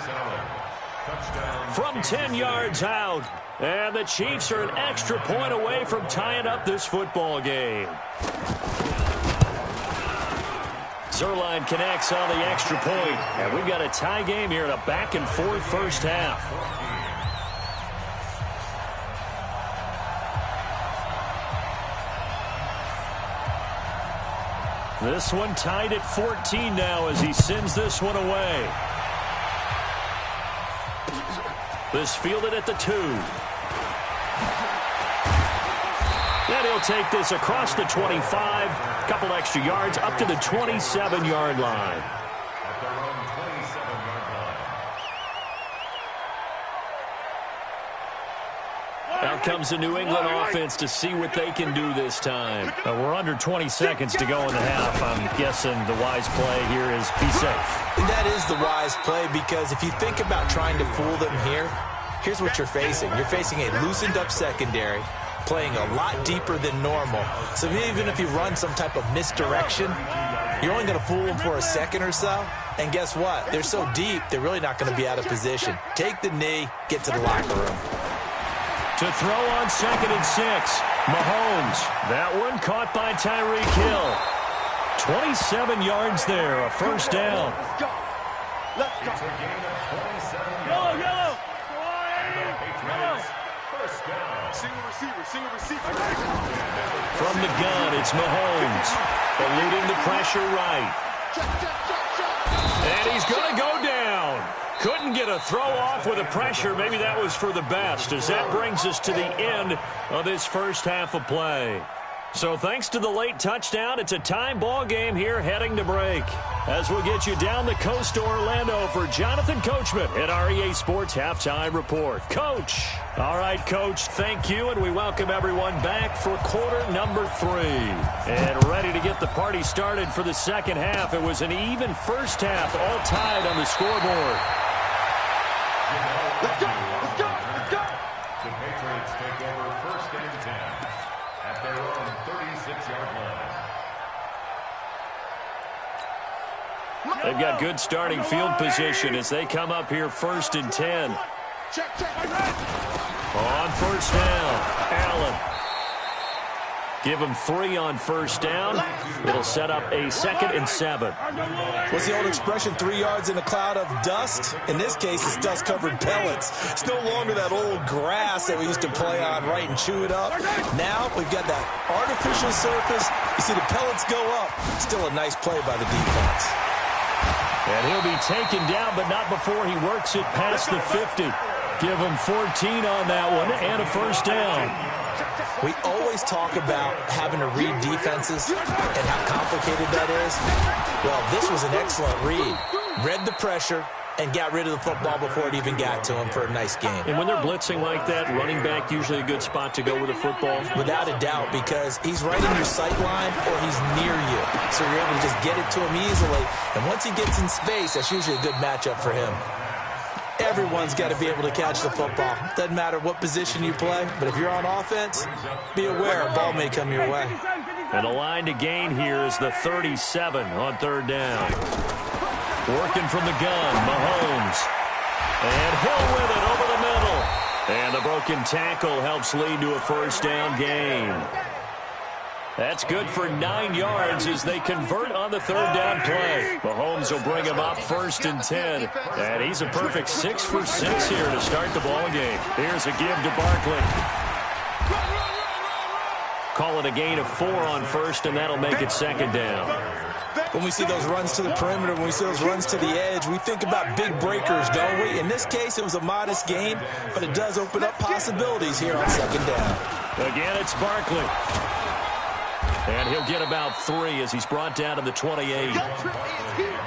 From 10 yards out. And the Chiefs are an extra point away from tying up this football game. Zerline connects on the extra point. And we've got a tie game here in a back-and-forth first half. This one tied at 14 now as he sends this one away. This fielded at the 2. And he'll take this across the 25. Couple extra yards up to the 27-yard line. At their own 27-yard line. Out comes the New England offense to see what they can do this time. We're under 20 seconds to go in the half. I'm guessing the wise play here is be safe. And that is the wise play, because if you think about trying to fool them here, here's what you're facing. You're facing a loosened up secondary, playing a lot deeper than normal. So even if you run some type of misdirection, you're only going to fool them for a second or so. And guess what? They're so deep, they're really not going to be out of position. Take the knee, get to the locker room. To throw on 2nd and 6. Mahomes. That one caught by Tyreek Hill. 27 yards there, a first down. Let's go. Let's go. It's a gain of 27 Yellow, yards. yellow. And the Patriots, first down. Single receiver. From the gun, it's Mahomes. Eluding the pressure right. And he's going to go down. Couldn't get a throw off with the pressure. Maybe that was for the best, as that brings us to the end of this first half of play. So thanks to the late touchdown, it's a time ball game here heading to break. As we'll get you down the coast to Orlando for Jonathan Coachman at our EA Sports Halftime Report. Coach. All right, Coach, thank you, and we welcome everyone back for quarter number 3. And ready to get the party started for the second half. It was an even first half, all tied on the scoreboard. Let's go. The Patriots take over first and 10 at their own 36-yard line. They've got good starting field position as they come up here first and 10. Check. On first down, Allen. Give him 3 on first down. It'll set up a 2nd and 7. What's the old expression, 3 yards in a cloud of dust? In this case, it's dust-covered pellets. It's no longer that old grass that we used to play on, right, and chew it up. Now we've got that artificial surface. You see the pellets go up. Still a nice play by the defense. And he'll be taken down, but not before he works it past the 50. Give him 14 on that one and a first down. We always talk about having to read defenses and how complicated that is. Well, this was an excellent read. Read the pressure and got rid of the football before it even got to him for a nice game. And when they're blitzing like that, running back usually a good spot to go with the football? Without a doubt, because he's right in your sight line or he's near you. So you're able to just get it to him easily. And once he gets in space, that's usually a good matchup for him. Everyone's got to be able to catch the football. Doesn't matter what position you play, but if you're on offense, be aware a ball may come your way. And the line to gain here is the 37 on third down. Working from the gun, Mahomes. And Hill with it over the middle. And the broken tackle helps lead to a first down gain. That's good for 9 yards as they convert on the third down play. Mahomes will bring him up first and 10. And he's a perfect 6 for 6 here to start the ball game. Here's a give to Barkley. Call it a gain of 4 on first, and that'll make it second down. When we see those runs to the perimeter, when we see those runs to the edge, we think about big breakers, don't we? In this case, it was a modest gain, but it does open up possibilities here on second down. Again, it's Barkley. And he'll get about 3 as he's brought down to the 28.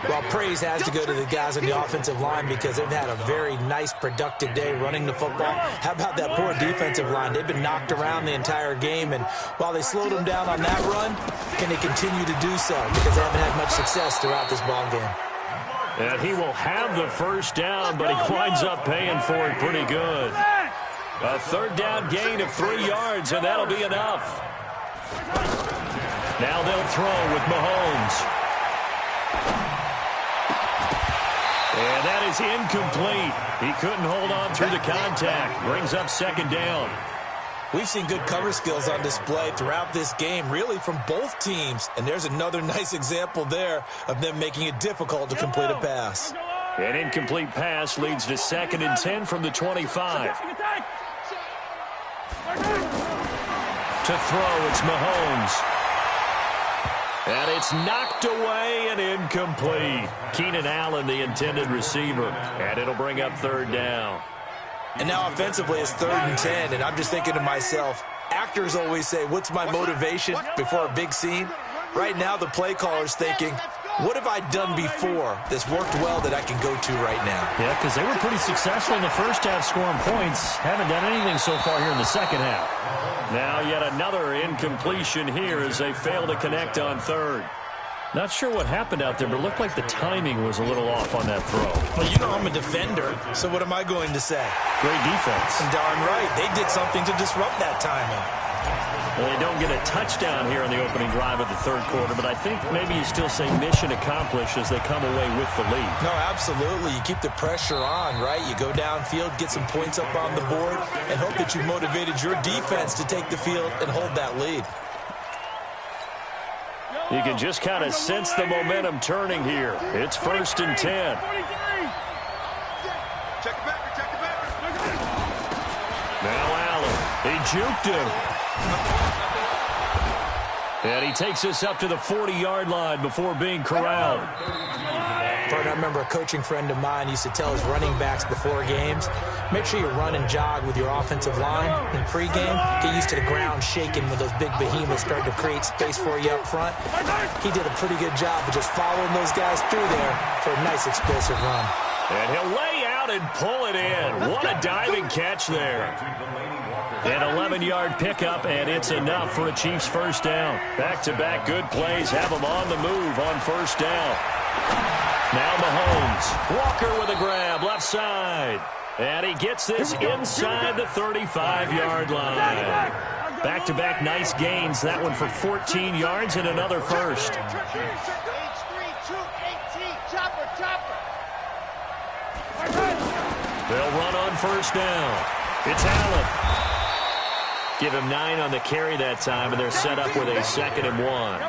Well, praise has to go to the guys on the offensive line because they've had a very nice, productive day running the football. How about that poor defensive line? They've been knocked around the entire game, and while they slowed them down on that run, can they continue to do so? Because they haven't had much success throughout this ball game. And he will have the first down, but he winds up paying for it pretty good. A third down gain of 3 yards, and that'll be enough. Now they'll throw with Mahomes. And that is incomplete. He couldn't hold on through the contact. Brings up second down. We've seen good cover skills on display throughout this game, really from both teams. And there's another nice example there of them making it difficult to complete a pass. An incomplete pass leads to second and 10 from the 25. To throw, it's Mahomes. And it's knocked away and incomplete. Keenan Allen, the intended receiver. And it'll bring up third down. And now offensively it's 3rd and 10. And I'm just thinking to myself, actors always say, what's my motivation before a big scene? Right now the play caller's thinking, what have I done before that's worked well that I can go to right now? Yeah, because they were pretty successful in the first half scoring points. Haven't done anything so far here in the second half. Now yet another incompletion here as they fail to connect on third. Not sure what happened out there, but it looked like the timing was a little off on that throw. Well, you know I'm a defender, so what am I going to say? Great defense. Darn right. They did something to disrupt that timing. Well, they don't get a touchdown here in the opening drive of the third quarter, but I think maybe you still say mission accomplished as they come away with the lead. No, absolutely. You keep the pressure on, right? You go downfield, get some points up on the board, and hope that you motivated your defense to take the field and hold that lead. You can just kind of sense the momentum turning here. It's 1st and 10. Check it back. Now Allen. He juked him. And he takes us up to the 40-yard line before being corralled. I remember a coaching friend of mine used to tell his running backs before games, make sure you run and jog with your offensive line in pregame. Get used to the ground shaking when those big behemoths start to create space for you up front. He did a pretty good job of just following those guys through there for a nice explosive run. And he'll lay out and pull it in. What a diving catch there. An 11-yard pickup, and it's enough for a Chiefs first down. Back-to-back good plays have them on the move on first down. Now Mahomes. Walker with a grab, left side. And he gets this inside the 35-yard line. Back-to-back nice gains. That one for 14 yards and another first. They'll run on first down. It's Allen. Give him 9 on the carry that time, and they're set up with a 2nd and 1.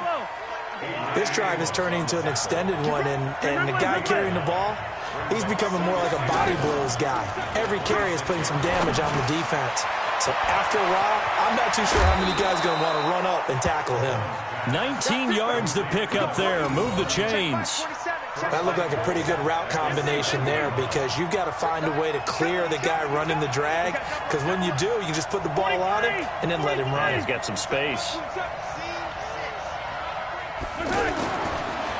This drive is turning into an extended one, and the guy carrying the ball, he's becoming more like a body blows guy. Every carry is putting some damage on the defense. So after a while, I'm not too sure how many guys are going to want to run up and tackle him. 19 yards to pick up there. Move the chains. That looked like a pretty good route combination there because you've got to find a way to clear the guy running the drag, because when you do, you can just put the ball on him and then let him run. He's got some space.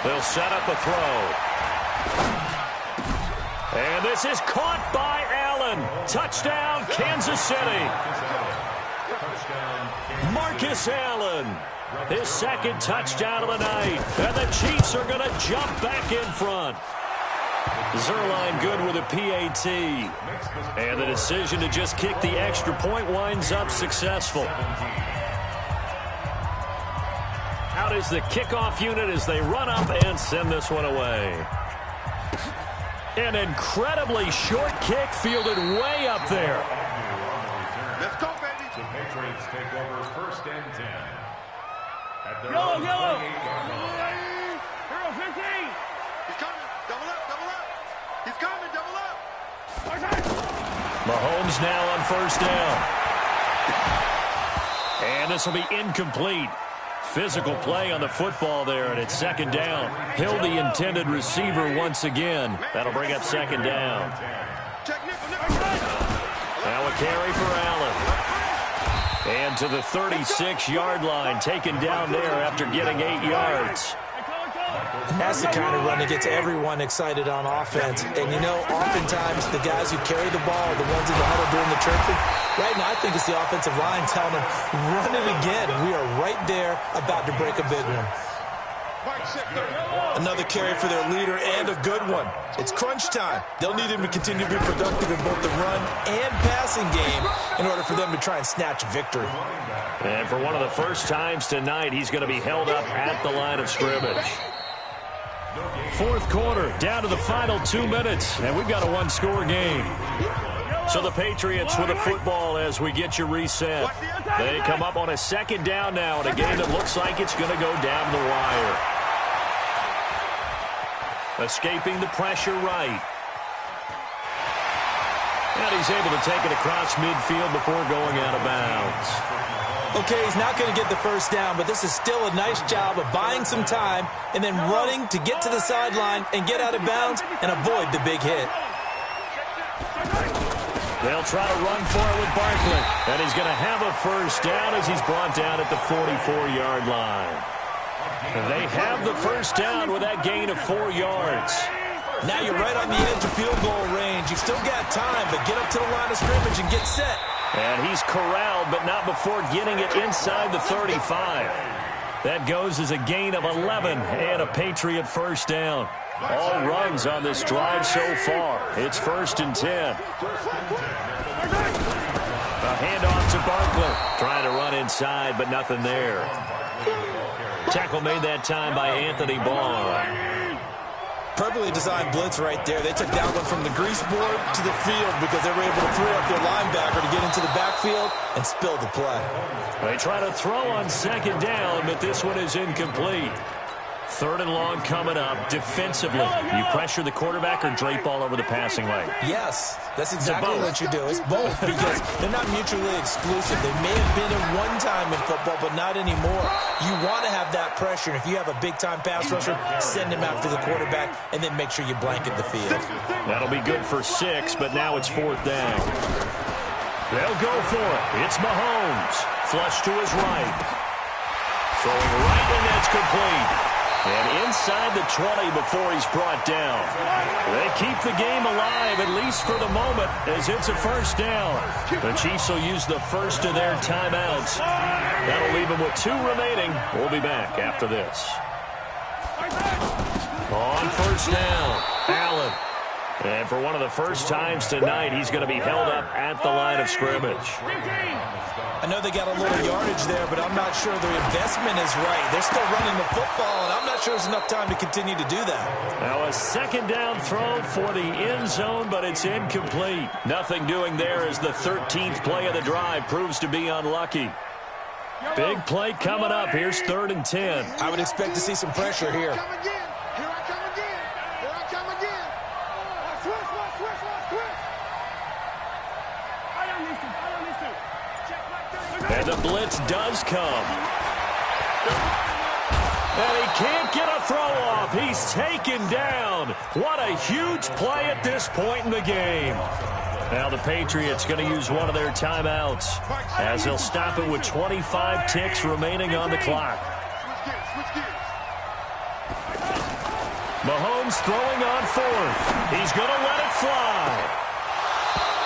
They'll set up a throw. And this is caught by Allen. Touchdown, Kansas City. Marcus Allen. His 2nd touchdown of the night. And the Chiefs are going to jump back in front. Zerline good with a PAT. And the decision to just kick the extra point winds up successful. Out is the kickoff unit as they run up and send this one away. An incredibly short kick fielded way up there. Let's go, baby. The Patriots take over 1st and 10. Yellow. Hero 15. He's coming. Double up. He's coming. Double up. Mahomes now on first down. And this will be incomplete. Physical play on the football there, and it's 2nd down. Hill, the intended receiver once again. That'll bring up 2nd down. Now a carry for Allen. And to the 36-yard line, taken down there after getting 8 yards. And that's the kind of run that gets everyone excited on offense. And, you know, oftentimes the guys who carry the ball are the ones in the huddle doing the chirping. Right now, I think it's the offensive line telling them, run it again. We are right there about to break a big one. Another carry for their leader and a good one. It's crunch time. They'll need him to continue to be productive in both the run and passing game in order for them to try and snatch victory. And for one of the first times tonight, he's going to be held up at the line of scrimmage. 4th quarter, down to the final 2 minutes, and we've got a one-score game. So the Patriots with the football as we get you reset. They come up on a 2nd down now in a game that looks like it's going to go down the wire. Escaping the pressure right. And he's able to take it across midfield before going out of bounds. Okay, he's not going to get the first down, but this is still a nice job of buying some time and then running to get to the sideline and get out of bounds and avoid the big hit. They'll try to run for it with Barkley. And he's going to have a first down as he's brought down at the 44-yard line. And they have the first down with that gain of 4 yards. Now you're right on the edge of field goal range. You've still got time, but get up to the line of scrimmage and get set. And he's corralled, but not before getting it inside the 35. That goes as a gain of 11 and a Patriot first down. All runs on this drive so far. It's 1st and 10. A handoff to Barkley. Trying to run inside, but nothing there. Tackle made that time by Anthony Barr. Perfectly designed blitz right there. They took that one from the grease board to the field because they were able to free up their linebacker to get into the backfield and spill the play. They try to throw on 2nd down, but this one is incomplete. 3rd and long coming up. Defensively, you pressure the quarterback or drape all over the passing lane? Yes, that's exactly what you do. It's both because they're not mutually exclusive. They may have been at one time in football, but not anymore. You want to have that pressure. And if you have a big-time pass rusher, send him after the quarterback and then make sure you blanket the field. That'll be good for 6, but now it's 4th down. They'll go for it. It's Mahomes. Flush to his right. Throwing right, and that's complete. And inside the 20 before he's brought down. They keep the game alive, at least for the moment, as it's a 1st down. The Chiefs will use the first of their timeouts. That'll leave them with 2 remaining. We'll be back after this. On 1st down, Allen. And for one of the first times tonight, he's going to be held up at the line of scrimmage. I know they got a little yardage there, but I'm not sure their investment is right. They're still running the football, and I'm not sure there's enough time to continue to do that. Now a 2nd down throw for the end zone, but it's incomplete. Nothing doing there as the 13th play of the drive proves to be unlucky. Big play coming up. Here's 3rd and 10. I would expect to see some pressure here. And the blitz does come. And he can't get a throw off. He's taken down. What a huge play at this point in the game. Now the Patriots going to use one of their timeouts as they'll stop it with 25 ticks remaining on the clock. Mahomes throwing on 4th. He's going to let it fly.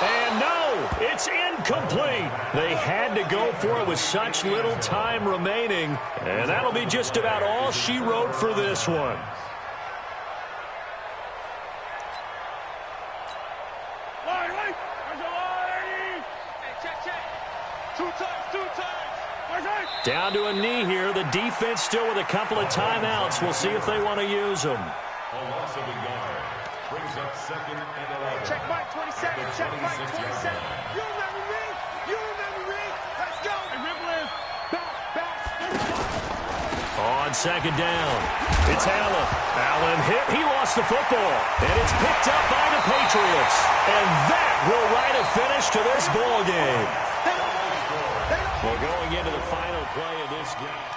And no, it's incomplete. They had to go for it with such little time remaining. And that'll be just about all she wrote for this one. Down to a knee here. The defense still with a couple of timeouts. We'll see if they want to use them. A loss of a yard brings up 2nd and 11. Check Mike, 27. Check Mike, 27. You remember me? You remember me? Let's go. And Ripple back. On 2nd down, it's Allen. Allen hit. He lost the football. And it's picked up by the Patriots. And that will write a finish to this ball game. We're going into the final play of this game.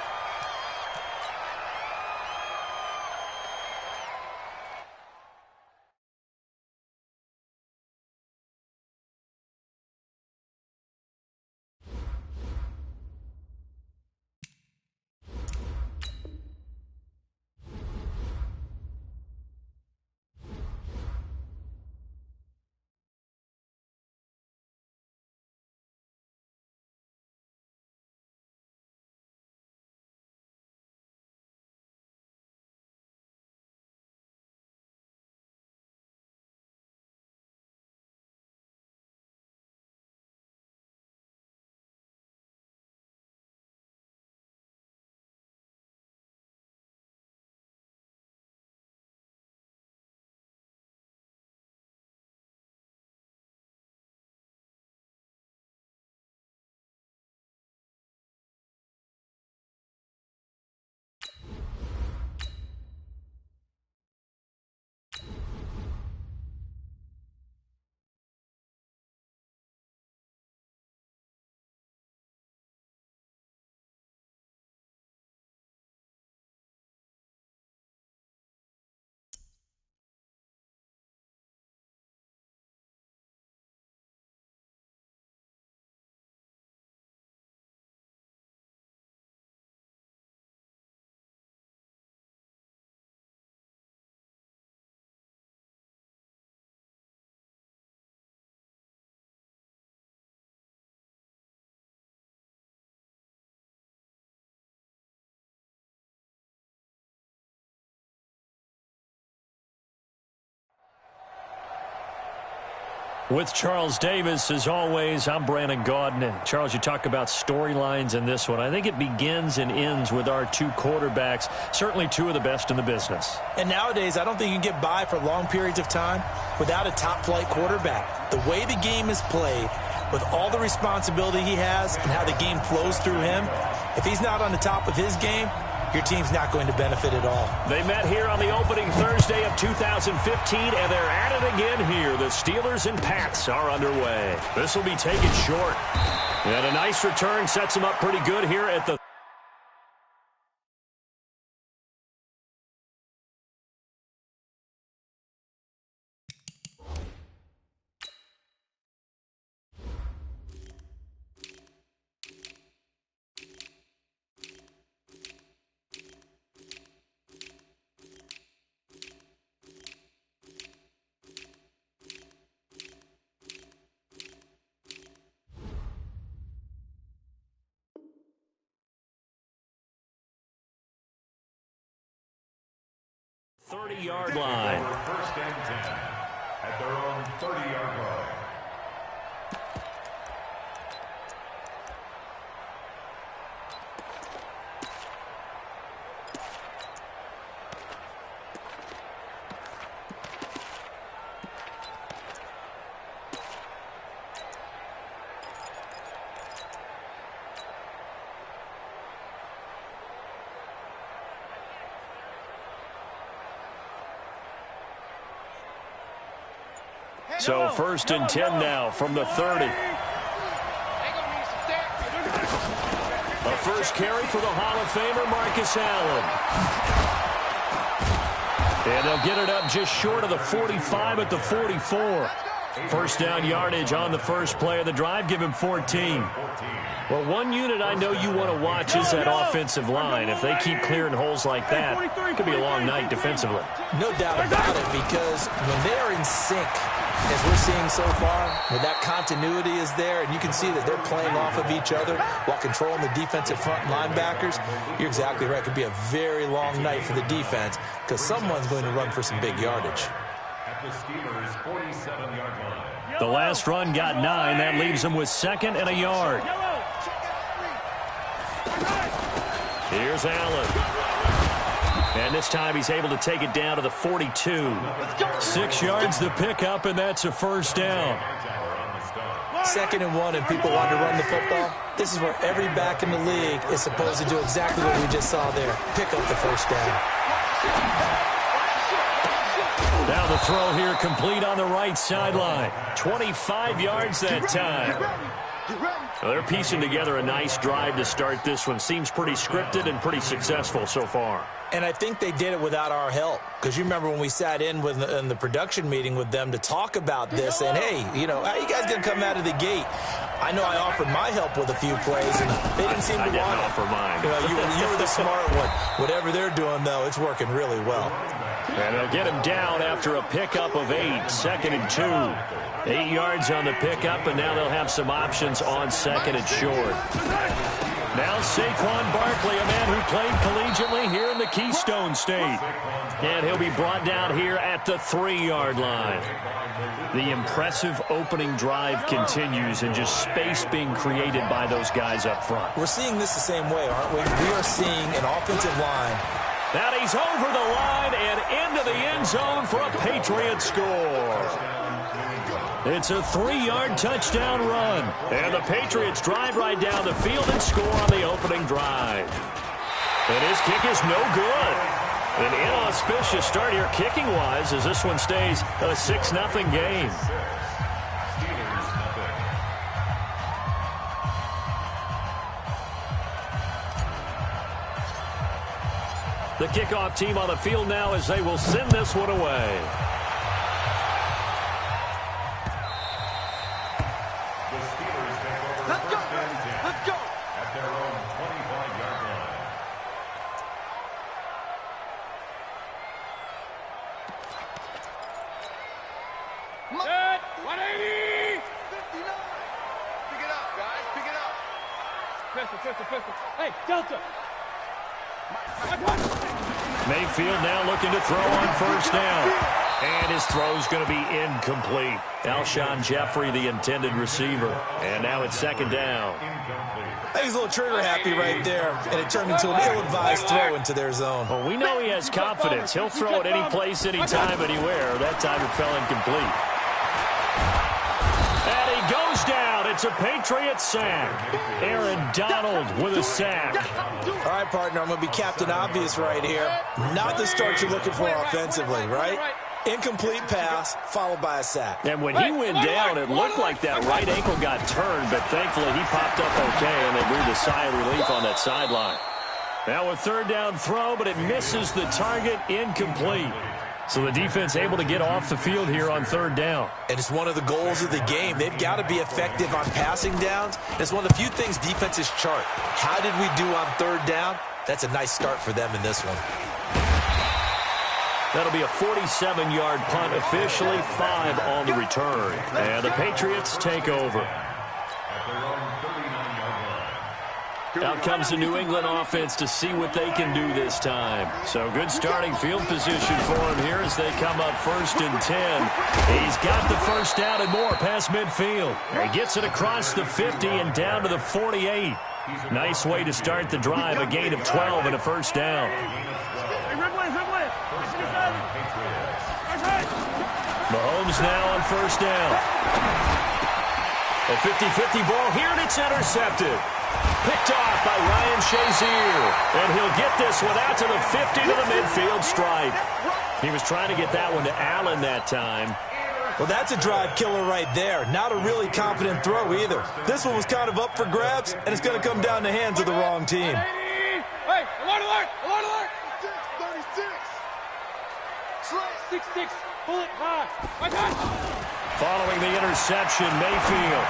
With Charles Davis, as always, I'm Brandon Gaudin. Charles, you talk about storylines in this one. I think it begins and ends with our 2 quarterbacks, certainly 2 of the best in the business. And nowadays, I don't think you can get by for long periods of time without a top-flight quarterback. The way the game is played, with all the responsibility he has and how the game flows through him, if he's not on the top of his game, your team's not going to benefit at all. They met here on the opening Thursday of 2015, and they're at it again here. The Steelers and Pats are underway. This will be taken short. And a nice return sets them up pretty good here at the yard line. First and 10 at their own 30-yard line. So first and 10 now from the 30. A first carry for the Hall of Famer Marcus Allen. And they'll get it up just short of the 45 at the 44. First down yardage on the first play of the drive. Give him 14. Well, one unit I know you want to watch is that offensive line. If they keep clearing holes like that, it could be a long night defensively. No doubt about it, because when they are in sync, as we're seeing so far, when that continuity is there, and you can see that they're playing off of each other while controlling the defensive front linebackers, you're exactly right. It could be a very long night for the defense because someone's going to run for some big yardage. At the Steelers' 47-yard line. The last run got 9. That leaves them with second and a yard. Here's Allen. And this time he's able to take it down to the 42. 6 yards the pickup, and that's a first down. 2nd and 1, and people want to run the football. This is where every back in the league is supposed to do exactly what we just saw there. Pick up the first down. Now the throw here complete on the right sideline. 25 yards that time. Well, they're piecing together a nice drive to start this one. Seems pretty scripted and pretty successful so far. And I think they did it without our help. Because you remember when we sat in the production meeting with them to talk about this. And, hey, you know, how you guys going to come out of the gate? I know I offered my help with a few plays, and they didn't seem to want it. I didn't offer mine. You were the smart one. Whatever they're doing, though, it's working really well. And they'll get him down after a pickup of 8. 2nd and 2. 8 yards on the pickup, and now they'll have some options on 2nd and short. Now Saquon Barkley, a man who played collegiately here in the Keystone State. And he'll be brought down here at the 3-yard line. The impressive opening drive continues, and just space being created by those guys up front. We're seeing this the same way, aren't we? We are seeing an offensive line. Now he's over the line and into the end zone for a Patriot score. It's a 3-yard touchdown run. And the Patriots drive right down the field and score on the opening drive. And his kick is no good. An inauspicious start here kicking-wise as this one stays a 6-0 game. The kickoff team on the field now as they will send this one away. Hey, Delta! Mayfield now looking to throw on first down. And his throw's going to be incomplete. Alshon Jeffrey, the intended receiver. And now it's 2nd down. I think he's a little trigger happy right there, and it turned into an ill-advised throw into their zone. Well, we know he has confidence. He'll throw it any place, anytime, anywhere. That time it fell incomplete. And he goes down And it's a Patriots sack. Aaron Donald with a sack. All right, partner, I'm going to be Captain Obvious right here. Not the start you're looking for offensively, right? Incomplete pass, followed by a sack. And when he went down, it looked like that right ankle got turned, but thankfully he popped up okay, and they breathed a sigh of relief on that sideline. Now a third down throw, but it misses the target, incomplete. So the defense able to get off the field here on third down. And it's one of the goals of the game. They've got to be effective on passing downs. It's one of the few things defenses chart. How did we do on third down? That's a nice start for them in this one. That'll be a 47-yard punt, officially 5 on the return. And the Patriots take over. Out comes the New England offense to see what they can do this time. So good starting field position for him here as they come up 1st and 10. He's got the first down and more past midfield. He gets it across the 50 and down to the 48. Nice way to start the drive, a gain of 12 and a first down. Mahomes now on first down. A 50-50 ball here, and it's intercepted. Picked off by Ryan Shazier. And he'll get this one out to the 50 to the midfield stripe. He was trying to get that one to Allen that time. Well, that's a drive killer right there. Not a really confident throw either. This one was kind of up for grabs, and it's going to come down the hands of the wrong team. Hey, alert, alert, alert, alert. 36. 6-6. Pull it high. Following the interception, Mayfield.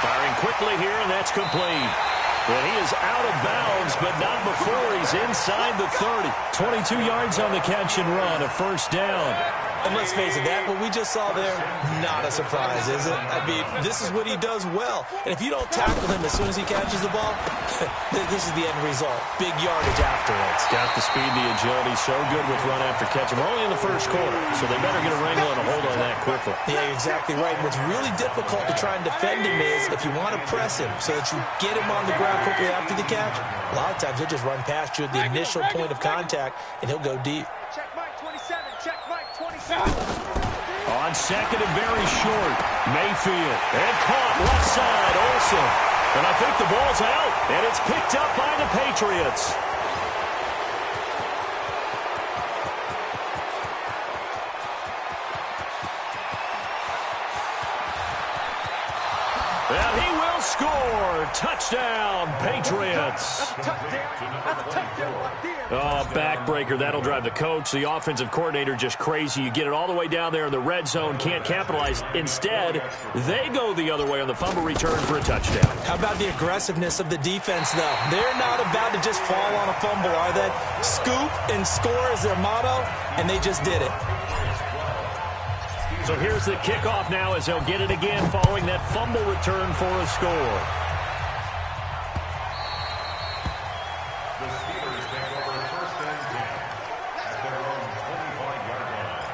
Firing quickly here, and that's complete. Well, he is out of bounds, but not before he's inside the 30. 22 yards on the catch and run, a first down. And let's face it, that what we just saw there, not a surprise, is it? I mean, this is what he does well. And if you don't tackle him as soon as he catches the ball, this is the end result. Big yardage afterwards. Got the speed, the agility, so good with run after catch. We're only in the first quarter, so they better get a wrangle and a hold on that quickly. Yeah, exactly right. And what's really difficult to try and defend him is if you want to press him so that you get him on the ground quickly after the catch, a lot of times he'll just run past you at the initial point of contact, and he'll go deep. Check Mike 27. Check Mike 27. On second and very short, Mayfield. And caught left side, Olsen. And I think the ball's out, and it's picked up by the Patriots. And he will score. Touchdown, Patriots. That's a touchdown right there. Oh, backbreaker. That'll drive the coach, the offensive coordinator, just crazy. You get it all the way down there in the red zone, can't capitalize. Instead, they go the other way on the fumble return for a touchdown. How about the aggressiveness of the defense, though? They're not about to just fall on a fumble, are they? Scoop and score is their motto, and they just did it. So here's the kickoff now as they'll get it again following that fumble return for a score. The Steelers take over 1st and 10 at their own 25-yard line.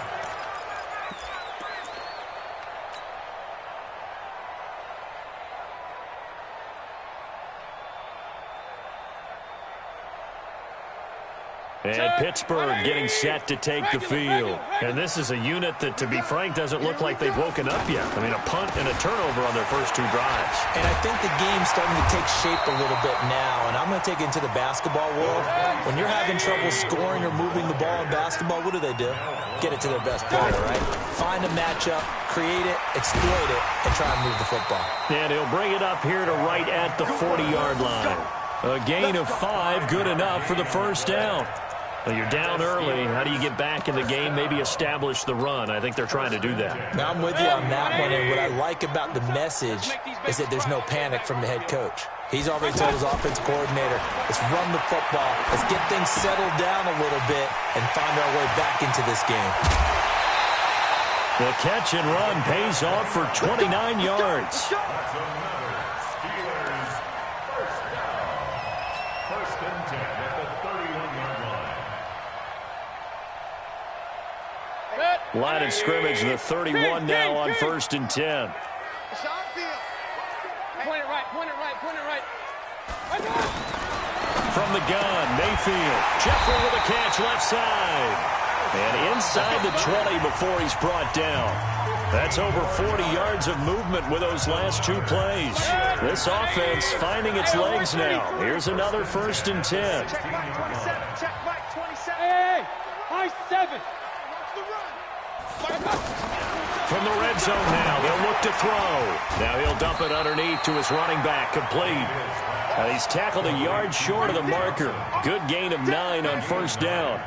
And Pittsburgh getting set to take the field. And this is a unit that, to be frank, doesn't look like they've woken up yet. I mean, a punt and a turnover on their first two drives. And I think the game's starting to take shape a little bit now. And I'm going to take it into the basketball world. When you're having trouble scoring or moving the ball in basketball, what do? Get it to their best player, right? Find a matchup, create it, exploit it, and try and move the football. And he'll bring it up here to right at the 40-yard line. A gain of 5, good enough for the first down. Well, you're down early. How do you get back in the game? Maybe establish the run. I think they're trying to do that. Now, I'm with you on that one, and what I like about the message is that there's no panic from the head coach. He's already told his offensive coordinator, let's run the football, let's get things settled down a little bit and find our way back into this game. The catch and run pays off for 29 yards. Line of scrimmage, the 31 now on 1st and 10. Point it right, point it right, point it right. From the gun, Mayfield. Jeffrey with a catch left side. And inside the 20 before he's brought down. That's over 40 yards of movement with those last two plays. This offense finding its legs now. Here's another 1st and 10. Check Mike 27. Check Mike 27. Hey, Mike 7. From the red zone now, they'll look to throw. Now he'll dump it underneath to his running back, complete. And he's tackled a yard short of the marker. Good gain of 9 on 1st down.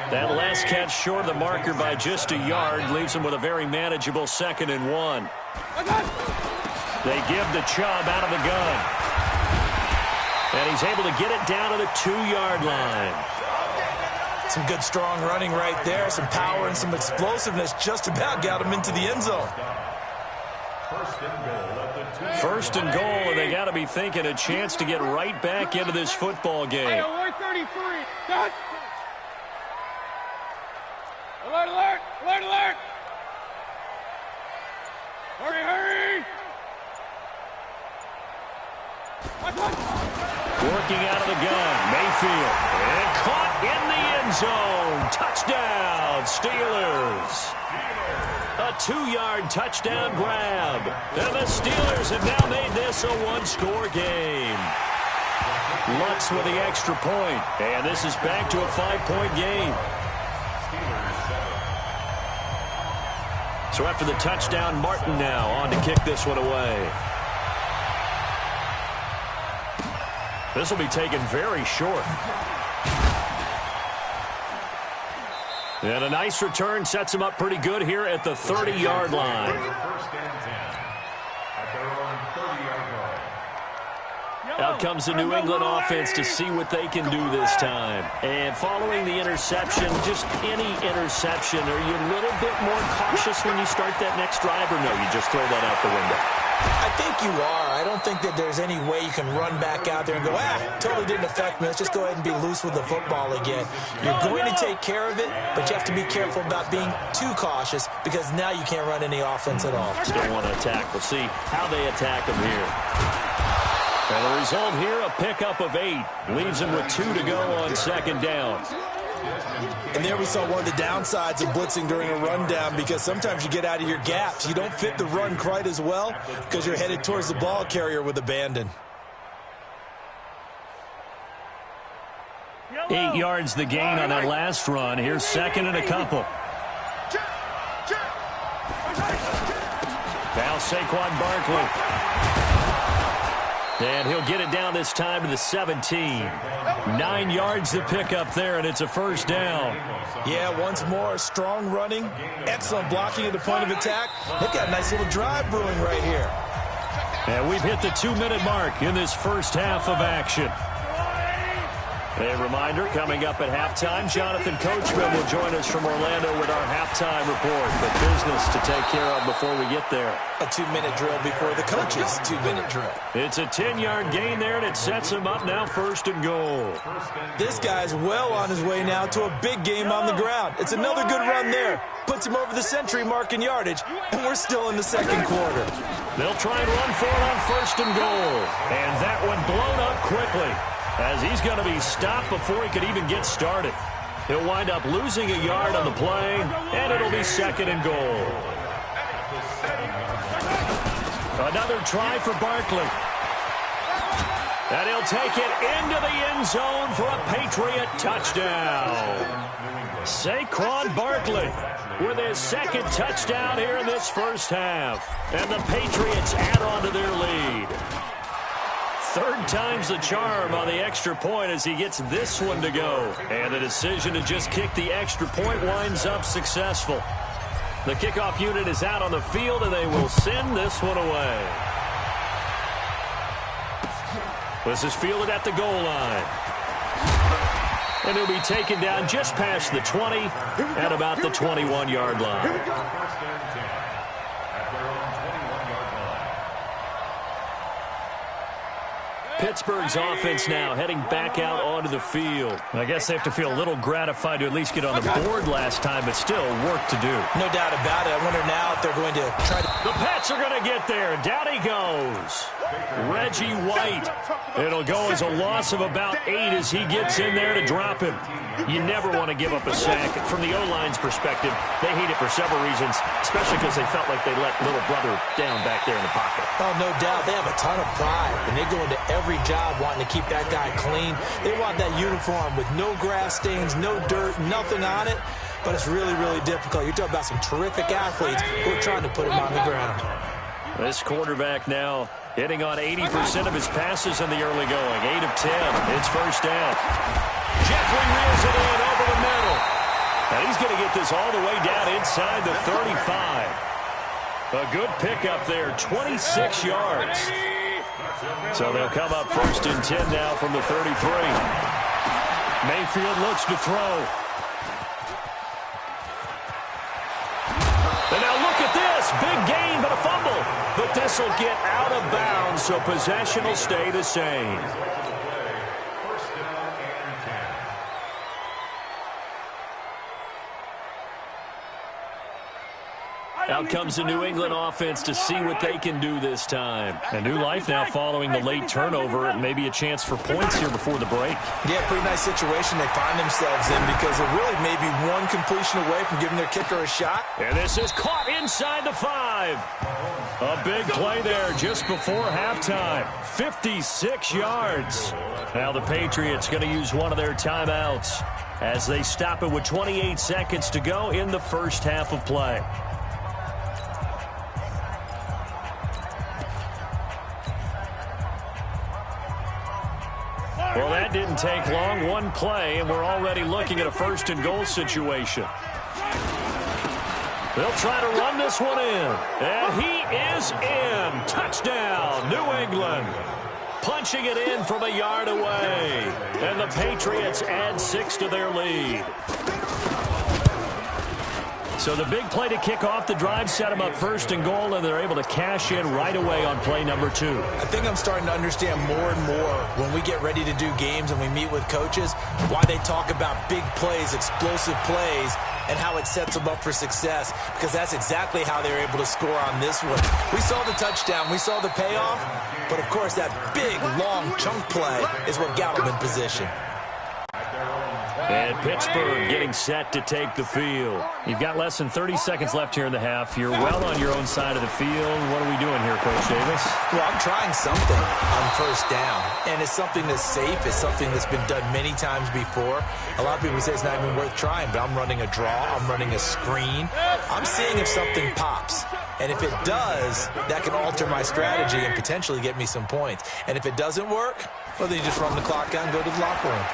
That last catch short of the marker by just a yard leaves him with a very manageable 2nd and 1. They give the Chubb out of the gun. And he's able to get it down to the 2-yard line. Some good strong running right there, some power and some explosiveness just about got him into the end zone. 1st and goal, and they got to be thinking a chance to get right back into this football game. Hey, alert 33. Done. Alert, alert, alert, alert. Hurry, hurry. Working out of the gun, Mayfield. And caught in the end zone. Touchdown, Steelers. A 2-yard touchdown grab. And the Steelers have now made this a 1-score game. Lutz with the extra point. And this is back to a 5-point game. So after the touchdown, Martin now on to kick this one away. This will be taken very short. And a nice return sets him up pretty good here at the 30-yard line. 1st and 10 at their own 30-yard line. Out comes the New England offense to see what they can do this time. And following the interception, just any interception, are you a little bit more cautious when you start that next drive, or no, you just throw that out the window? I think you are. I don't think that there's any way you can run back out there and go, totally didn't affect me. Let's just go ahead and be loose with the football again. You're going to take care of it, but you have to be careful about being too cautious because now you can't run any offense at all. Still want to attack. We'll see how they attack him here. And the result here, a pickup of 8. Leaves him with 2 to go on 2nd down. And there we saw one of the downsides of blitzing during a rundown because sometimes you get out of your gaps. You don't fit the run quite as well because you're headed towards the ball carrier with abandon. 8 yards the gain on that last run. Here's 2nd and a couple. Now Saquon Barkley. And he'll get it down this time to the 17. 9 yards to pick up there, and it's a 1st down. Yeah, once more, strong running, excellent blocking at the point of attack. They've got a nice little drive brewing right here. And we've hit the 2-minute mark in this first half of action. A reminder, coming up at halftime, Jonathan Coachman will join us from Orlando with our halftime report. But business to take care of before we get there. A 2-minute drill before the coach's 2-minute drill. It's a 10-yard gain there, and it sets him up now 1st and goal. This guy's well on his way now to a big game on the ground. It's another good run there. Puts him over the century mark in yardage, and we're still in the 2nd quarter. They'll try and run for it on 1st and goal. And that one blown up quickly, as he's going to be stopped before he could even get started. He'll wind up losing a yard on the play, and it'll be 2nd and goal. Another try for Barkley. And he'll take it into the end zone for a Patriot touchdown. Saquon Barkley with his 2nd touchdown here in this first half. And the Patriots add on to their lead. 3rd time's the charm on the extra point as he gets this one to go. And the decision to just kick the extra point winds up successful. The kickoff unit is out on the field, and they will send this one away. This is fielded at the goal line. And he'll be taken down just past the 20 at about the 21-yard line. Pittsburgh's offense now heading back out onto the field. I guess they have to feel a little gratified to at least get on the board last time, but still work to do. No doubt about it. I wonder now if they're going to try to... The Pats are going to get there. Down he goes. Reggie White. It'll go as a loss of about 8 as he gets in there to drop him. You never want to give up a sack. From the O-line's perspective, they hate it for several reasons, especially because they felt like they let little brother down back there in the pocket. Oh, no doubt. They have a ton of pride, and they go into every job wanting to keep that guy clean. They want that uniform with no grass stains, no dirt, nothing on it. But it's really, really difficult. You're talking about some terrific athletes who are trying to put him on the ground. This quarterback now hitting on 80% of his passes in the early going. 8 of 10. It's first down. Jeffrey reels it in over the middle. And he's going to get this all the way down inside the 35. A good pickup there, 26 yards. So they'll come up first and 10 now from the 33. Mayfield looks to throw. And now look at this. Big gain, but a fumble. But this will get out of bounds, so possession will stay the same. Out comes the New England offense to see what they can do this time. A new life now following the late turnover. Maybe a chance for points here before the break. Yeah, pretty nice situation they find themselves in because they're really maybe one completion away from giving their kicker a shot. And this is caught inside the 5. A big play there just before halftime. 56 yards. Now the Patriots going to use one of their timeouts as they stop it with 28 seconds to go in the first half of play. Well, that didn't take long. One play, and we're already looking at a first and goal situation. They'll try to run this one in. And he is in. Touchdown, New England. Punching it in from a yard away. And the Patriots add 6 to their lead. So the big play to kick off the drive set them up first and goal, and they're able to cash in right away on play number 2. I think I'm starting to understand more and more when we get ready to do games and we meet with coaches why they talk about big plays, explosive plays, and how it sets them up for success, because that's exactly how they were able to score on this one. We saw the touchdown. We saw the payoff. But, of course, that big, long chunk play is what got them in position. And Pittsburgh getting set to take the field. You've got less than 30 seconds left here in the half. You're well on your own side of the field. What are we doing here, Coach Davis? Well, I'm trying something on first down. And it's something that's safe. It's something that's been done many times before. A lot of people say it's not even worth trying, but I'm running a draw. I'm running a screen. I'm seeing if something pops. And if it does, that can alter my strategy and potentially get me some points. And if it doesn't work, well, then you just run the clock out and go to the locker room.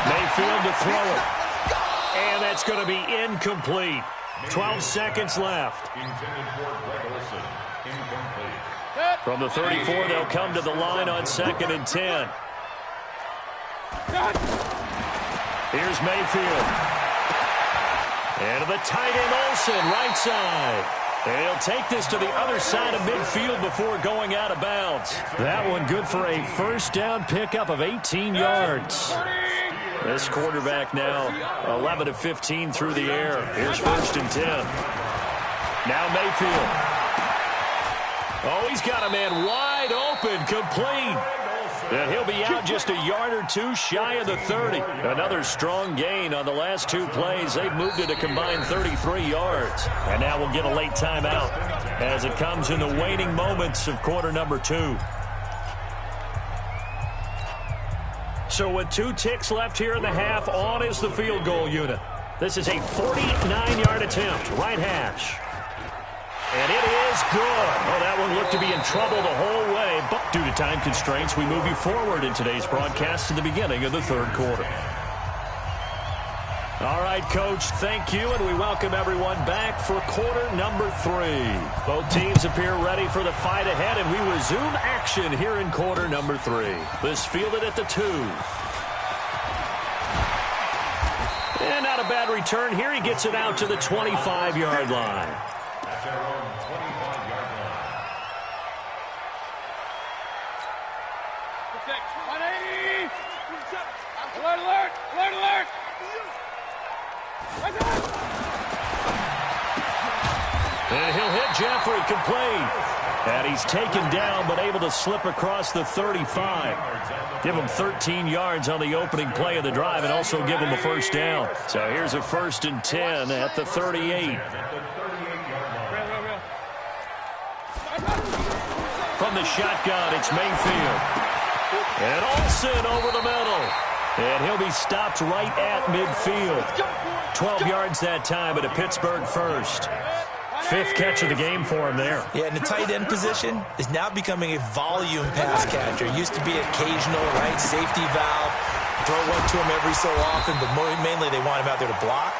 Mayfield to throw it. And that's going to be incomplete. 12 seconds left. From the 34, they'll come to the line on 2nd and 10. Here's Mayfield. And to the tight end Olsen, right side. And he'll take this to the other side of midfield before going out of bounds. That one good for a first down pickup of 18 yards. This quarterback now 11 of 15 through the air. Here's 1st and 10. Now Mayfield. Oh, he's got a man wide open, complete. And he'll be out just a yard or 2 shy of the 30. Another strong gain on the last 2 plays. They've moved it a combined 33 yards. And now we'll get a late timeout as it comes in the waning moments of quarter number 2. So with 2 ticks left here in the half, on is the field goal unit. This is a 49-yard attempt, right hash. And it is good. Oh, that one looked to be in trouble the whole way. But due to time constraints, we move you forward in today's broadcast to the beginning of the 3rd quarter. All right, Coach, thank you, and we welcome everyone back for quarter number 3. Both teams appear ready for the fight ahead, and we resume action here in quarter number 3. This fielded at the 2. And not a bad return here. He gets it out to the 25-yard line. At their own 25-yard line. 180! Alert, alert! Alert, alert! And he'll hit Jeffrey, complete. And he's taken down but able to slip across the 35. Give him 13 yards on the opening play of the drive and also give him a first down. So here's a 1st and 10 at the 38. From the shotgun, it's Mayfield. And Olsen over the middle. And he'll be stopped right at midfield. 12 yards that time at a Pittsburgh first. 5th catch of the game for him there. Yeah, and the tight end position is now becoming a volume pass catcher. It used to be occasional, right, safety valve. Throw one to him every so often, but mainly they want him out there to block.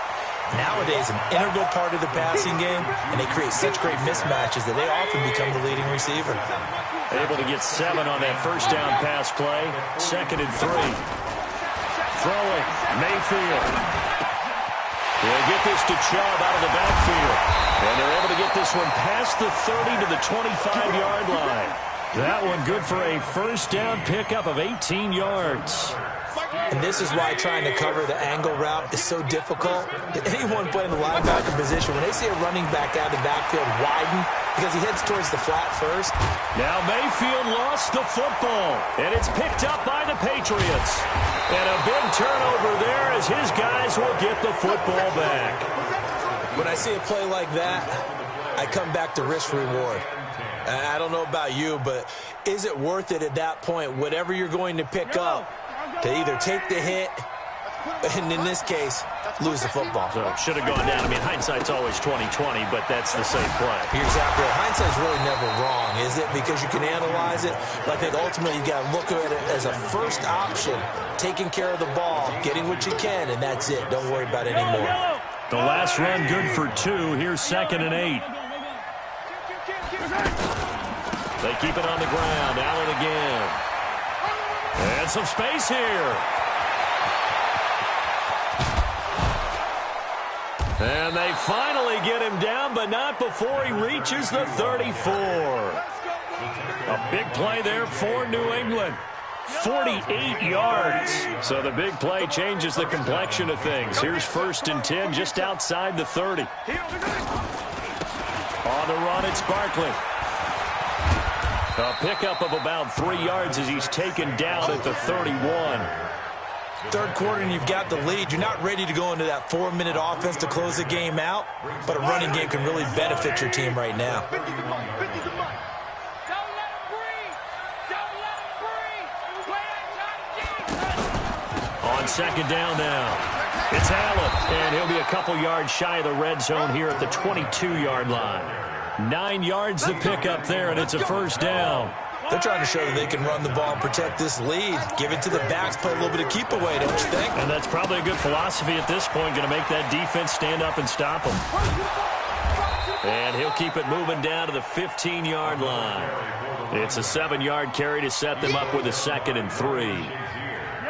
Nowadays, an integral part of the passing game, and they create such great mismatches that they often become the leading receiver. Able to get 7 on that first down pass play. 2nd and 3. Throwing, Mayfield. They'll get this to Chubb out of the backfield. And they're able to get this one past the 30 to the 25-yard line. That one good for a first down pickup of 18 yards. And this is why trying to cover the angle route is so difficult. Anyone playing the linebacker position, when they see a running back out of the backfield widen because he heads towards the flat first. Now Mayfield lost the football, and it's picked up by the Patriots. And a big turnover there as his guys will get the football back. When I see a play like that, I come back to risk-reward. I don't know about you, but is it worth it at that point, whatever you're going to pick up, to either take the hit, and in this case, lose the football? So should have gone down. I mean, hindsight's always 20/20, but that's the same play. You're exactly right. Hindsight's really never wrong, is it? Because you can analyze it, but I think ultimately you got to look at it as a first option, taking care of the ball, getting what you can, and that's it. Don't worry about it anymore. The last run good for 2. Here's 2nd and 8. They keep it on the ground. Allen again. And some space here. And they finally get him down, but not before he reaches the 34. A big play there for New England. 48 yards. So the big play changes the complexion of things. Here's 1st and 10 just outside the 30. On the run, it's Barkley. A pickup of about 3 yards as he's taken down at the 31. Third quarter and you've got the lead. You're not ready to go into that 4-minute offense to close the game out, but a running game can really benefit your team right now. On 2nd down now, it's Allen, and he'll be a couple yards shy of the red zone here at the 22-yard line. 9 yards to pick up there, and it's a first down. They're trying to show that they can run the ball and protect this lead. Give it to the backs, play a little bit of keep away, don't you think? And that's probably a good philosophy at this point, going to make that defense stand up and stop them. And he'll keep it moving down to the 15-yard line. It's a 7-yard carry to set them up with a 2nd and 3.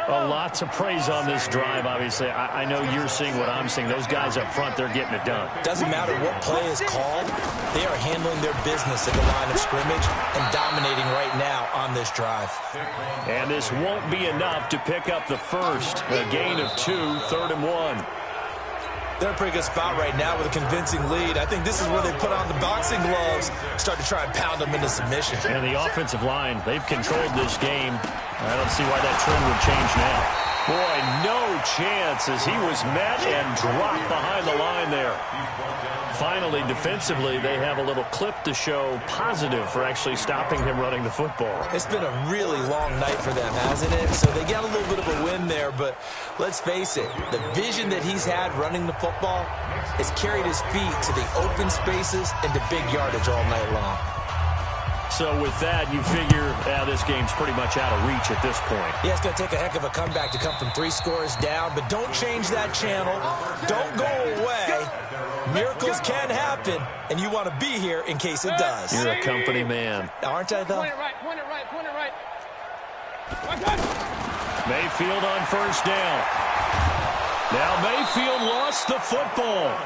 A lot to praise on this drive, obviously. I know you're seeing what I'm seeing. Those guys up front, they're getting it done. Doesn't matter what play is called. They are handling their business at the line of scrimmage and dominating right now on this drive. And this won't be enough to pick up the first. A gain of 2, 3rd and 1. They're in a pretty good spot right now with a convincing lead. I think this is where they put on the boxing gloves, start to try and pound them into submission. And the offensive line, they've controlled this game. I don't see why that trend would change now. Boy, no chance as he was met and dropped behind the line there. Finally, defensively, they have a little clip to show positive for actually stopping him running the football. It's been a really long night for them, hasn't it? So they got a little bit of a win there, but let's face it, the vision that he's had running the football has carried his feet to the open spaces and to big yardage all night long. So with that, you figure this game's pretty much out of reach at this point. Yeah, it's going to take a heck of a comeback to come from 3 scores down, but don't change that channel. Don't go away. Miracles can happen, and you want to be here in case it does. You're a company man. Aren't I, though? Point it right, point it right, point it right. Mayfield on first down. Now Mayfield lost the football.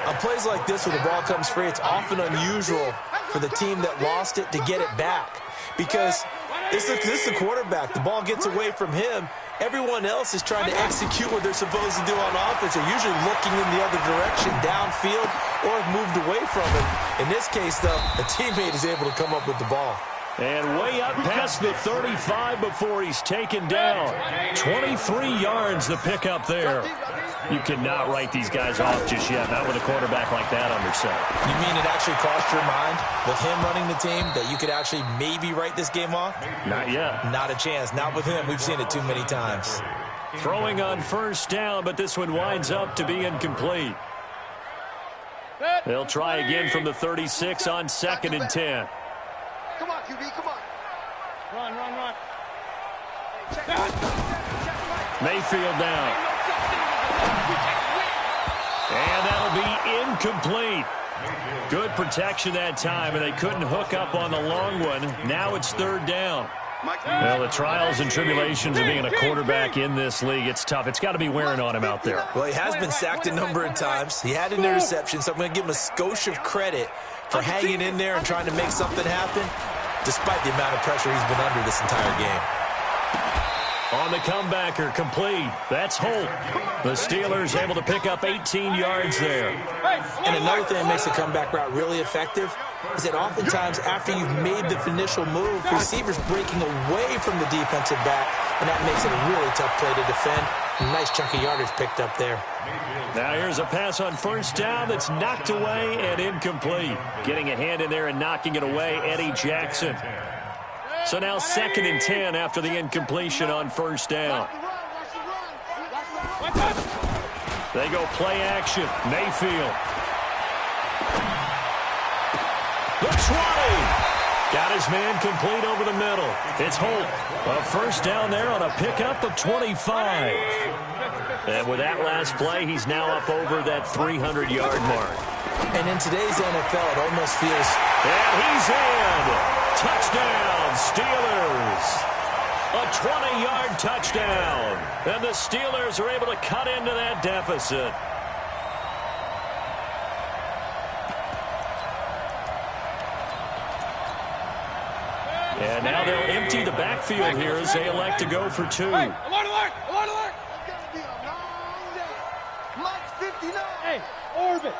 On plays like this where the ball comes free, it's often unusual for the team that lost it to get it back. Because this is the quarterback. The ball gets away from him, Everyone else is trying to execute what they're supposed to do on offense. They're usually looking in the other direction, downfield, or have moved away from it. In this case, though, a teammate is able to come up with the ball. And way up past the 35 before he's taken down. 23 yards the pickup there. You cannot write these guys off just yet, not with a quarterback like that under center. You mean it actually crossed your mind with him running the team that you could actually maybe write this game off? Not yet. Not a chance. Not with him. We've seen it too many times. Throwing on first down, but this one winds up to be incomplete. They'll try again from the 36 on 2nd and 10. Come on, QB, come on. Run, run, run. Mayfield down. And that'll be incomplete. Good protection that time, and they couldn't hook up on the long one. Now it's 3rd down. Well, the trials and tribulations of being a quarterback in this league, it's tough. It's got to be wearing on him out there. Well, he has been sacked a number of times. He had an interception, so I'm going to give him a skosh of credit for hanging in there and trying to make something happen, despite the amount of pressure he's been under this entire game. On the comebacker, complete. That's Holt. The Steelers able to pick up 18 yards there. And another thing that makes the comeback route really effective is that oftentimes after you've made the initial move, receivers breaking away from the defensive back, and that makes it a really tough play to defend. A nice chunk of yardage picked up there. Now here's a pass on first down that's knocked away and incomplete. Getting a hand in there and knocking it away, Eddie Jackson. So now 2nd and 10 after the incompletion on first down. They go play action. Mayfield. The 20. Got his man complete over the middle. It's Holt. A first down there on a pickup of 25. And with that last play, he's now up over that 300-yard mark. And in today's NFL, it almost feels... And he's in. Touchdown, Steelers. A 20-yard touchdown. And the Steelers are able to cut into that deficit. And now they'll empty the backfield here as they elect to go for 2. Alert, alert, alert, alert. It's going to be a long day. Mike's 59. Hey, orbit.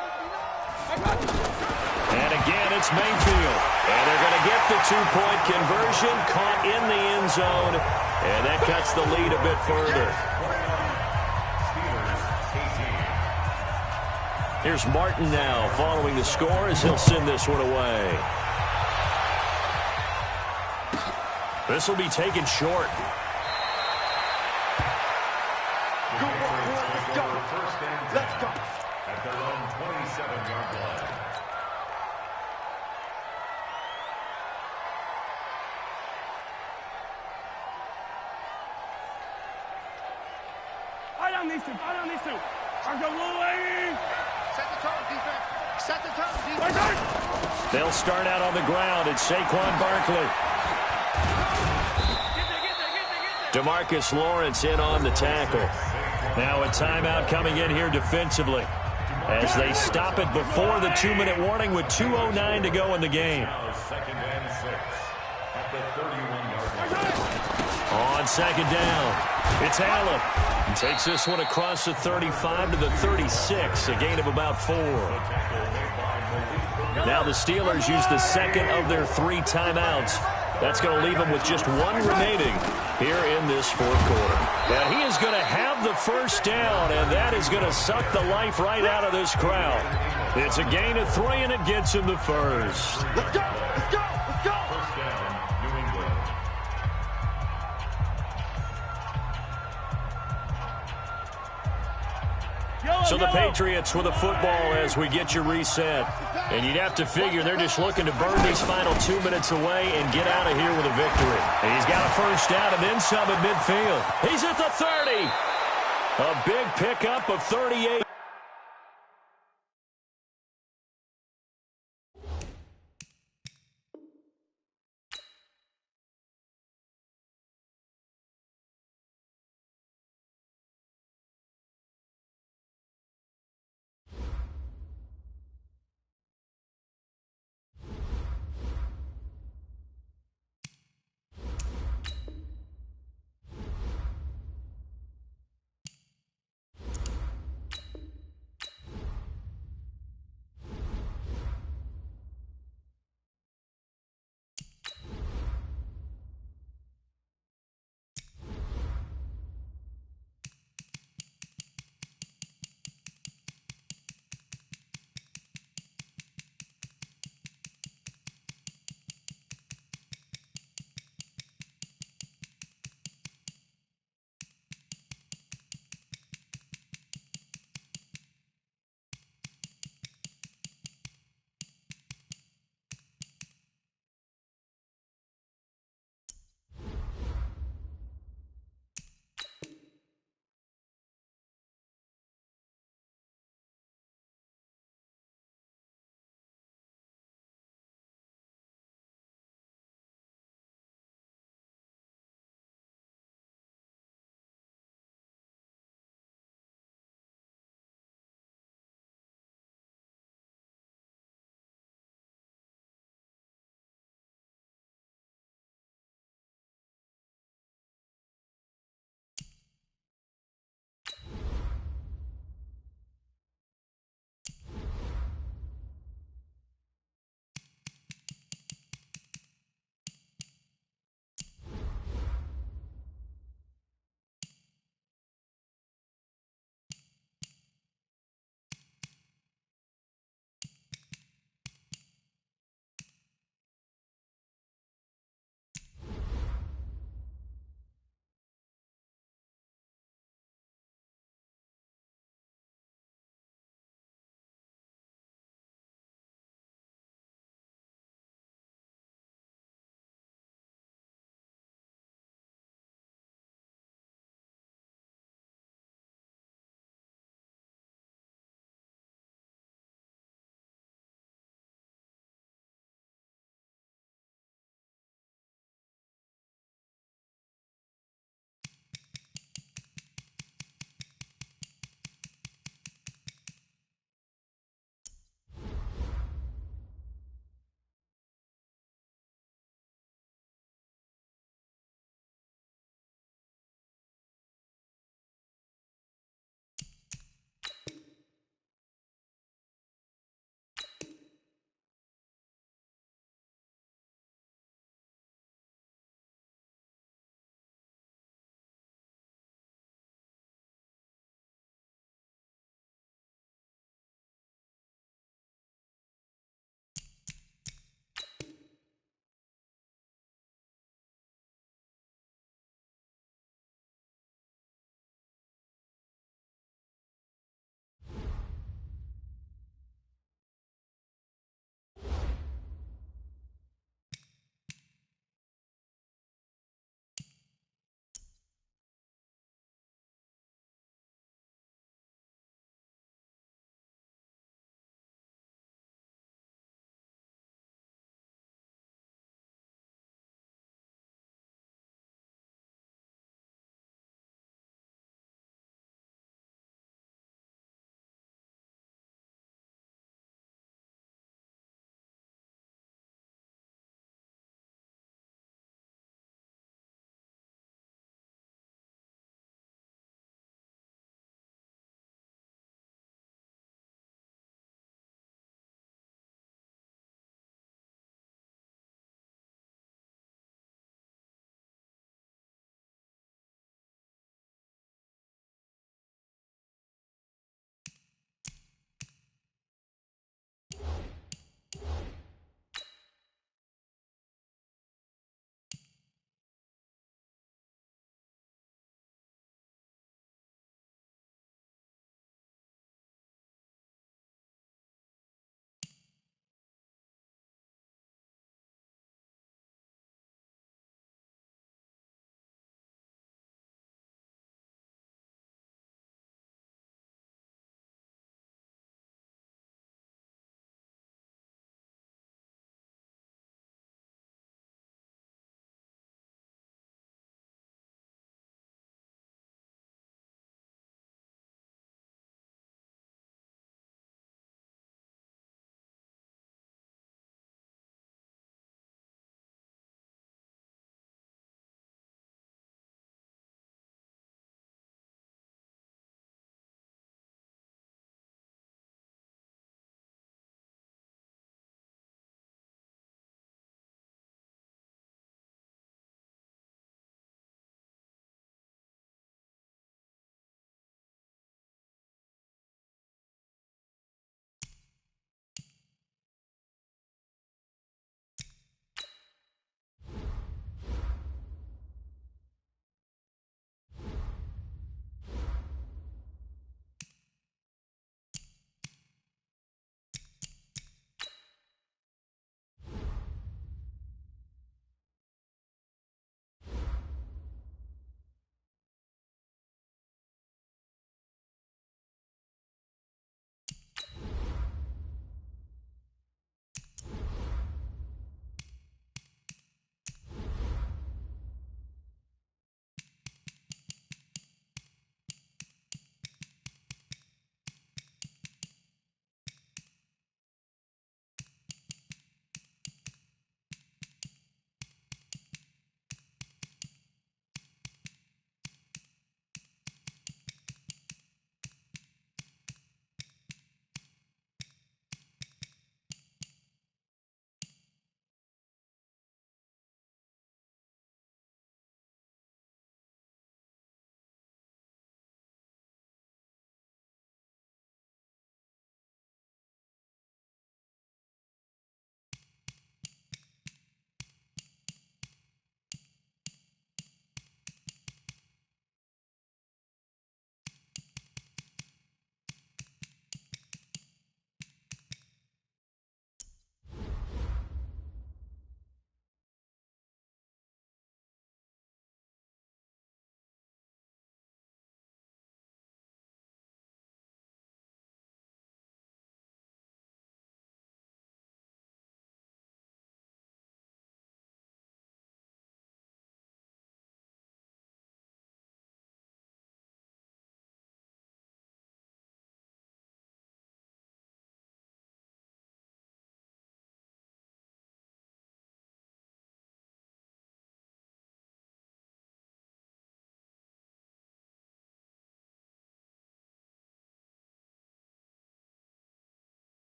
And again, it's Mayfield. And they're going to get the 2-point conversion, caught in the end zone. And that cuts the lead a bit further. Here's Martin now following the score as he'll send this one away. This will be taken short. Let's go. At their own 27-yard line. Eye down these two. Eye down these two. Argo away. Set the tone, defense. Set the tone, defense. They'll start out on the ground. It's Saquon Barkley. DeMarcus Lawrence in on the tackle. Now a timeout coming in here defensively as they stop it before the 2-minute warning with 2:09 to go in the game. Second and 6 at the 31-yard line. On second down, it's Allen. He takes this one across the 35 to the 36, a gain of about 4. Now the Steelers use the second of their 3 timeouts. That's going to leave them with just 1 remaining here in this 4th quarter. Now he is going to have the first down, and that is going to suck the life right out of this crowd. It's a gain of 3, and it gets him the first. Let's go. Let's go. Let's go. First down, New England. So the Patriots with a football as we get you reset. And you'd have to figure they're just looking to burn these final 2 minutes away and get out of here with a victory. And he's got a first down and then some at midfield. He's at the 30. A big pickup of 38